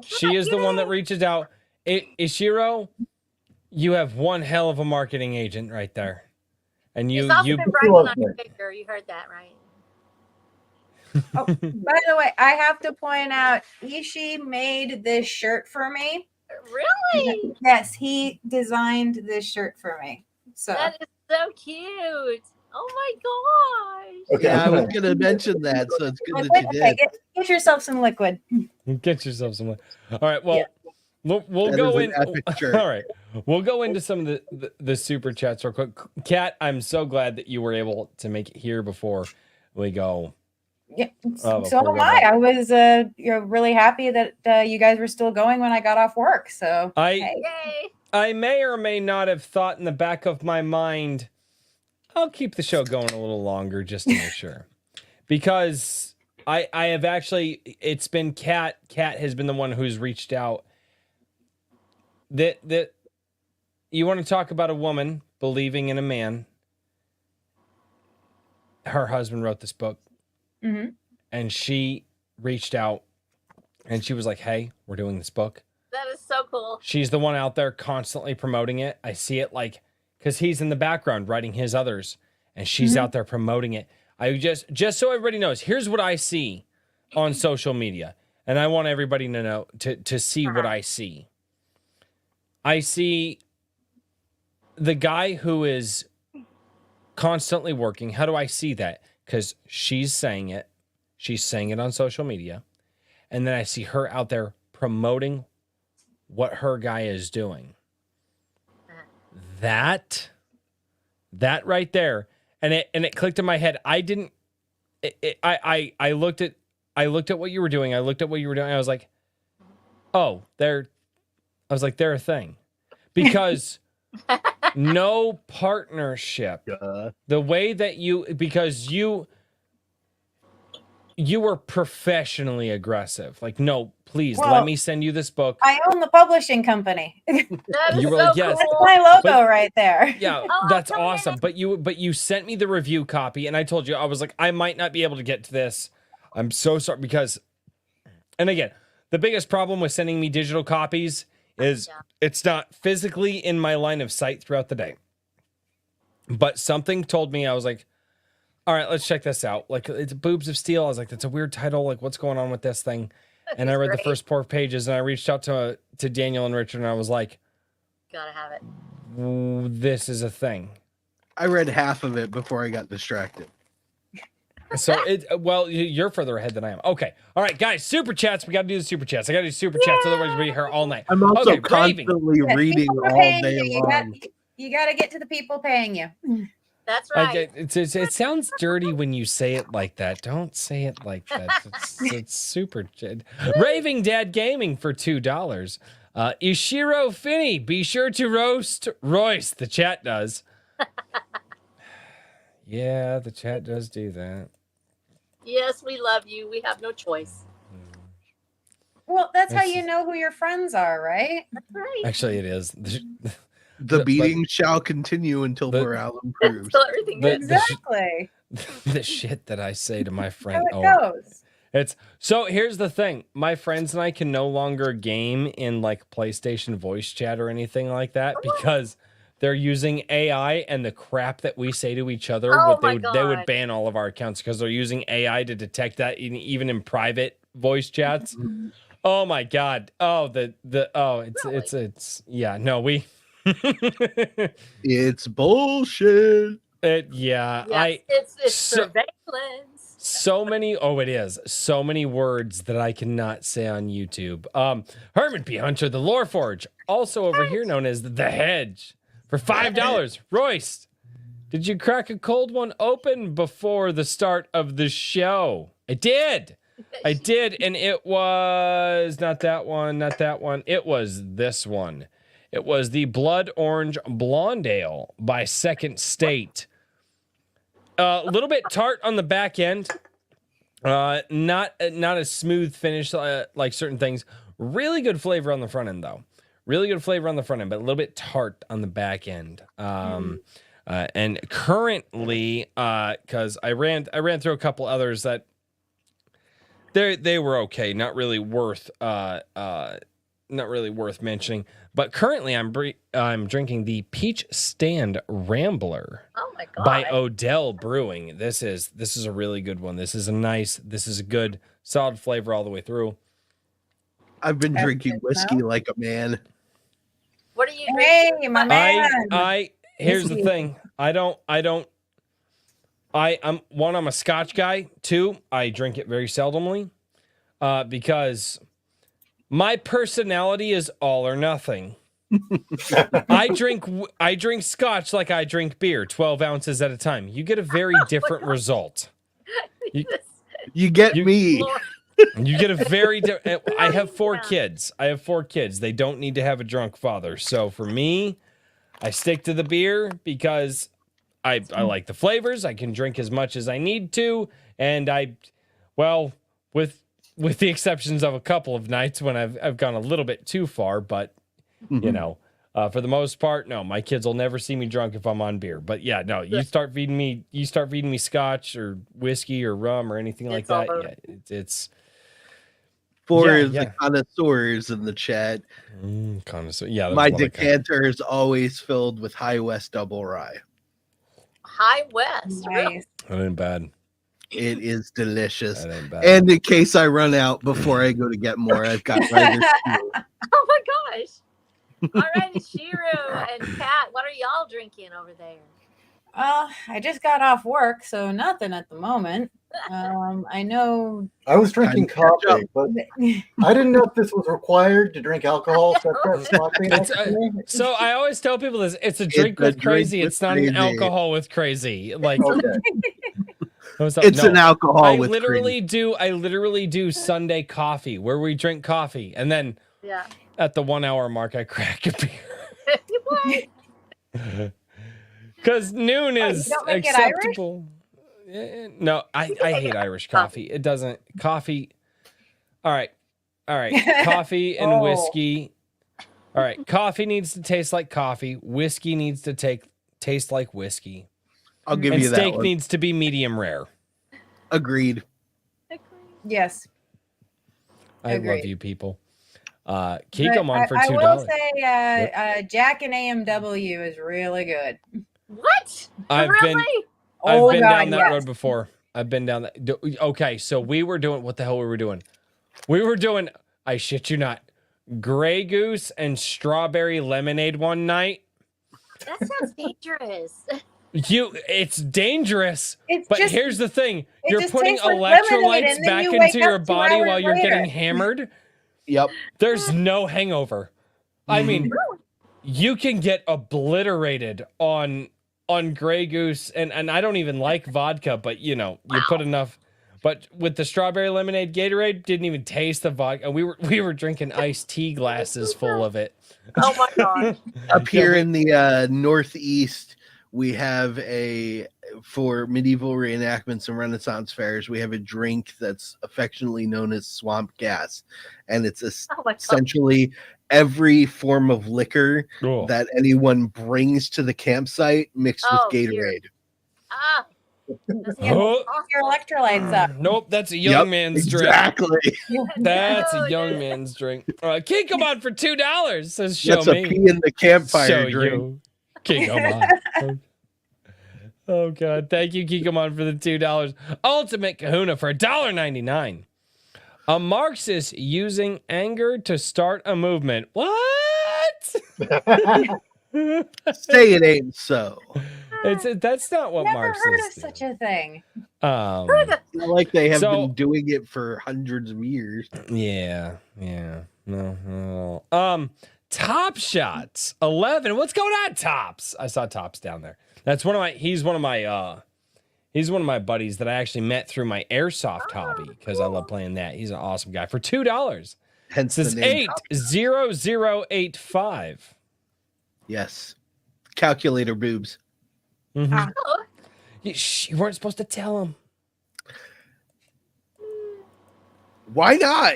She is the one that reaches out. Ishiro, you have one hell of a marketing agent right there. And you been bragging on your picture. You heard that, right? Oh, by the way, I have to point out, Ishi made this shirt for me. Really? Yes, he designed this shirt for me. So that is so cute. Oh my gosh. Okay, I was going to mention that, so it's good that you did. Get yourself some liquid. Get yourself some liquid. All right, well, we'll go in. All right, we'll go into some of the super chats real quick. Kat, I'm so glad that you were able to make it here before we go. Yeah, so am I. I was really happy that you guys were still going when I got off work. So I may or may not have thought in the back of my mind, I'll keep the show going a little longer just to make sure. Because I have actually, it's been Kat has been the one who's reached out. That you want to talk about a woman believing in a man. Her husband wrote this book. Mm-hmm. And she reached out and she was like, hey, we're doing this book. That is so cool. She's the one out there constantly promoting it. I see it like, because he's in the background writing his others and she's out there promoting it. I just so everybody knows, here's what I see on social media. and I want everybody to know, to see what I see. I see the guy who is constantly working. How do I see that? Because she's saying it. She's saying it on social media. And then I see her out there promoting what her guy is doing. That right there. And it clicked in my head. I didn't, I looked at what you were doing. I was like, oh, they're a thing. Because no partnership. The way that because you were professionally aggressive. Like, no, please, let me send you this book. I own the publishing company. That is You were so like, yes. cool. That's my logo right there. Yeah, Oh, that's come awesome. in. But you sent me the review copy, and I told you, I was like, I might not be able to get to this. I'm so sorry because, and again, the biggest problem with sending me digital copies is it's not physically in my line of sight throughout the day. But something told me, I was like, all right, let's check this out. Like, it's Boobs of Steel. I was like, that's a weird title. Like, what's going on with this thing? And I read the first 4 pages, and I reached out to Daniel and Richard, and I was like, Gotta have it. this is a thing. I read half of it before I got distracted. So you're further ahead than I am. Okay. All right, guys, super chats. We got to do the super chats. I got to do super chats. Otherwise, we'll be here all night. I'm also Okay, raving. constantly reading People are all paying day you. long. You got to get to the people paying you. That's right. It sounds dirty when you say it like that. Don't say it like that. It's super. Raving Dad Gaming for $2. Ishiro Finney, be sure to roast Royce. The chat does. Yeah, the chat does do that. Yes, we love you. We have no choice. Well, that's how you know who your friends are, right? That's right. Actually, it is. The beating shall continue until morale improves. Until everything is. Exactly. The shit that I say to my friend. How it goes. So here's the thing. My friends and I can no longer game in like PlayStation voice chat or anything like that because they're using AI, and the crap that we say to each other, they would ban all of our accounts because they're using AI to detect that even in private voice chats. Oh my God. Oh, it's yeah, no, we It's bullshit. It's surveillance. So many, it is. So many words that I cannot say on YouTube. Herman P. Hunter, the Lore Forge, also over here known as the Hedge, for $5. Royce, did you crack a cold one open before the start of the show? I did, and it was not that one. It was this one. It was the Blood Orange Blonde Ale by Second State. A little bit tart on the back end. Not a smooth finish like certain things. Really good flavor on the front end, though. Really good flavor on the front end, but a little bit tart on the back end. And currently, because I ran through a couple others that they were okay, not really worth mentioning. But currently, I'm drinking the Peach Stand Rambler. Oh my God. By Odell Brewing. This is a really good one. This is a good solid flavor all the way through. I've been drinking whiskey like a man. What are you Hey, drinking? my man. Here's the thing. I'm a Scotch guy. 2, I drink it very seldomly. Because my personality is all or nothing. I drink Scotch like I drink beer, 12 ounces at a time. You get a very different result. You get me. You get a very different. I have 4 kids. They don't need to have a drunk father. So for me, I stick to the beer because I like the flavors. I can drink as much as I need to, and with the exceptions of a couple of nights when I've gone a little bit too far, but you know, for the most part, no, my kids will never see me drunk if I'm on beer. But yeah, no, you start feeding me Scotch or whiskey or rum or anything like that. Yeah, it's the connoisseurs in the chat. Connoisseur, yeah. My decanter is always filled with High West Double Rye. High West. Nice. That ain't bad. It is delicious. That ain't bad. And in case I run out before I go to get more, I've got Ryder's Fuel. Oh my gosh. All right, Shiru and Kat, what are y'all drinking over there? I just got off work, so nothing at the moment. I know. I was drinking Time to catch coffee, but I didn't know if this was required to drink alcohol. So I got coffee next to me. So I always tell people this: it's a drink a with drink crazy. with It's not crazy. an alcohol with crazy. Like Okay. It's an alcohol I with literally do Sunday coffee where we drink coffee, and then Yeah. at the 1 hour mark, I crack a beer. What? Because noon you is don't make it Irish? acceptable. No, I hate Irish coffee. It doesn't coffee. All right. Coffee and Oh. whiskey. All right. Coffee needs to taste like coffee. Whiskey needs to taste like whiskey. I'll give And you that steak one. needs to be medium rare. Agreed. Yes. I love Agreed. you people. But Keep them on for I $2. will say, Jack and AMW is really good. What? I've been Really? I've been down that yes. road before. I've been down that. Okay, so we were doing what the hell we were doing? We were doing. I shit you not. Grey Goose and strawberry lemonade one night. That sounds dangerous. It's dangerous. It's But just- here's the thing: it you're just putting tastes like lemonade, electrolytes and then back you into wake your up 2 body hours while you're later. getting hammered. Yep. There's no hangover. I mean, you can get obliterated on Grey Goose, and I don't even like vodka, but you put enough. But with the strawberry lemonade Gatorade, didn't even taste the vodka. We were drinking iced tea glasses full of it. Oh my god. Up here in the Northeast, we have for medieval reenactments and Renaissance fairs, we have a drink that's affectionately known as swamp gas. And it's Oh my god. essentially every form of liquor Cool. that anyone brings to the campsite mixed Oh, with dear. Gatorade. Ah. That's Oh. Your electrolytes up. Nope, that's a young Yep, man's drink. exactly. That's No, a young no. man's drink. Can't come on for $2. Says show That's me. a pee in the campfire Show drink. you. Kikomon. Oh god, thank you, Kikomon, for the $2. Ultimate Kahuna for $1.99. A Marxist using anger to start a movement. What? Say it ain't so. That's not what Never Marxists heard of do. such a thing. It's not like they have So- been doing it for hundreds of years. Yeah. No. Top Shots 11. What's going on, Tops? I saw Tops down there. That's he's one of my buddies that I actually met through my airsoft hobby because I love playing that. He's an awesome guy. For $2. Hence This is the name. 80085. Yes. Calculator boobs. Mhm. Oh, You weren't supposed to tell him. Why not?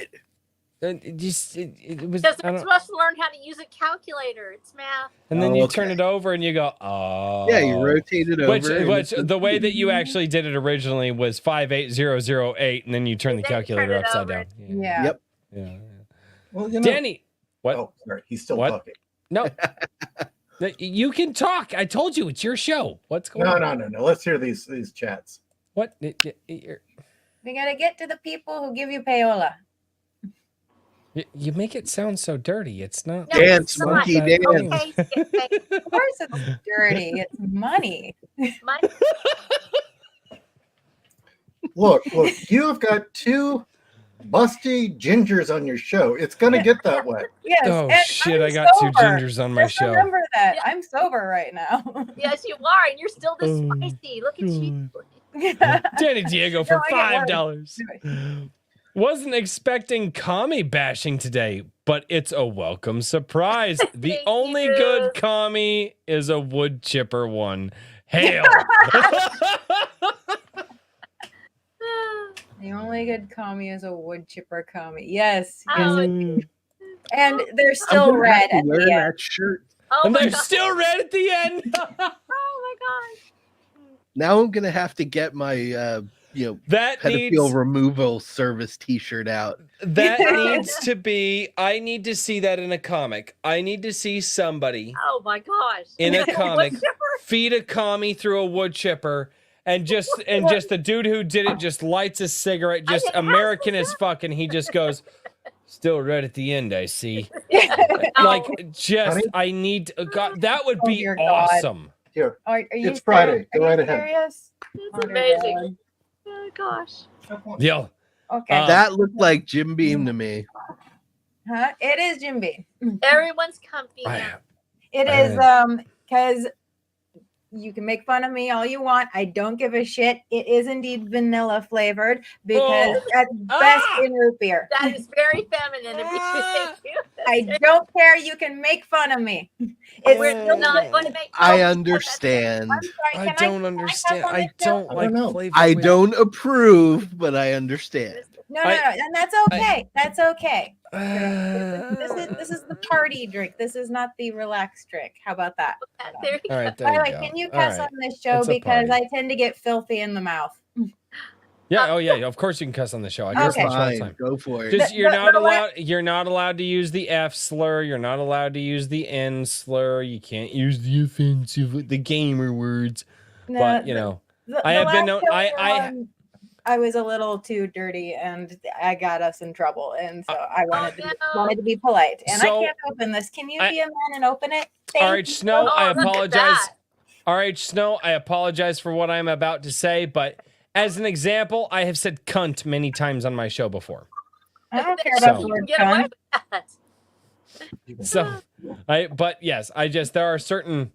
It was. because I they're don't- supposed to learn how to use a calculator. It's math. and then Oh, you okay. turn it over and you go, oh. Yeah, you rotate it over. Which and the way that you actually did it originally was 58008, and then you turn the And then you turn calculator it upside over. down. Yeah. Yep. Yeah. Well, you know. Danny, what? Oh, sorry. He's still What? talking. No. You can talk. I told you it's your show. What's going on? No. Let's hear these chats. What? We gotta get to the people who give you payola. You make it sound so dirty. It's not. No, Dance, it's not. monkey, Okay. dance. Okay, to get paid. Of course it's dirty. It's money. Money. Look, you have got 2 busty gingers on your show. It's gonna get that way. Yes. Oh and shit! I'm I got sober. 2 gingers on my Just show. remember that. Yeah. I'm sober right now. Yes, you are, and you're still this Oh, spicy. Look at you. Danny Diego for No, I get $5. Wasn't expecting commie bashing today, but it's a welcome surprise. The Thank only you. good commie is a wood chipper one. Hail! The only good commie is a wood chipper commie. Yes. Oh, yes. And they're I'm still gonna red have to at wear the end. that shirt. Oh And my they're god. still red at the end. Oh my gosh. Now I'm gonna have to get my That pedophile needs removal service T-shirt out. that needs to be. I need to see that in a comic. I need to see somebody Oh my gosh. in a Wood comic chipper? feed a commie through a wood chipper and just the dude who did it just lights a cigarette, just American as fuck, and he just goes, "Still right at the end, I see." Like, just Honey? I need God, that would Oh, be dear God. awesome. Here. Are you It's Friday. serious? Go Are right you ahead. serious? It's Oh, dear amazing. God. Oh gosh. Yo, Okay. That looked like Jim Beam to me. Huh? It is Jim Beam. Everyone's comfy I- now. It I is because you can make fun of me all you want. I don't give a shit. It is indeed vanilla flavored because Oh. at best Ah! in root beer. That is very feminine of you. Ah. Thank you. I don't care. You can make fun of me. We're It's not going to make. I Oh, understand. I'm sorry. I Can don't cuss understand. on I this show? don't I like don't know. flavor. I with- don't approve, but I understand. No, I- and that's okay. That's okay. This is the party drink. This is not the relaxed drink. How about that? There you All go. right, there By you the way, go. can you All cuss right. on this show It's a because party. I tend to get filthy in the mouth. Yeah. Oh, yeah. Of course you can cuss on the show. I cuss Okay. on the show all the Fine, time. go for it. Just you're The- not the la- allowed. You're not allowed to use the F slur. You're not allowed to use the N slur. You can't use the offensive, the gamer words. No, But you know, the I have been last known. show I was a little too dirty and I got us in trouble, and so I wanted to be polite. And I So, can't open this. Can you I- be a man and open it? Thank RH you. Snow, I look at apologize. that. RH Snow, I apologize for what I'm about to say, but as an example, I have said cunt many times on my show before. I don't care So- about the You can word get away cunt. with that. So, but yes, there are certain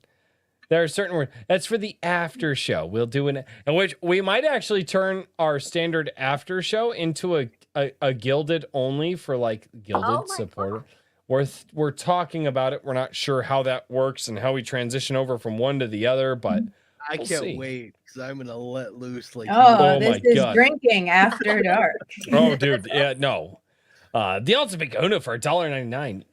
words. That's for the after show. We'll do in which we might actually turn our standard after show into a gilded only for like gilded Oh my supporter. We're talking about it. We're not sure how that works and how we transition over from one to the other, but I we'll can't see. wait because I'm gonna let loose like. Oh, Oh this my is God. drinking after dark. Oh, dude, yeah, no. The Ultimate Kahuna for $1.99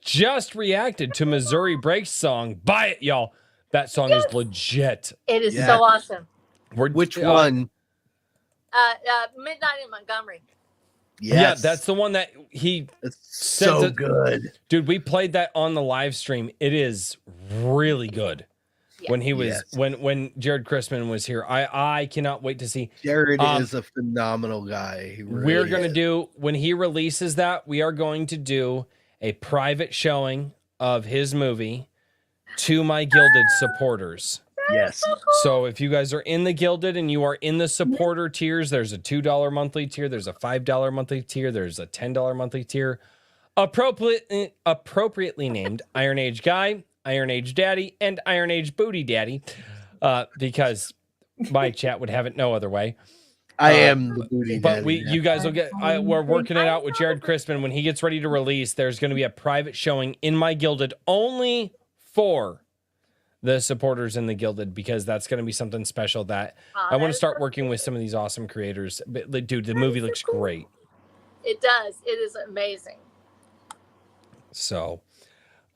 just reacted to Missouri Breaks song. Buy it, y'all. That song is legit. It is Yeah. so awesome. Which one? Midnight in Montgomery. Yes. Yeah, that's the one that he. It's said so that- good. Dude, we played that on the live stream. It is really good. Yes. When he was Yes. when Jared Christman was here, I cannot wait to see. Jared Um, is a phenomenal guy. He We're really gonna is. do when he releases that. We are going to do a private showing of his movie to my Gilded supporters. Yes. So if you guys are in the Gilded and you are in the supporter tiers, there's a $2 monthly tier, there's a $5 monthly tier, there's a $10 monthly tier, appropriately named Iron Age Guy, Iron Age Daddy, and Iron Age Booty Daddy, because my chat would have it no other way. I am the booty But daddy. you guys will get. We're working it out with Jared Crispin when he gets ready to release. There's going to be a private showing in my Gilded only for the supporters in the Gilded because that's going to be something special that I want to start working with some of these awesome creators. But, like, dude, the movie looks great. It does. It is amazing. So,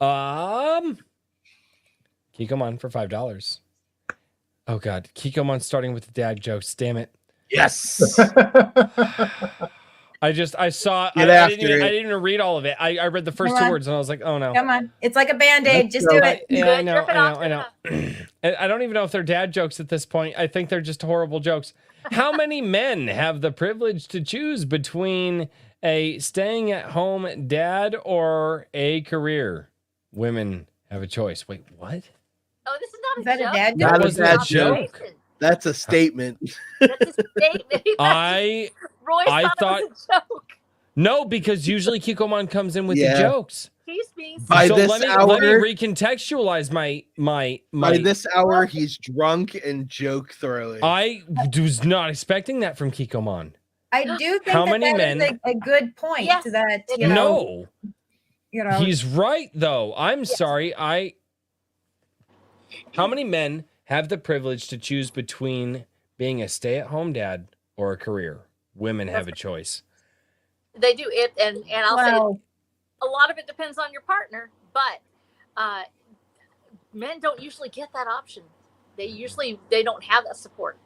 Kikomon for $5. Oh God, Kikomon starting with the dad jokes. Damn it. Yes. I saw. Get I after didn't it. even read all of it. I read the first Come two on. words and I was like, oh no. Come on. It's like a band-aid. Let's Just go. do it. Yeah, I Good, know, rip it off, I know. And I don't even know if they're dad jokes at this point. I think they're just horrible jokes. How many men have the privilege to choose between a staying at home dad or a career? Women have a choice. Wait, what? Oh, this is not Is a that a joke. dad This joke? Not a is dad an joke. observation. That's a statement. That's a statement. Roy I thought it was a joke. No, because usually Kikomon comes in with Yeah. the jokes. He's being By so this let me hour- recontextualize my By this hour, he's drunk and joke throwing. I was not expecting that from Kikomon. I do think How that many that men- is a good point. Yes, That it you is. know, No, he's right though. I'm Yes. sorry. How many men have the privilege to choose between being a stay-at-home dad or a career? Women have a choice. They do it, and I'll say well, a lot of it depends on your partner, but men don't usually get that option. They don't have that support.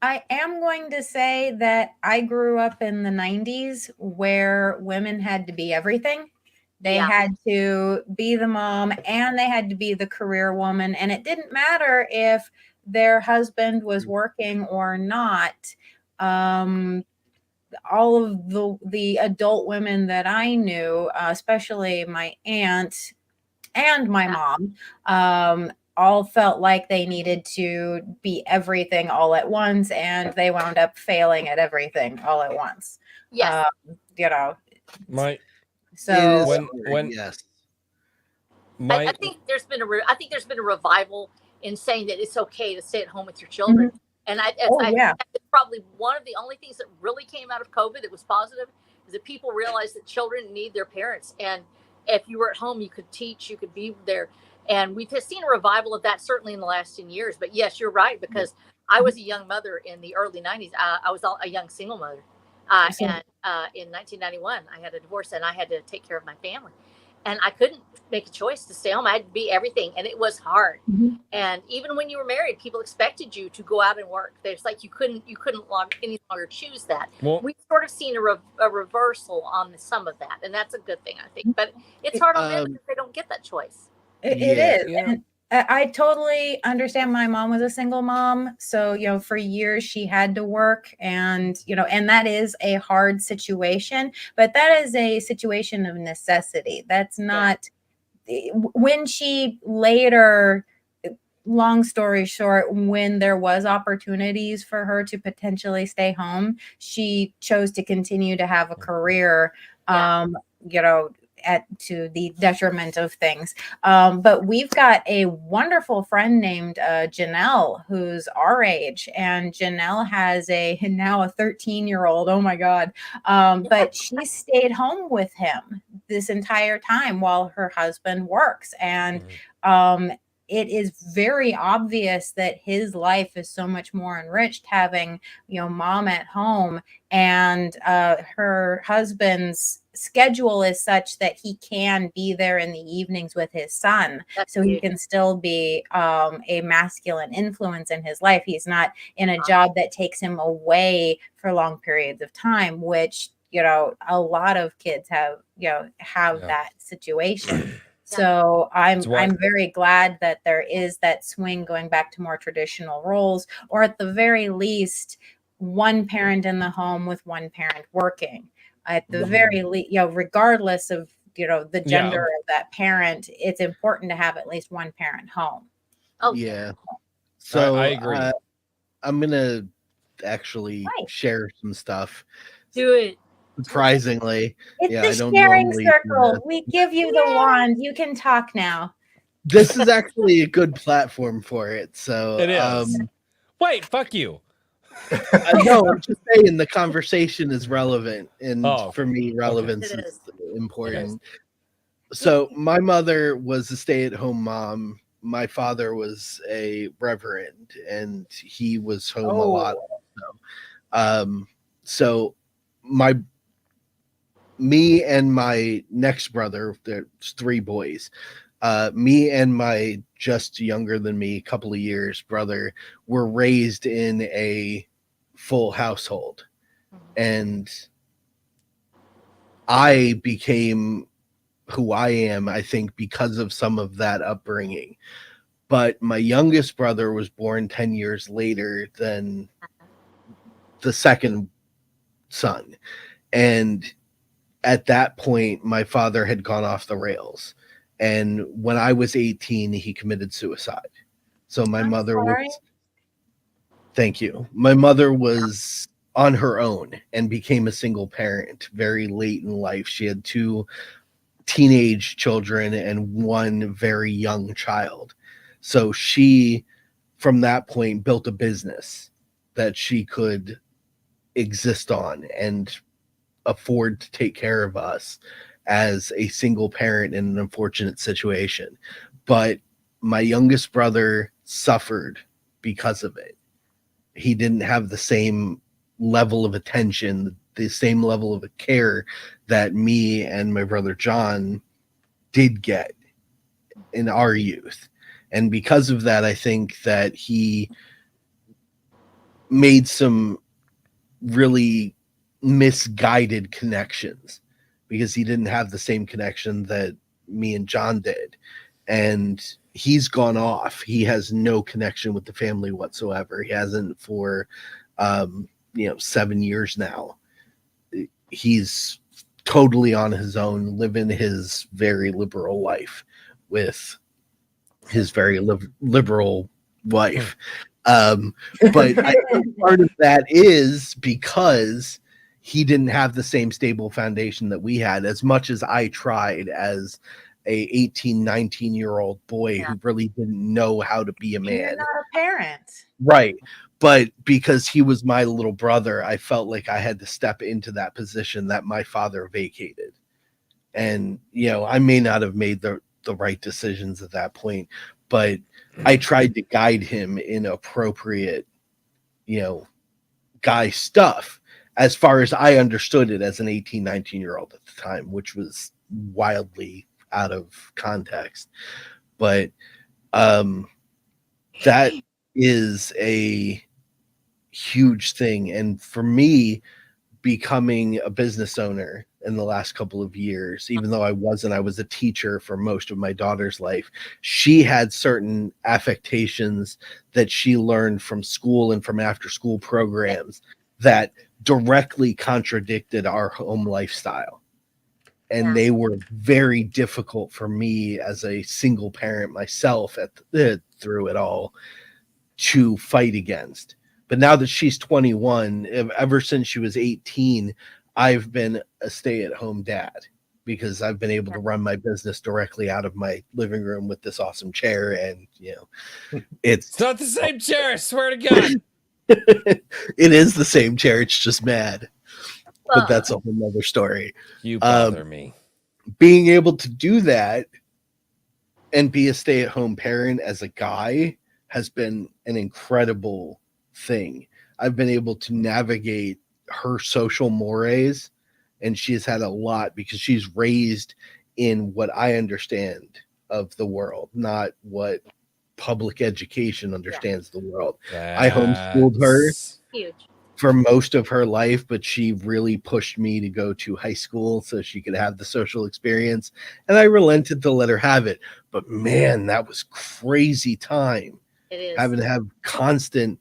I am going to say that I grew up in the 90s where women had to be everything. They had to be the mom and they had to be the career woman. And it didn't matter if their husband was working or not. All of the adult women that I knew, especially my aunt and my mom, all felt like they needed to be everything all at once, and they wound up failing at everything all at once. Yes. You know, My so when yes. I think there's been a revival in saying that it's okay to stay at home with your children. And I think that's probably one of the only things that really came out of COVID that was positive is that people realized that children need their parents. And if you were at home, you could teach, you could be there. And we've seen a revival of that certainly in the last 10 years. But yes, you're right, because I was a young mother in the early 90s. I was a young single mother. And in 1991, I had a divorce and I had to take care of my family. And I couldn't make a choice to stay home. I had to be everything. And it was hard. And even when you were married, people expected you to go out and work. There's like, you couldn't any longer choose that. Well, we've sort of seen a reversal on some of that. And that's a good thing, I think. But it's hard on them because they don't get that choice. It is. Yeah. And I totally understand. My mom was a single mom. So, for years she had to work and that is a hard situation, but that is a situation of necessity. That's not when she later, long story short, when there was opportunities for her to potentially stay home, she chose to continue to have a career, to the detriment of things. But we've got a wonderful friend named Janelle, who's our age, and Janelle has now a 13-year-old. Oh my God. But she stayed home with him this entire time while her husband works. And it is very obvious that his life is so much more enriched having, mom at home, and her husband's schedule is such that he can be there in the evenings with his son. So he can still be a masculine influence in his life. He's not in a job that takes him away for long periods of time, which, a lot of kids have that situation. So I'm very glad that there is that swing going back to more traditional roles, or at the very least, one parent in the home with one parent working. At the very least, regardless of the gender of that parent, it's important to have at least one parent home. Oh yeah. So I agree. I'm gonna actually share some stuff. Do it. Surprisingly, it's the sharing circle. We give you the wand. You can talk now. This is actually a good platform for it. So it is. Wait, fuck you. No, I'm just saying the conversation is relevant, and for me, relevance is important. So my mother was a stay-at-home mom. My father was a reverend, and he was home a lot. So me and my next brother, there's 3 boys. Me and my just younger than me, couple of years brother, were raised in a full household, and I became who I am, I think, because of some of that upbringing. But my youngest brother was born 10 years later than the second son, and at that point, my father had gone off the rails. And when I was 18, he committed suicide. So my mother was, thank you. My mother was on her own and became a single parent very late in life. She had 2 teenage children and 1 very young child. So she, from that point, built a business that she could exist on and afford to take care of us as a single parent in an unfortunate situation. But my youngest brother suffered because of it. He didn't have the same level of attention, the same level of care that me and my brother John did get in our youth. And because of that, I think that he made some really misguided connections because he didn't have the same connection that me and John did. And he's gone off. He has no connection with the family whatsoever. He hasn't for 7 years now. He's totally on his own, living his very liberal life with his very liberal wife. But I think part of that is because he didn't have the same stable foundation that we had, as much as I tried as a 18, 19-year-old boy who really didn't know how to be a man. You're not a parent. Right. But because he was my little brother, I felt like I had to step into that position that my father vacated. And, I may not have made the right decisions at that point, but I tried to guide him in appropriate, guy stuff as far as I understood it as an 18, 19-year-old at the time, which was wildly out of context. But that is a huge thing. And for me, becoming a business owner in the last couple of years, even though I was a teacher for most of my daughter's life, she had certain affectations that she learned from school and from after school programs that directly contradicted our home lifestyle. And they were very difficult for me as a single parent myself through it all to fight against. But now that she's 21, ever since she was 18, I've been a stay-at-home dad because I've been able to run my business directly out of my living room with this awesome chair. And, it's not the same chair, I swear to God. It is the same chair. It's just mad. But that's a whole nother story. You bother me. Being able to do that and be a stay-at-home parent as a guy has been an incredible thing. I've been able to navigate her social mores, and she's had a lot because she's raised in what I understand of the world, not what public education understands the world. I homeschooled her for most of her life, but she really pushed me to go to high school so she could have the social experience, and I relented to let her have it. But man, that was crazy time. It is. Having to have constant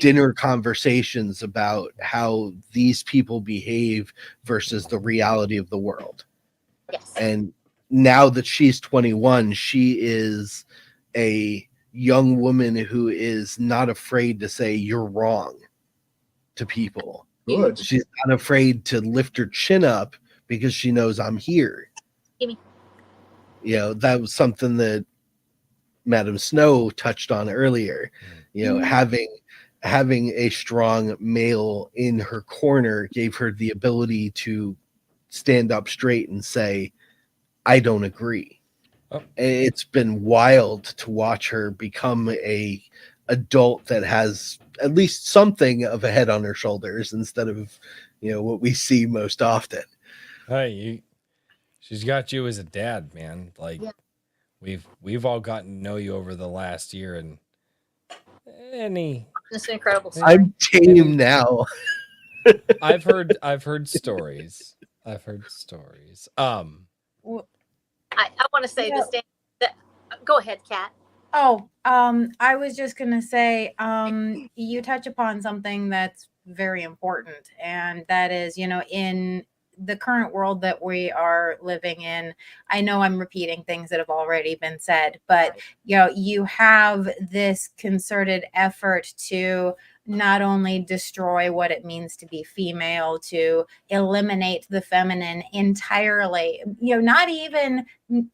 dinner conversations about how these people behave versus the reality of the world. Yes. And now that she's 21, she is a young woman who is not afraid to say you're wrong to people. Good. She's not afraid to lift her chin up because she knows I'm here. Gimme. That was something that Madam Snow touched on earlier. Having a strong male in her corner gave her the ability to stand up straight and say, I don't agree. Oh. It's been wild to watch her become a adult that has at least something of a head on her shoulders instead of, what we see most often. Hey, she's got you as a dad, man. Like we've all gotten to know you over the last year, and it's an incredible story. I'm tame now. I've heard stories. I want to say this, Dan. Go ahead, Kat. I was just gonna say, you touch upon something that's very important, and that is, in the current world that we are living in, I know I'm repeating things that have already been said, but you have this concerted effort to not only destroy what it means to be female, to eliminate the feminine entirely, not even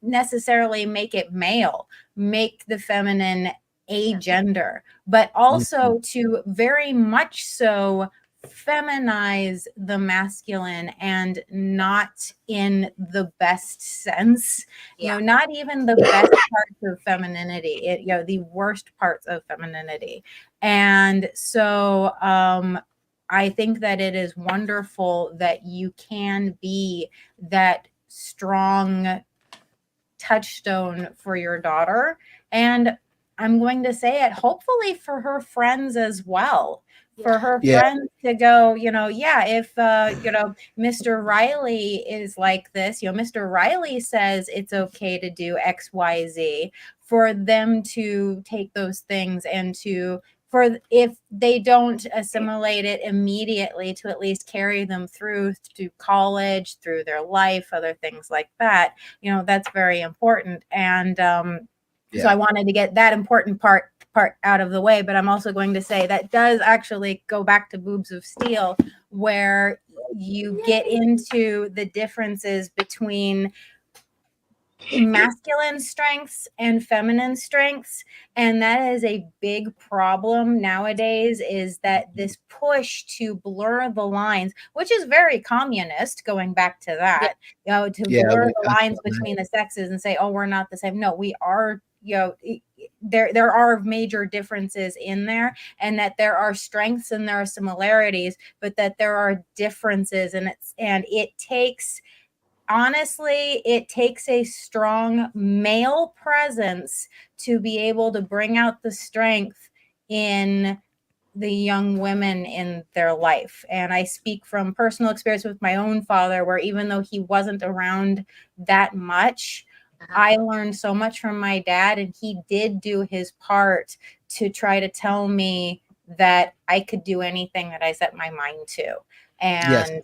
necessarily make it male, make the feminine a gender, but also to very much so feminize the masculine, and not in the best sense, not even the best parts of femininity, the worst parts of femininity. And so I think that it is wonderful that you can be that strong touchstone for your daughter, and I'm going to say it, hopefully for her friends as well, for her Yeah. friends to go, if Mr. Riley is like this, Mr. Riley says it's okay to do XYZ, for them to take those things and for if they don't assimilate it immediately, to at least carry them through to college, through their life, other things like that. That's very important. And so I wanted to get that important part out of the way, but I'm also going to say that does actually go back to Boobs of Steel, where you get into the differences between masculine strengths and feminine strengths, and that is a big problem nowadays, is that this push to blur the lines, which is very communist, going back to that, to blur the lines between the sexes and say, oh, we're not the same. No, we are. There are major differences in there, and that there are strengths and there are similarities, but that there are differences, and it takes, honestly, it takes a strong male presence to be able to bring out the strength in the young women in their life. And I speak from personal experience with my own father, where even though he wasn't around that much, I learned so much from my dad, and he did do his part to try to tell me that I could do anything that I set my mind to, and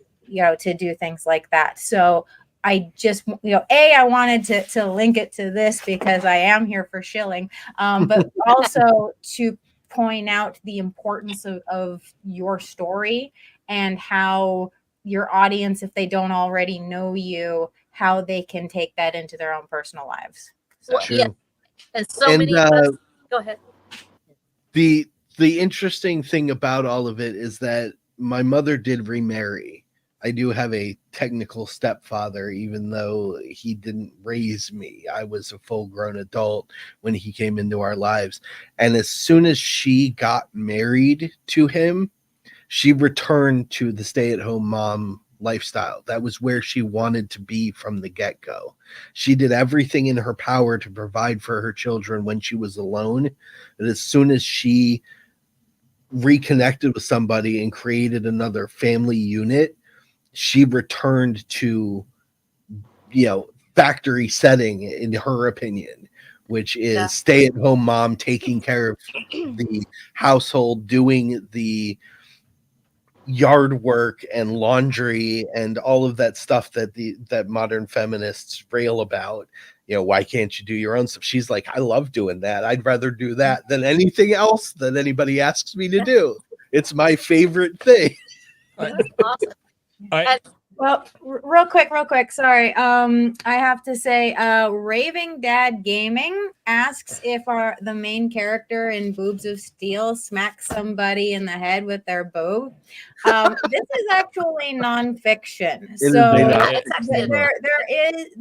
to do things like that. So I just, I wanted to link it to this because I am here for shilling, but also to point out the importance of your story, and how your audience, if they don't already know you, how they can take that into their own personal lives. So. Well, yeah. And so many of us, go ahead. The interesting thing about all of it is that my mother did remarry. I do have a technical stepfather, even though he didn't raise me. I was a full-grown adult when he came into our lives. And as soon as she got married to him, she returned to the stay-at-home mom lifestyle. That was where she wanted to be from the get-go. She did everything in her power to provide for her children when she was alone. And as soon as she reconnected with somebody and created another family unit, she returned to, factory setting, in her opinion, which is stay-at-home mom, taking care of the household, doing the yard work and laundry and all of that stuff that modern feminists rail about. Why can't you do your own stuff? She's like, I love doing that. I'd rather do that than anything else that anybody asks me to do. It's my favorite thing. That's awesome. Well, real quick. Sorry. I have to say, Raving Dad Gaming asks if the main character in Boobs of Steel smacks somebody in the head with their boob. This is actually nonfiction. So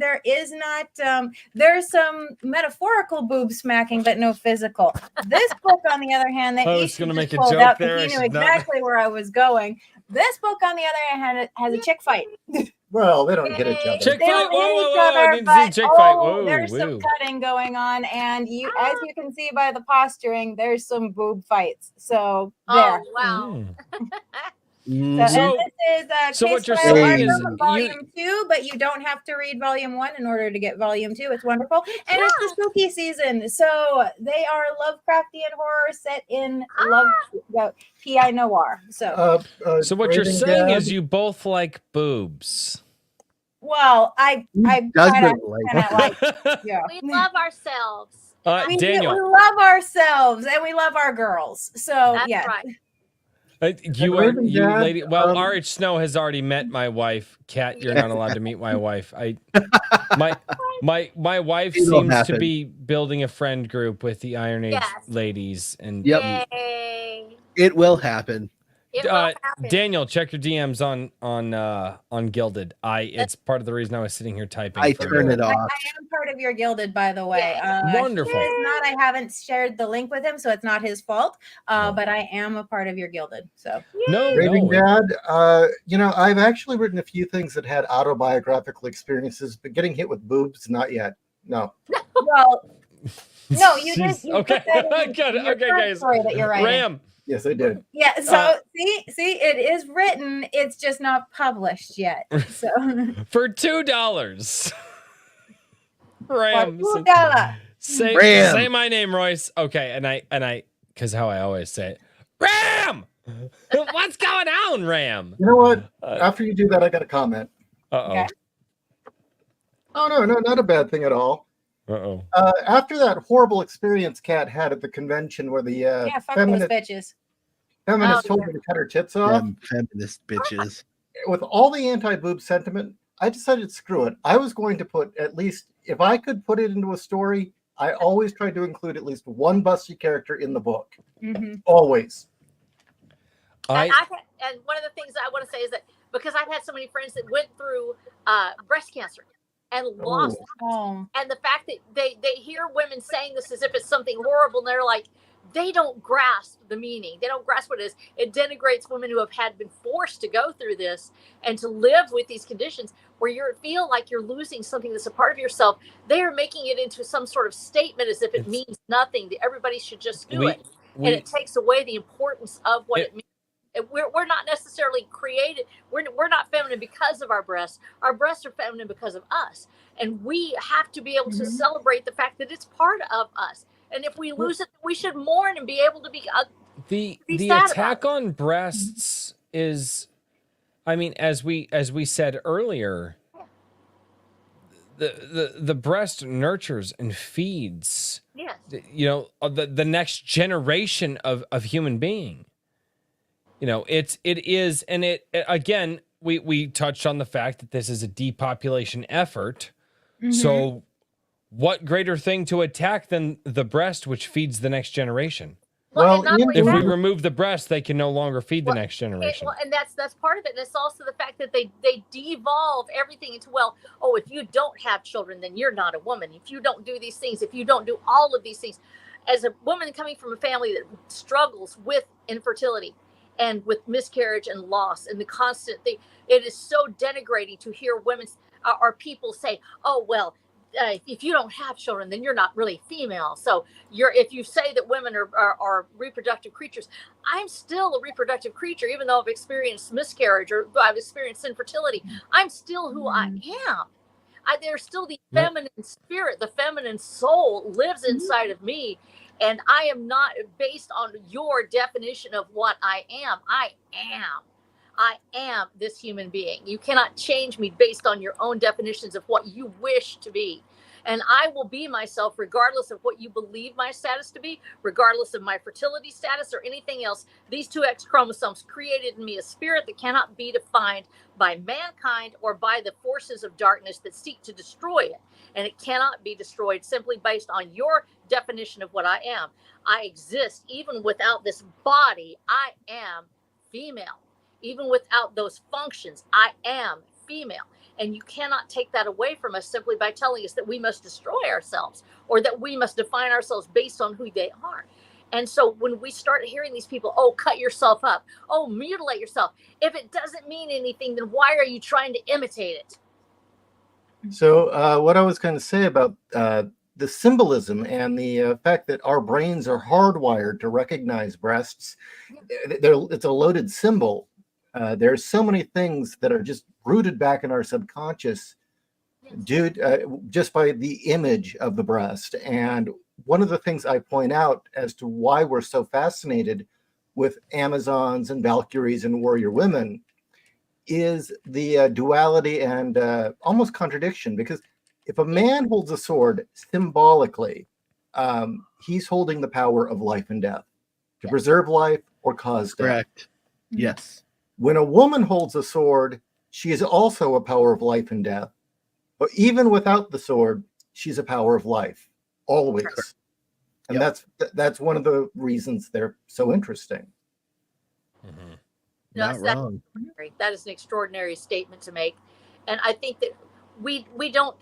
there is not, there's some metaphorical boob smacking, but no physical. This book, on the other hand, that I was going to make a joke there. He knew exactly where I was going. This book, on the other hand, has a chick fight. Well, they don't hit each other. Chick They fight. don't hit each Whoa, other, I need to see chick fight. Whoa, there's some cutting going on, and as you can see by the posturing, there's some boob fights. So there. Oh wow. And this is so what you're saying is volume 2, but you don't have to read volume 1 in order to get volume 2. It's wonderful, and it's the spooky season, so they are Lovecraftian horror set in PI noir. So what you're saying is you both like boobs. Well, I kind of like, yeah. We love ourselves. Daniel, we love ourselves, and we love our girls. So that's right. You lady. Well, RH Snow has already met my wife. Kat, you're not allowed to meet my wife. My wife seems to be building a friend group with the Iron Age ladies, and it will happen. Daniel, check your DMs on Gilded. It's part of the reason I was sitting here typing. I turn it off. I am part of your Gilded, by the way. Wonderful. He is not. I haven't shared the link with him, so it's not his fault. But I am a part of your Gilded. So Raving Dad, I've actually written a few things that had autobiographical experiences, but getting hit with boobs, not yet. No. Well, no, you just okay. Good. Okay, guys. That you're writing. Yes, I did. Yeah, so see, it is written. It's just not published yet. So For $2. Ram. $2. Say my name, Royce. Okay, and I because how I always say it. Ram! What's going on, Ram? You know what? After you do that, I got a comment. Okay. Oh, no, not a bad thing at all. After that horrible experience Kat had at the convention where the fuck those bitches. Feminists told her to cut her tits off. Feminist bitches. With all the anti-boob sentiment, I decided screw it. I was going to put at least, if I could put it into a story, I always tried to include at least one busty character in the book. Mm-hmm. Always. And one of the things I want to say is that because I've had so many friends that went through breast cancer and lost it. And the fact that they hear women saying this as if it's something horrible, and they're like, they don't grasp the meaning. They don't grasp what it is. It denigrates women who have been forced to go through this and to live with these conditions where you feel like you're losing something that's a part of yourself. They are making it into some sort of statement as if it means nothing, that everybody should just do it. And it takes away the importance of what it means. We're not necessarily created. We're not feminine because of our breasts. Our breasts are feminine because of us. And we have to be able to celebrate the fact that it's part of us. And if we lose it, we should mourn and be able to be the attack on breasts is, I mean, as we said earlier, the breast nurtures and feeds, the next generation of human being. It is, and it again, we touched on the fact that this is a depopulation effort. So what greater thing to attack than the breast, which feeds the next generation? Well, if we remove the breast, they can no longer feed the next generation. And that's part of it. And it's also the fact that they devolve everything into, if you don't have children, then you're not a woman. If you don't do these things, if you don't do all of these things, as a woman coming from a family that struggles with infertility and with miscarriage and loss and the constant thing, it is so denigrating to hear women or people say, if you don't have children, then you're not really female. So if you say that women are reproductive creatures, I'm still a reproductive creature, even though I've experienced miscarriage or I've experienced infertility. I'm still who I am. There's still the feminine spirit, the feminine soul lives inside of me. And I am not based on your definition of what I am. I am this human being. You cannot change me based on your own definitions of what you wish to be. And I will be myself regardless of what you believe my status to be, regardless of my fertility status or anything else. These two X chromosomes created in me a spirit that cannot be defined by mankind or by the forces of darkness that seek to destroy it. And it cannot be destroyed simply based on your definition of what I am. I exist even without this body. I am female. Even without those functions, I am female. And you cannot take that away from us simply by telling us that we must destroy ourselves or that we must define ourselves based on who they are. And so when we start hearing these people, cut yourself up, mutilate yourself, if it doesn't mean anything, then why are you trying to imitate it? So what I was going to say about the symbolism and the fact that our brains are hardwired to recognize breasts, it's a loaded symbol. There's so many things that are just rooted back in our subconscious just by the image of the breast. And one of the things I point out as to why we're so fascinated with Amazons and Valkyries and warrior women is the duality and almost contradiction. Because if a man holds a sword symbolically, he's holding the power of life and death to preserve life or cause death. Correct. Yes. When a woman holds a sword, she is also a power of life and death. But even without the sword, she's a power of life, always. And that's one of the reasons they're so interesting. Mm-hmm. Not wrong. That is an extraordinary statement to make. And I think that we don't,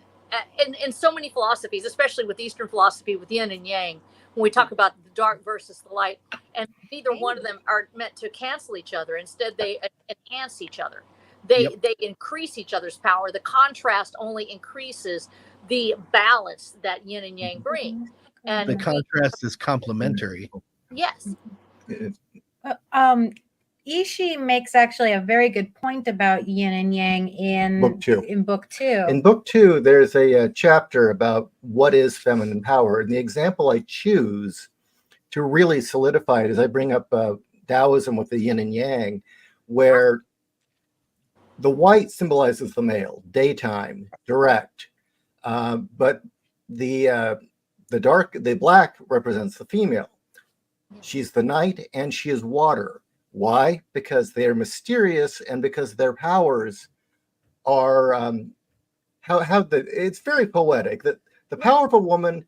in so many philosophies, especially with Eastern philosophy, with yin and yang, when we talk about the dark versus the light, and neither one of them are meant to cancel each other. Instead, they enhance each other. They increase each other's power. The contrast only increases the balance that yin and yang bring. And the contrast is complementary. Yes. Ishi makes actually a very good point about yin and yang in Book 2. In book 2. In book 2, there's a chapter about what is feminine power. And the example I choose to really solidify it is I bring up Taoism with the yin and yang, where the white symbolizes the male, daytime, direct, but the black represents the female. She's the night and she is water. Why? Because they are mysterious and because their powers are it's very poetic. That the power of a woman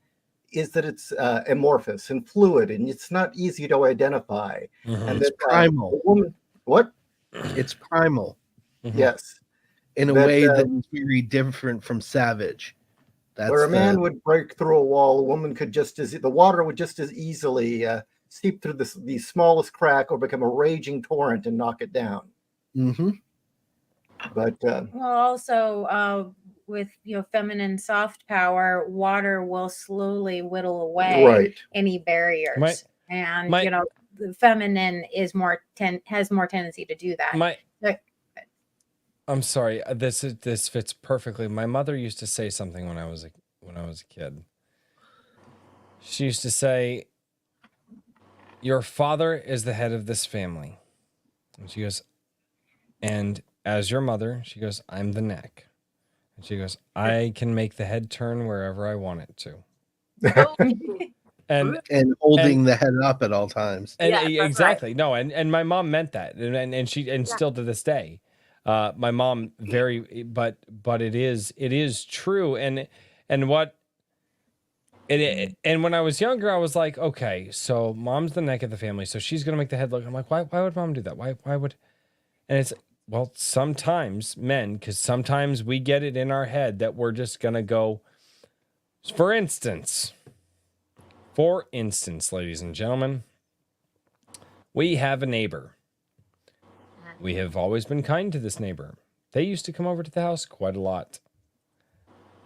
is that it's amorphous and fluid and it's not easy to identify. Mhm. And It's that primal. woman, what? It's primal Mhm. Yes. in a That, way that is very different from savage. That's where a man would break through a wall, a woman could the water would just as easily seep through the smallest crack or become a raging torrent and knock it down. Mm-hmm. But Well, also with feminine soft power, water will slowly whittle away right. any barriers, and the feminine is has more tendency to do that. I'm sorry. This fits perfectly. My mother used to say something when I was a kid. She used to say, "Your father is the head of this family," and she goes, "And as your mother," she goes, "I'm the neck," and she goes, "I can make the head turn wherever I want it to." And holding the head up at all times. And Yeah, exactly. right. No, and my mom meant that. And she still to this day. My mom but it is true. And what and when I was younger, I was like, okay, so mom's the neck of the family, so she's gonna make the head look. I'm like, why would mom do that? Why would and it's well, sometimes men, because sometimes we get it in our head that we're just gonna go, for instance, ladies and gentlemen, we have a neighbor. We have always been kind to this neighbor. They used to come over to the house quite a lot.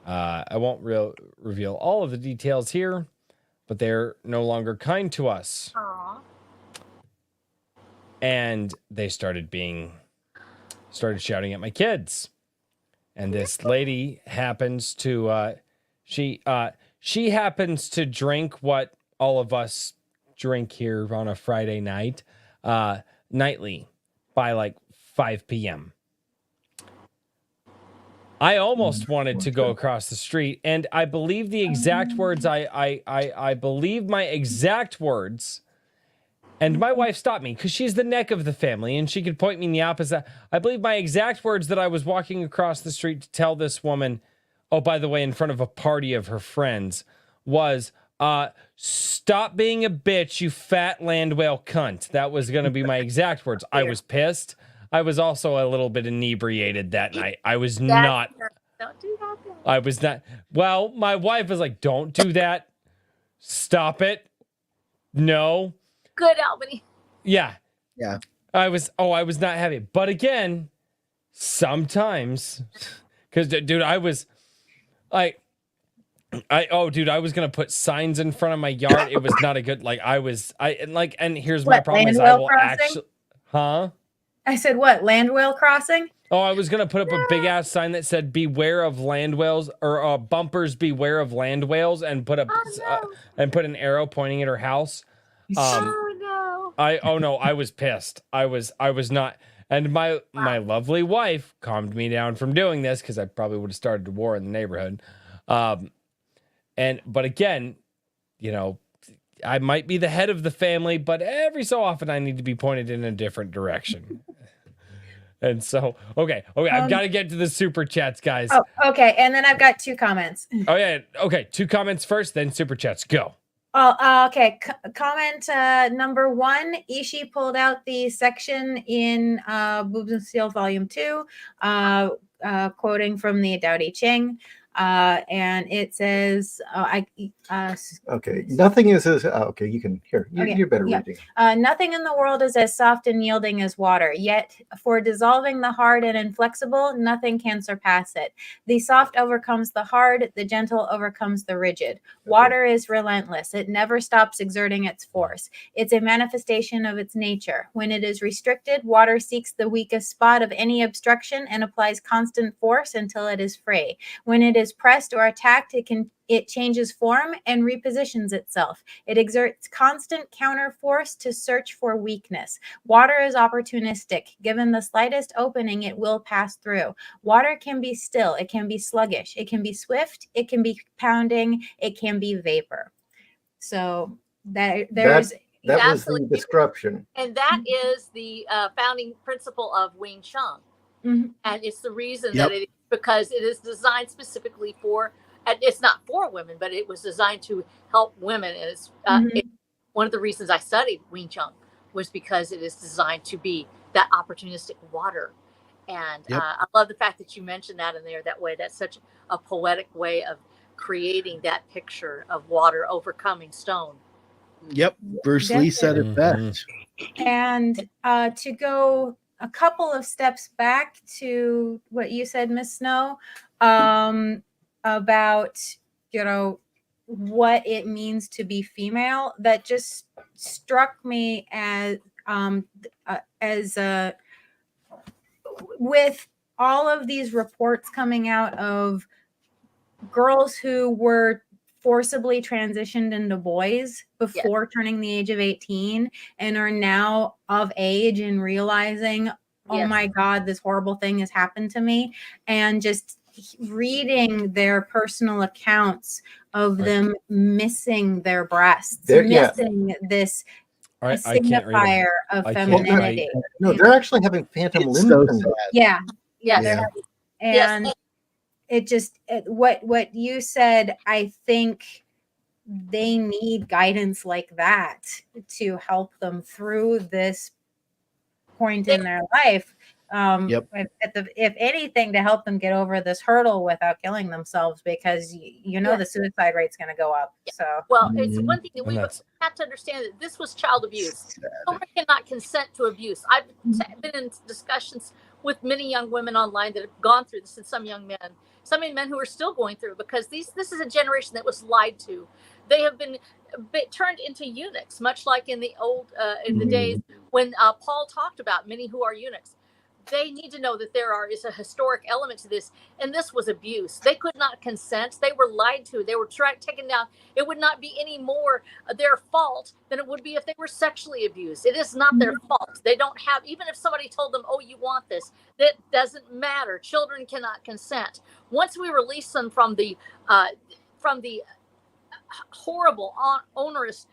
I won't reveal all of the details here, but they're no longer kind to us. Aww. And they started shouting at my kids. And this lady happens to she happens to drink what all of us drink here on a Friday night, nightly by like 5 p.m. I almost wanted to go across the street, and I believe the exact words. I believe my exact words, and my wife stopped me because she's the neck of the family, and she could point me in the opposite. I believe my exact words that I was walking across the street to tell this woman, oh, by the way, in front of a party of her friends, was, stop being a bitch, you fat land whale cunt. That was going to be my exact words. I was pissed. I was also a little bit inebriated that night. I was not. Don't do that. I was not. Well, my wife was like, don't do that. Stop it. No. Good, Albany. Yeah. Yeah. I was not happy. But again, sometimes, because, dude, I was going to put signs in front of my yard. It was not a good, and here's my problem is I will actually, huh? I said, what, land whale crossing? Oh, I was going to put up a big ass sign that said beware of land whales, or bumpers beware of land whales, and put an arrow pointing at her house. No. I was pissed. I was not. And my lovely wife calmed me down from doing this because I probably would have started a war in the neighborhood. But again, I might be the head of the family, but every so often I need to be pointed in a different direction. And so, okay, I've got to get to the super chats, guys. Oh, okay, and then I've got 2 comments. Oh yeah, okay, 2 comments first, then super chats. Go. Oh, okay. Comment number 1. Ishi pulled out the section in Boobs and Steel Volume 2, quoting from the Tao Te Ching. And it says, Okay, nothing is as okay. You can here. You're better yeah. reading. Nothing in the world is as soft and yielding as water. Yet, for dissolving the hard and inflexible, nothing can surpass it. The soft overcomes the hard. The gentle overcomes the rigid. Water is relentless. It never stops exerting its force. It's a manifestation of its nature. When it is restricted, water seeks the weakest spot of any obstruction and applies constant force until it is free. When it is pressed or attacked, it changes form and repositions itself. It exerts constant counter force to search for weakness. Water is opportunistic. Given the slightest opening, it will pass through. Water can be still. It can be sluggish. It can be swift. It can be pounding. It can be vapor. So that was the description. And that is the founding principle of Wing Chun. Mm-hmm. And it's the reason that it is, because it is designed specifically for, and it's not for women, but it was designed to help women. And it's one of the reasons I studied Wing Chun was because it is designed to be that opportunistic water. And I love the fact that you mentioned that in there that way. That's such a poetic way of creating that picture of water overcoming stone. Yep. Bruce Lee said it best. And to go a couple of steps back to what you said, Miss Snow, about, what it means to be female, that just struck me as with all of these reports coming out of girls who were forcibly transitioned into boys before turning the age of 18 and are now of age and realizing, oh my God, this horrible thing has happened to me. And just reading their personal accounts of them missing their breasts, missing this signifier of femininity. No, they're actually having phantom limb syndrome. And it just what you said, I think they need guidance like that to help them through this point in their life. If anything, to help them get over this hurdle without killing themselves, because the suicide rate's going to go up. So it's one thing that we have to understand, that this was child abuse. Children cannot consent to abuse. I've been in discussions with many young women online that have gone through this, and some young men who are still going through, because this is a generation that was lied to. They have been turned into eunuchs, much like in the old in the days when Paul talked about many who are eunuchs. They need to know that there is a historic element to this, and this was abuse. They could not consent. They were lied to. They were taken down. It would not be any more their fault than it would be if they were sexually abused. It is not their fault. They don't have, even if somebody told them, oh, you want this, that doesn't matter. Children cannot consent. Once we release them from the horrible, onerous,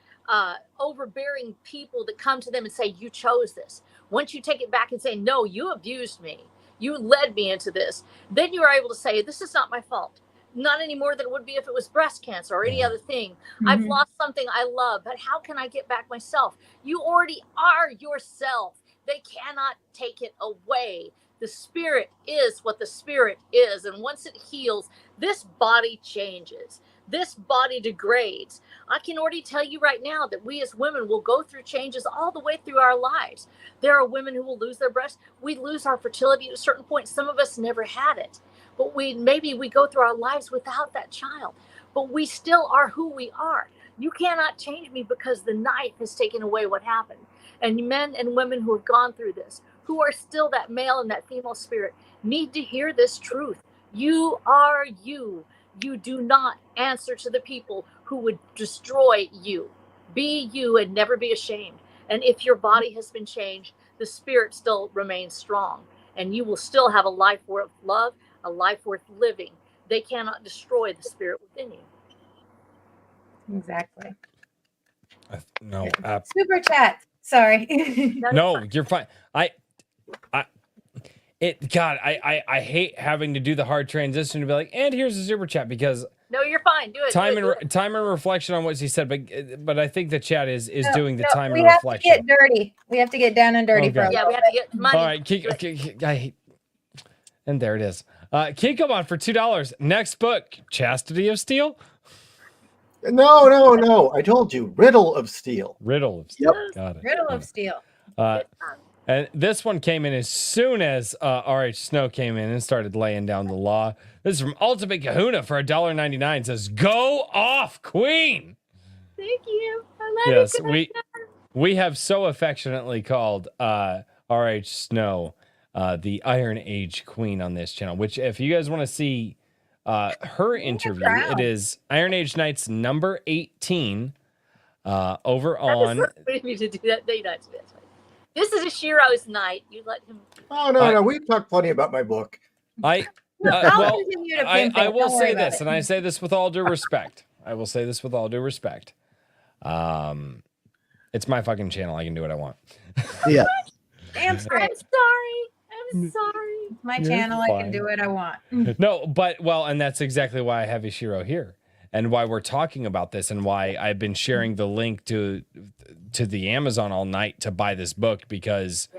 overbearing people that come to them and say, you chose this. Once you take it back and say, no, you abused me, you led me into this, then you are able to say, this is not my fault. Not any more than it would be if it was breast cancer or any other thing. I've lost something I love, but how can I get back myself? You already are yourself. They cannot take it away. The spirit is what the spirit is. And once it heals, this body changes. This body degrades. I can already tell you right now that we as women will go through changes all the way through our lives. There are women who will lose their breasts. We lose our fertility at a certain point. Some of us never had it, but maybe we go through our lives without that child, but we still are who we are. You cannot change me because the knife has taken away what happened. And men and women who have gone through this, who are still that male and that female spirit, need to hear this truth. You are you. You do not answer to the people who would destroy you. Be you and never be ashamed. And if your body has been changed, the spirit still remains strong. And you will still have a life worth love, a life worth living. They cannot destroy the spirit within you. Exactly. No. Super chat. Sorry. No, you're fine. I hate having to do the hard transition to be like, and here's a super chat, because no, you're fine. Do it. Time and reflection on what he said, but I think the chat is doing the time and reflection. We have to get dirty. We have to get down and dirty. Okay. Yeah, we have to get money. All right, and there it is. Kikomon for $2. Next book, Chastity of Steel? No. I told you, Riddle of Steel. Riddle of Steel. Yep. Got it. Riddle of Steel. And this one came in as soon as R.H. Snow came in and started laying down the law. This is from Ultimate Kahuna for $1.99. It says, "Go off, Queen." Thank you. I love Yes, it. we have so affectionately called R.H. Snow the Iron Age Queen on this channel, which if you guys want to see her interview, it is Iron Age Nights number 18 over on... I didn't mean to do that. No, you don't have to do that. This is a Shiro's night. You let him... Oh, no. We've talked plenty about my book. I will say this, and I say this with all due respect. I will say this with all due respect. It's my fucking channel. I can do what I want. Yeah. Damn straight. I'm sorry. It's my You're channel. I fine. can do what I want. No, but and that's exactly why I have Ishiro here, and why we're talking about this, and why I've been sharing the link to the Amazon all night to buy this book, because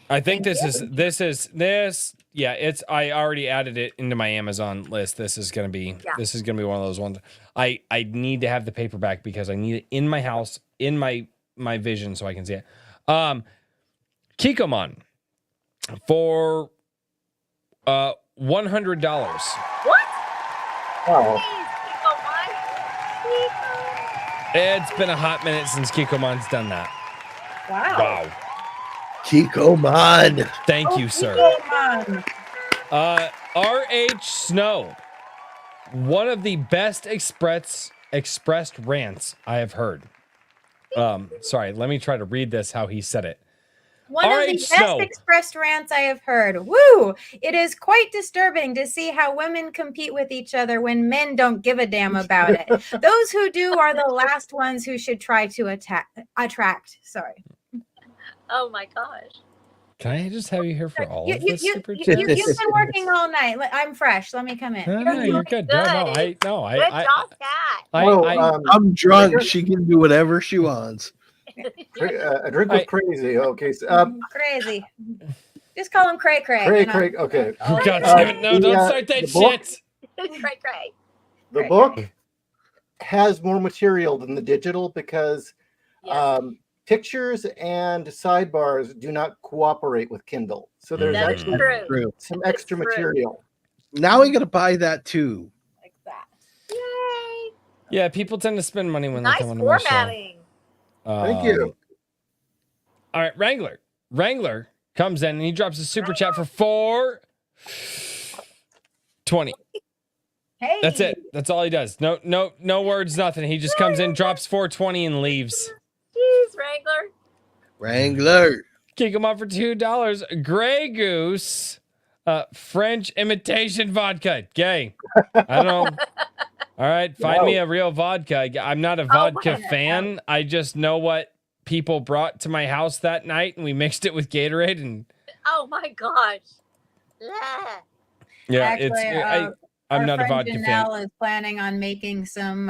I think this. Yeah, I already added it into my Amazon list. This is gonna be one of those ones. I need to have the paperback because I need it in my house, in my vision, so I can see it. Kikomon for $100. What? Oh. It's been a hot minute since Kikomon's done that. Wow. Kikomon. Thank you, sir. Kikomon. R.H. Snow, one of the best expressed rants I have heard. Sorry, let me try to read this how he said it. One of the R.H. best Snow. expressed rants I have heard. Woo! It is quite disturbing to see how women compete with each other when men don't give a damn about it. Those who do are the last ones who should try to attract. Sorry. Oh my gosh. Can I just have you here for all of this super You've chat? been working all night. I'm fresh. Let me come in. No, you're good. Good. Good job, Kat. I'm drunk. She can do whatever she wants. A drink with crazy. Okay. So, Crazy. Just call him Cray Cray. Cray. Okay. God damn it. No, don't start that shit. Cray. The book has more material than the digital because pictures and sidebars do not cooperate with Kindle. So there's That's actually true. some extra material. Now we got to buy that too. Like that. Yay. Yeah, people tend to spend money when they Nice come on my show. formatting. Thank you. All right, Wrangler comes in and he drops a super chat for $4.20. Hey. That's it. That's all he does. No words, nothing. He just comes in, drops $4.20 and leaves. Jeez, Wrangler. Kick him off for $2. Grey Goose, French imitation vodka. Gay. I don't know. All right, find me a real vodka. I'm not a vodka fan. I just know what people brought to my house that night, and we mixed it with Gatorade. And Oh my gosh. yeah, Actually, I'm our not a friend vodka Janelle fan. is planning on making some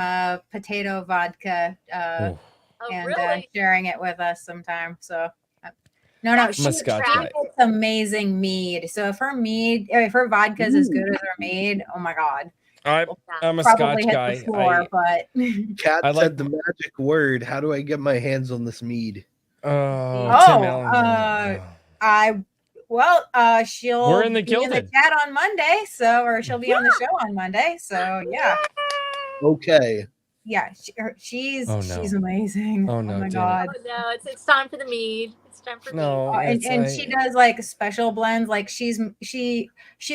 potato vodka Oh, and really? sharing it with us sometime. So, no, she Scotch guy. makes amazing mead. So if her vodka is as good as her mead, oh my god, I'm a probably Scotch hit guy. the floor. But Kat I like- said the magic word. How do I get my hands on this mead? Tim Oh, Allen. she'll We're in the be in the Gilded. chat on Monday, or she'll be on the show on Monday. So yeah. Okay. Yeah, she's Oh, no. she's amazing. Oh, no, my damn it. god. Oh, no, it's time for the mead. It's time for No. mead. And she does like special blends. Like she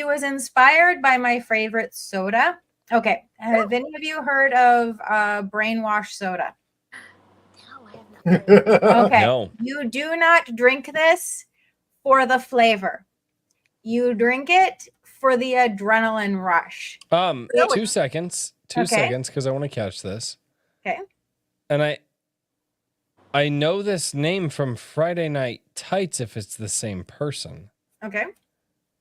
was inspired by my favorite soda. Okay, have any of you heard of brainwash soda? No, I have not. Okay, No. you do not drink this for the flavor. You drink it for the adrenaline rush. 2 seconds. 2 seconds, because I want to catch this. Okay. And I know this name from Friday Night Tights if it's the same person. Okay.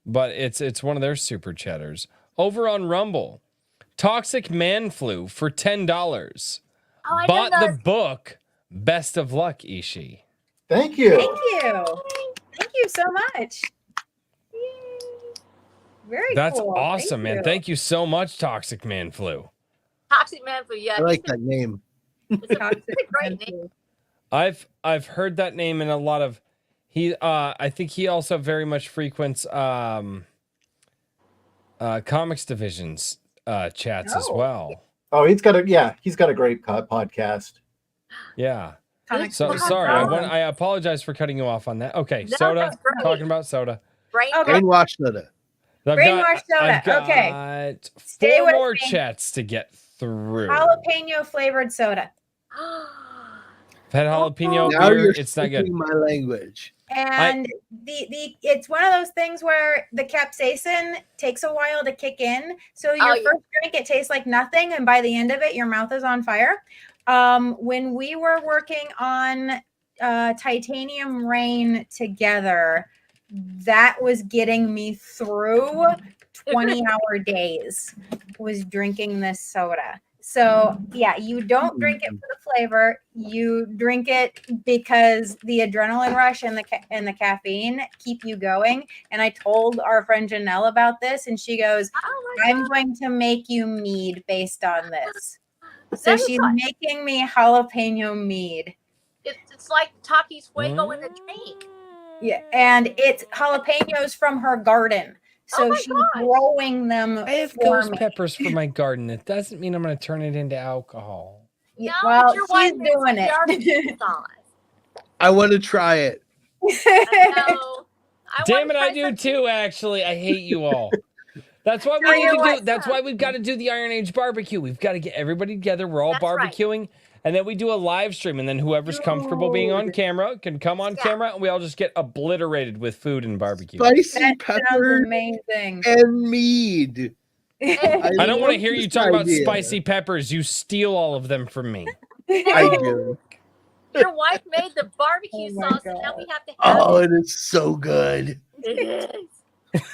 But it's one of their super chatters. Over on Rumble, Toxic Man Flu for $10. Oh, I Bought know the those. book. Best of luck, Ishi. Thank you. Thank you. Thank you so much. Very That's cool. awesome, man. you. Thank you so much, Toxic Man Flu. Toxic Man Flu. Yeah, I like that name. it's a Toxic great Man name. Flu. I've heard that name in a lot of I think he also very much frequents comics divisions chats as Oh. well. Oh, he's got a great podcast. Yeah. Comics So Division. sorry, Awesome. I apologize for cutting you off on that. Okay, No, soda. that's great. Talking about soda. Brain Brainwash soda. Brainwash soda, I've got okay. Stay four with more me. chats to get through. Jalapeno flavored soda. I've had jalapeno Now beer. you're It's not good. speaking my language. And the it's one of those things where the capsaicin takes a while to kick in. So your first drink, it tastes like nothing, and by the end of it, your mouth is on fire. When we were working on Titanium Rain together, that was getting me through 20-hour days, was drinking this soda. So yeah, you don't drink it for the flavor. You drink it because the adrenaline rush and the caffeine keep you going. And I told our friend Janelle about this, and she goes, "I'm going to make you mead based on this." So she's making me jalapeno mead. It's like Taki's Fuego in a drink. Yeah, and it's jalapenos from her garden. So she's growing them. I have ghost peppers for my garden. It doesn't mean I'm going to turn it into alcohol. Yeah, well, she's doing it. I want to try it. Damn it, I do too, actually. I hate you all. That's why we need to do. That's why we've got to do the Iron Age barbecue. We've got to get everybody together. We're all barbecuing, and then we do a live stream, and then whoever's comfortable being on camera can come on camera, and we all just get obliterated with food and barbecue. Spicy pepper and mead. I don't want to hear you talk about spicy peppers. You steal all of them from me. I do. Your wife made the barbecue sauce, and now we have to have Oh, it is so good. it.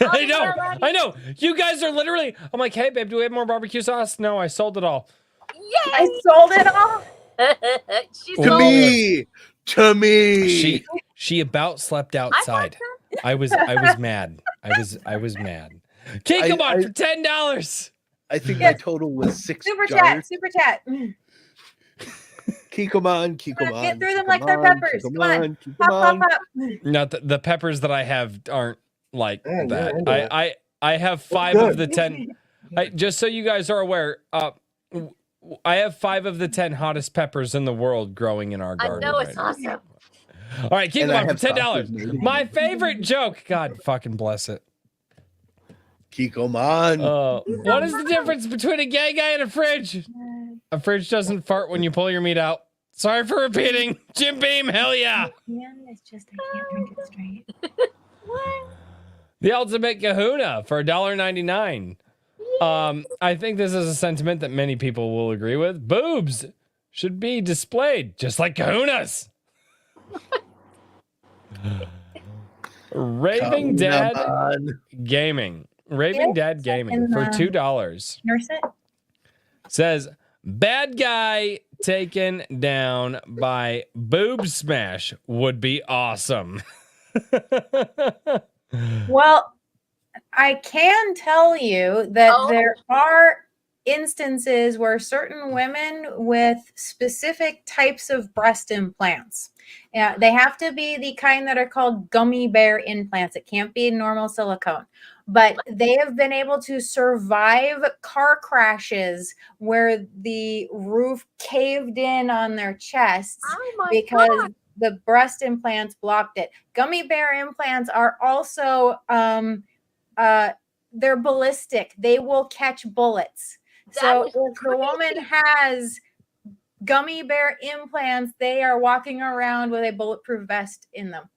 I know. You guys are literally. I'm like, hey, babe, do we have more barbecue sauce? No, I sold it all. Yay! I sold it all. To me. She about slept outside. I was mad. I was mad. Okay, come on for $10. I think my total was 6 Super jars. Super chat. Kikomon. Get through them like they're peppers. Come on. Pop. No, the peppers that I have aren't like that. I have 5 of the 10. Just so you guys are aware, I have 5 of the 10 hottest peppers in the world growing in our garden. I know, it's awesome. All right, keep on for $10. My favorite joke. God fucking bless it. Kikomon. What is the difference between a gay guy and a fridge? A fridge doesn't fart when you pull your meat out. Sorry for repeating. Jim Beam, hell yeah. It's just I can't drink it straight. The ultimate kahuna for $1.99. I think this is a sentiment that many people will agree with. Boobs should be displayed just like kahunas. Raving Dad Gaming. Raving Dad Gaming for $2. Nurse it? Says, bad guy taken down by boob smash would be awesome. Well, I can tell you that there are instances where certain women with specific types of breast implants, they have to be the kind that are called gummy bear implants. It can't be normal silicone, but they have been able to survive car crashes where the roof caved in on their chests because the breast implants blocked it. Gummy bear implants are also they're ballistic. They will catch bullets. So if the woman has gummy bear implants, they are walking around with a bulletproof vest in them.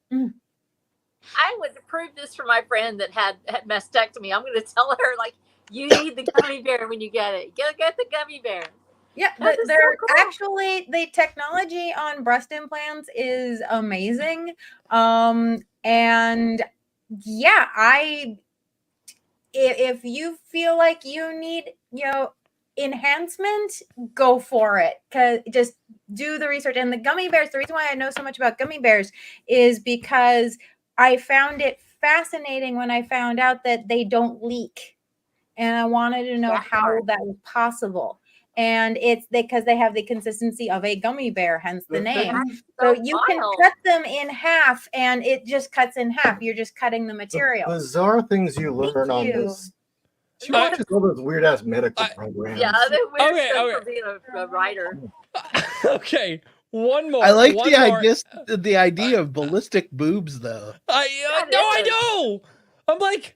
I would approve this for my friend that had mastectomy. I'm going to tell her, like, you need the gummy bear when you get it. Get the gummy bear. Yeah, they're actually, the technology on breast implants is amazing. And yeah, if you feel like you need, enhancement, go for it. Cause just do the research. And the gummy bears, the reason why I know so much about gummy bears is because I found it fascinating when I found out that they don't leak. And I wanted to know how that was possible. And it's because they have the consistency of a gummy bear, hence the name. So you can cut them in half, and it just cuts in half. You're just cutting the material. The bizarre things you learn on this. She watches all those weird ass medical programs. Yeah, they're weird for being a writer. Okay, one more. I like the idea of ballistic boobs, though. I know. I'm like,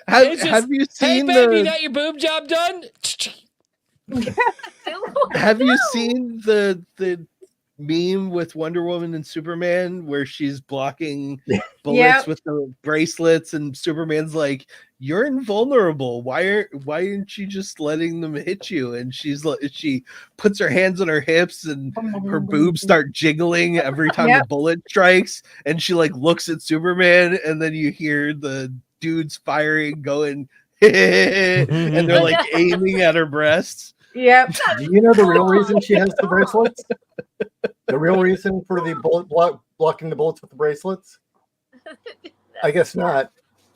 have you seen hey baby, got your boob job done? Have you seen the meme with Wonder Woman and Superman where she's blocking bullets with the bracelets, and Superman's like, "You're invulnerable. Why aren't you just letting them hit you?" And she puts her hands on her hips, and her boobs start jiggling every time the bullet strikes, and she like looks at Superman, and then you hear the dudes firing going and they're like aiming at her breasts. Yep. Do you know the real reason she has the bracelets? The real reason for the bullet blocking the bullets with the bracelets? I guess not.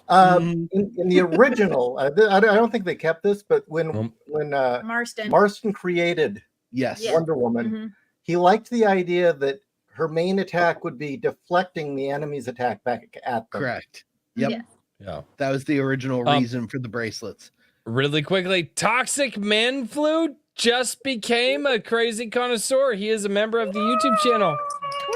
In the original, I don't think they kept this, but when Marston created Wonder Woman, he liked the idea that her main attack would be deflecting the enemy's attack back at them. Correct. Yep. Yeah. That was the original reason for the bracelets. Really quickly, Toxic Man Flu just became a crazy connoisseur. He is a member of the YouTube channel.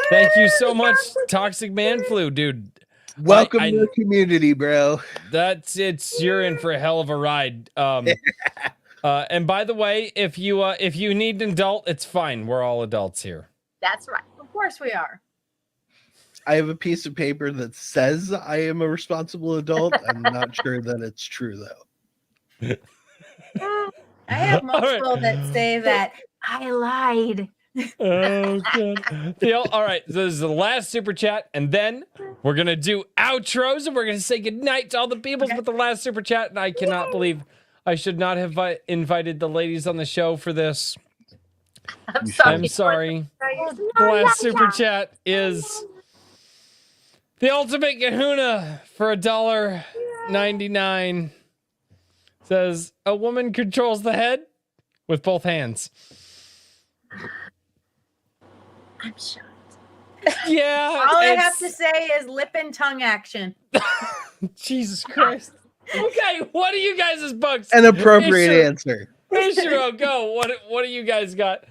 Thank you so much, Toxic Man Flu, dude. Welcome to the community, bro. You're in for a hell of a ride. And by the way, if you need an adult, it's fine. We're all adults here. That's right. Of course we are. I have a piece of paper that says I am a responsible adult. I'm not sure that it's true, though. I have multiple that say that I lied. Oh, God. All right, this is the last super chat, and then we're going to do outros, and we're going to say goodnight to all the peoples with the last super chat, and I cannot believe I should not have invited the ladies on the show for this. I'm sorry. The last super chat is the ultimate kahuna for $1.99. Says, a woman controls the head with both hands. I'm shocked. Yeah. All I have to say is lip and tongue action. Jesus Christ. Okay, what do you guys' bugs? An appropriate answer. Ishiro, go. What do you guys got?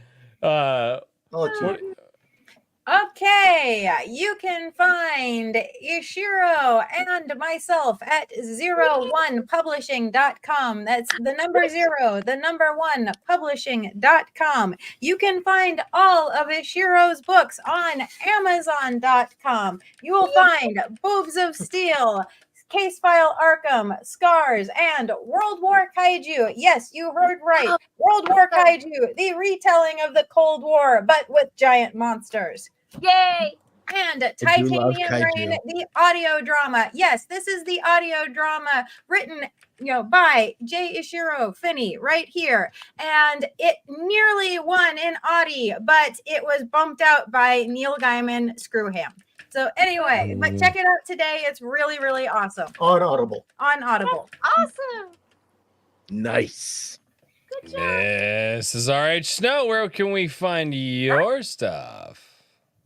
Okay, you can find Ishiro and myself at 01publishing.com. That's the number 0, the number 1 publishing.com. You can find all of Ishiro's books on Amazon.com. You will find Boobs of Steel, Case File Arkham, Scars, and World War Kaiju. Yes, you heard right. World War Kaiju, the retelling of the Cold War, but with giant monsters. Yay! And Titanium Rain, the audio drama. Yes, this is the audio drama written, by J. Ishiro Finney right here. And it nearly won an Audie, but it was bumped out by Neil Gaiman. Screw him. So anyway, but check it out today. It's really, really awesome. On Audible. That's awesome. Nice. Good job. This is RH Snow. Where can we find your stuff?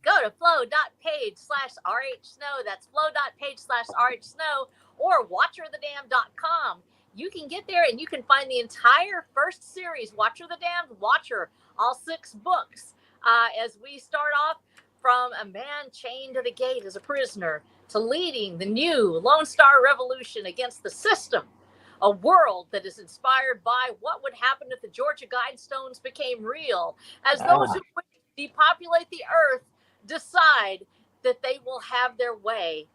Go to flow.page/RHSnow. That's flow.page/RHSnow or watcherthedamned.com. You can get there and you can find the entire first series, Watcher the Damned, Watcher, all 6 books. As we start off from a man chained to the gate as a prisoner to leading the new Lone Star Revolution against the system, a world that is inspired by what would happen if the Georgia Guidestones became real, as those who would depopulate the earth decide that they will have their way,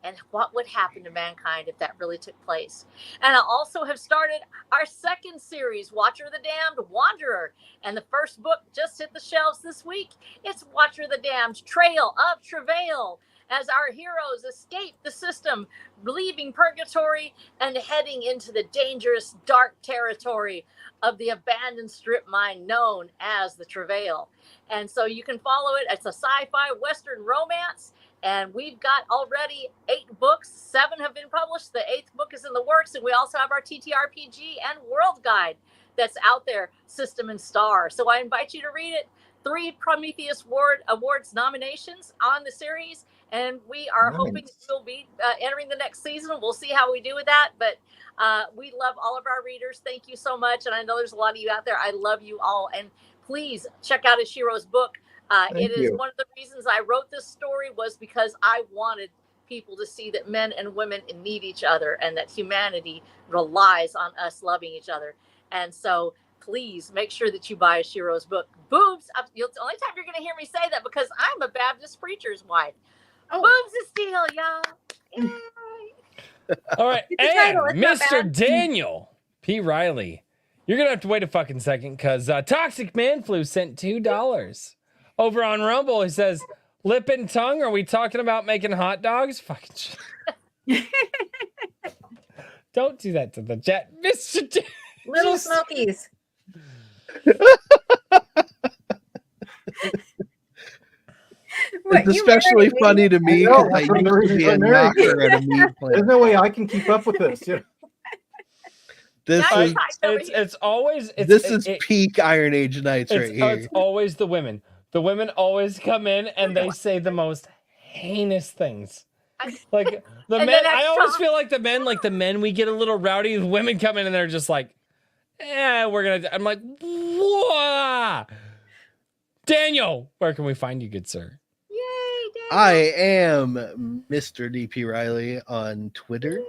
and what would happen to mankind if that really took place. And I also have started our second series, Watcher the Damned, Wanderer, and the first book just hit the shelves this week. It's Watcher the Damned, Trail of Travail. as our heroes escape the system, leaving purgatory and heading into the dangerous dark territory of the abandoned strip mine known as the Travail. And so you can follow it. It's a sci-fi Western romance. And we've got already 8 books. 7 have been published. The 8th book is in the works. And we also have our TTRPG and World Guide that's out there, System and Star. So I invite you to read it. 3 Prometheus Awards nominations on the series. And we are hoping we'll be entering the next season. We'll see how we do with that. But we love all of our readers. Thank you so much. And I know there's a lot of you out there. I love you all. And please check out Ishiro's book. It is one of the reasons I wrote this story was because I wanted people to see that men and women need each other and that humanity relies on us loving each other. And so please make sure that you buy Ishiro's book. Boobs, it's the only time you're going to hear me say that because I'm a Baptist preacher's wife. Oh. Boobs is steel, y'all. Yay. All right, and Mr. Daniel P. Riley, you're going to have to wait a fucking second because Toxic Man Flu sent $2. Over on Rumble, he says, lip and tongue, are we talking about making hot dogs? Fucking shit. Don't do that to the chat, Mr. Little Smokies. It's especially funny to me because I used to be a knocker at a meat plant. There's no way I can keep up with this. Yeah. It's always peak Iron Age Nights right here. It's always the women. The women always come in and they say the most heinous things. Like the men, I always feel like the men, we get a little rowdy. The women come in and they're just like, I'm like, what? Daniel, where can we find you, good sir? Yay, Daniel. I am Mr. DP Riley on Twitter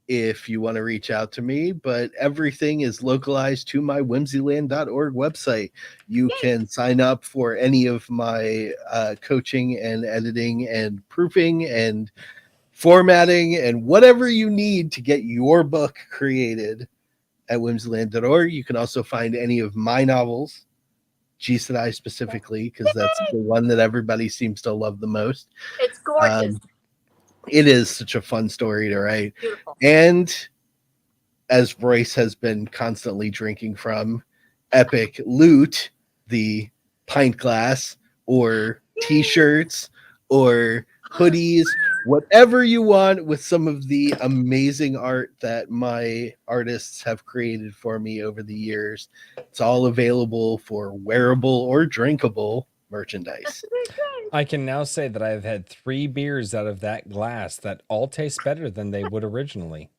if you want to reach out to me, but everything is localized to my whimsyland.org website. You can sign up for any of my coaching and editing and proofing and formatting and whatever you need to get your book created at whimsyland.org. You can also find any of my novels, Geese and I specifically, because that's the one that everybody seems to love the most. It's gorgeous. It is such a fun story to write. Beautiful. And as Royce has been constantly drinking from, Epic Loot, the pint glass or t-shirts or hoodies, whatever you want with some of the amazing art that my artists have created for me over the years. It's all available for wearable or drinkable merchandise. I can now say that I've had 3 beers out of that glass that all taste better than they would originally.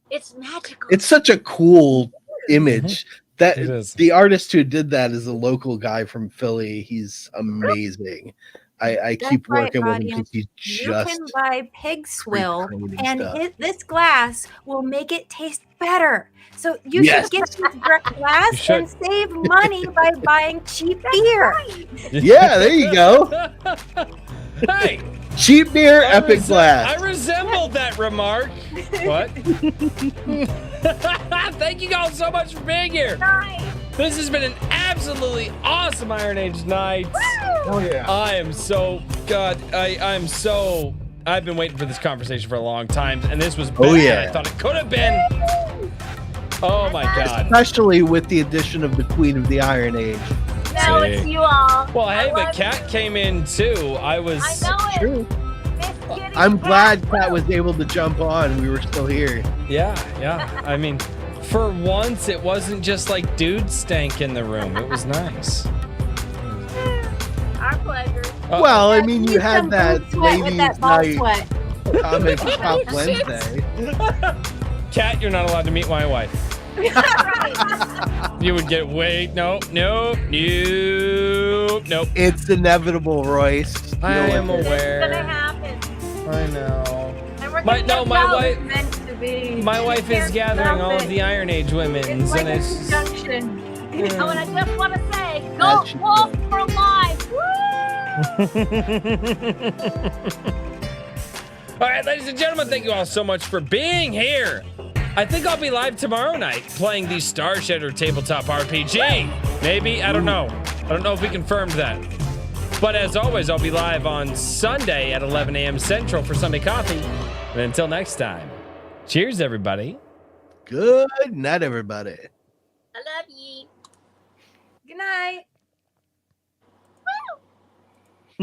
It's magical. It's such a cool image. That It is. The artist who did that is a local guy from Philly. He's amazing. I keep working with him because he's just. You can buy pig swill, and stuff. this glass will make it taste better. So you should get this glass and save money by buying cheap beer. Yeah, there you go. Hey, cheap beer, Epic glass. I resembled that remark. What? Thank you all so much for being here. Nice. This has been an absolutely awesome Iron Age night. Oh yeah. I am so I'm so. I've been waiting for this conversation for a long time, and this was better than I thought it could have been. Oh my god! Especially with the addition of the Queen of the Iron Age. No, it's you all. Well, hey, but Kat came in too. I know it. True. I'm glad Kat was able to jump on. We were still here. Yeah. I mean, for once, it wasn't just like dude stank in the room. It was nice. Our pleasure. Well, I mean, you had that ladies' night Sweat. comic shop Wednesday. Kat, you're not allowed to meet my wife. You would get nope. It's inevitable, Royce. I am aware. It's gonna happen. I know. And we're My wife. Meant to be. My wife is gathering all of the Iron Age women's, It's like and a it's. junction. Oh, and I just want to say, go Wolf for life. Woo! All right, ladies and gentlemen, thank you all so much for being here. I think I'll be live tomorrow night playing the Star Shatter tabletop RPG. Maybe, I don't know. I don't know if we confirmed that. But as always, I'll be live on Sunday at 11 a.m. Central for Sunday Coffee. And until next time, cheers, everybody. Good night, everybody. I love you. Good night.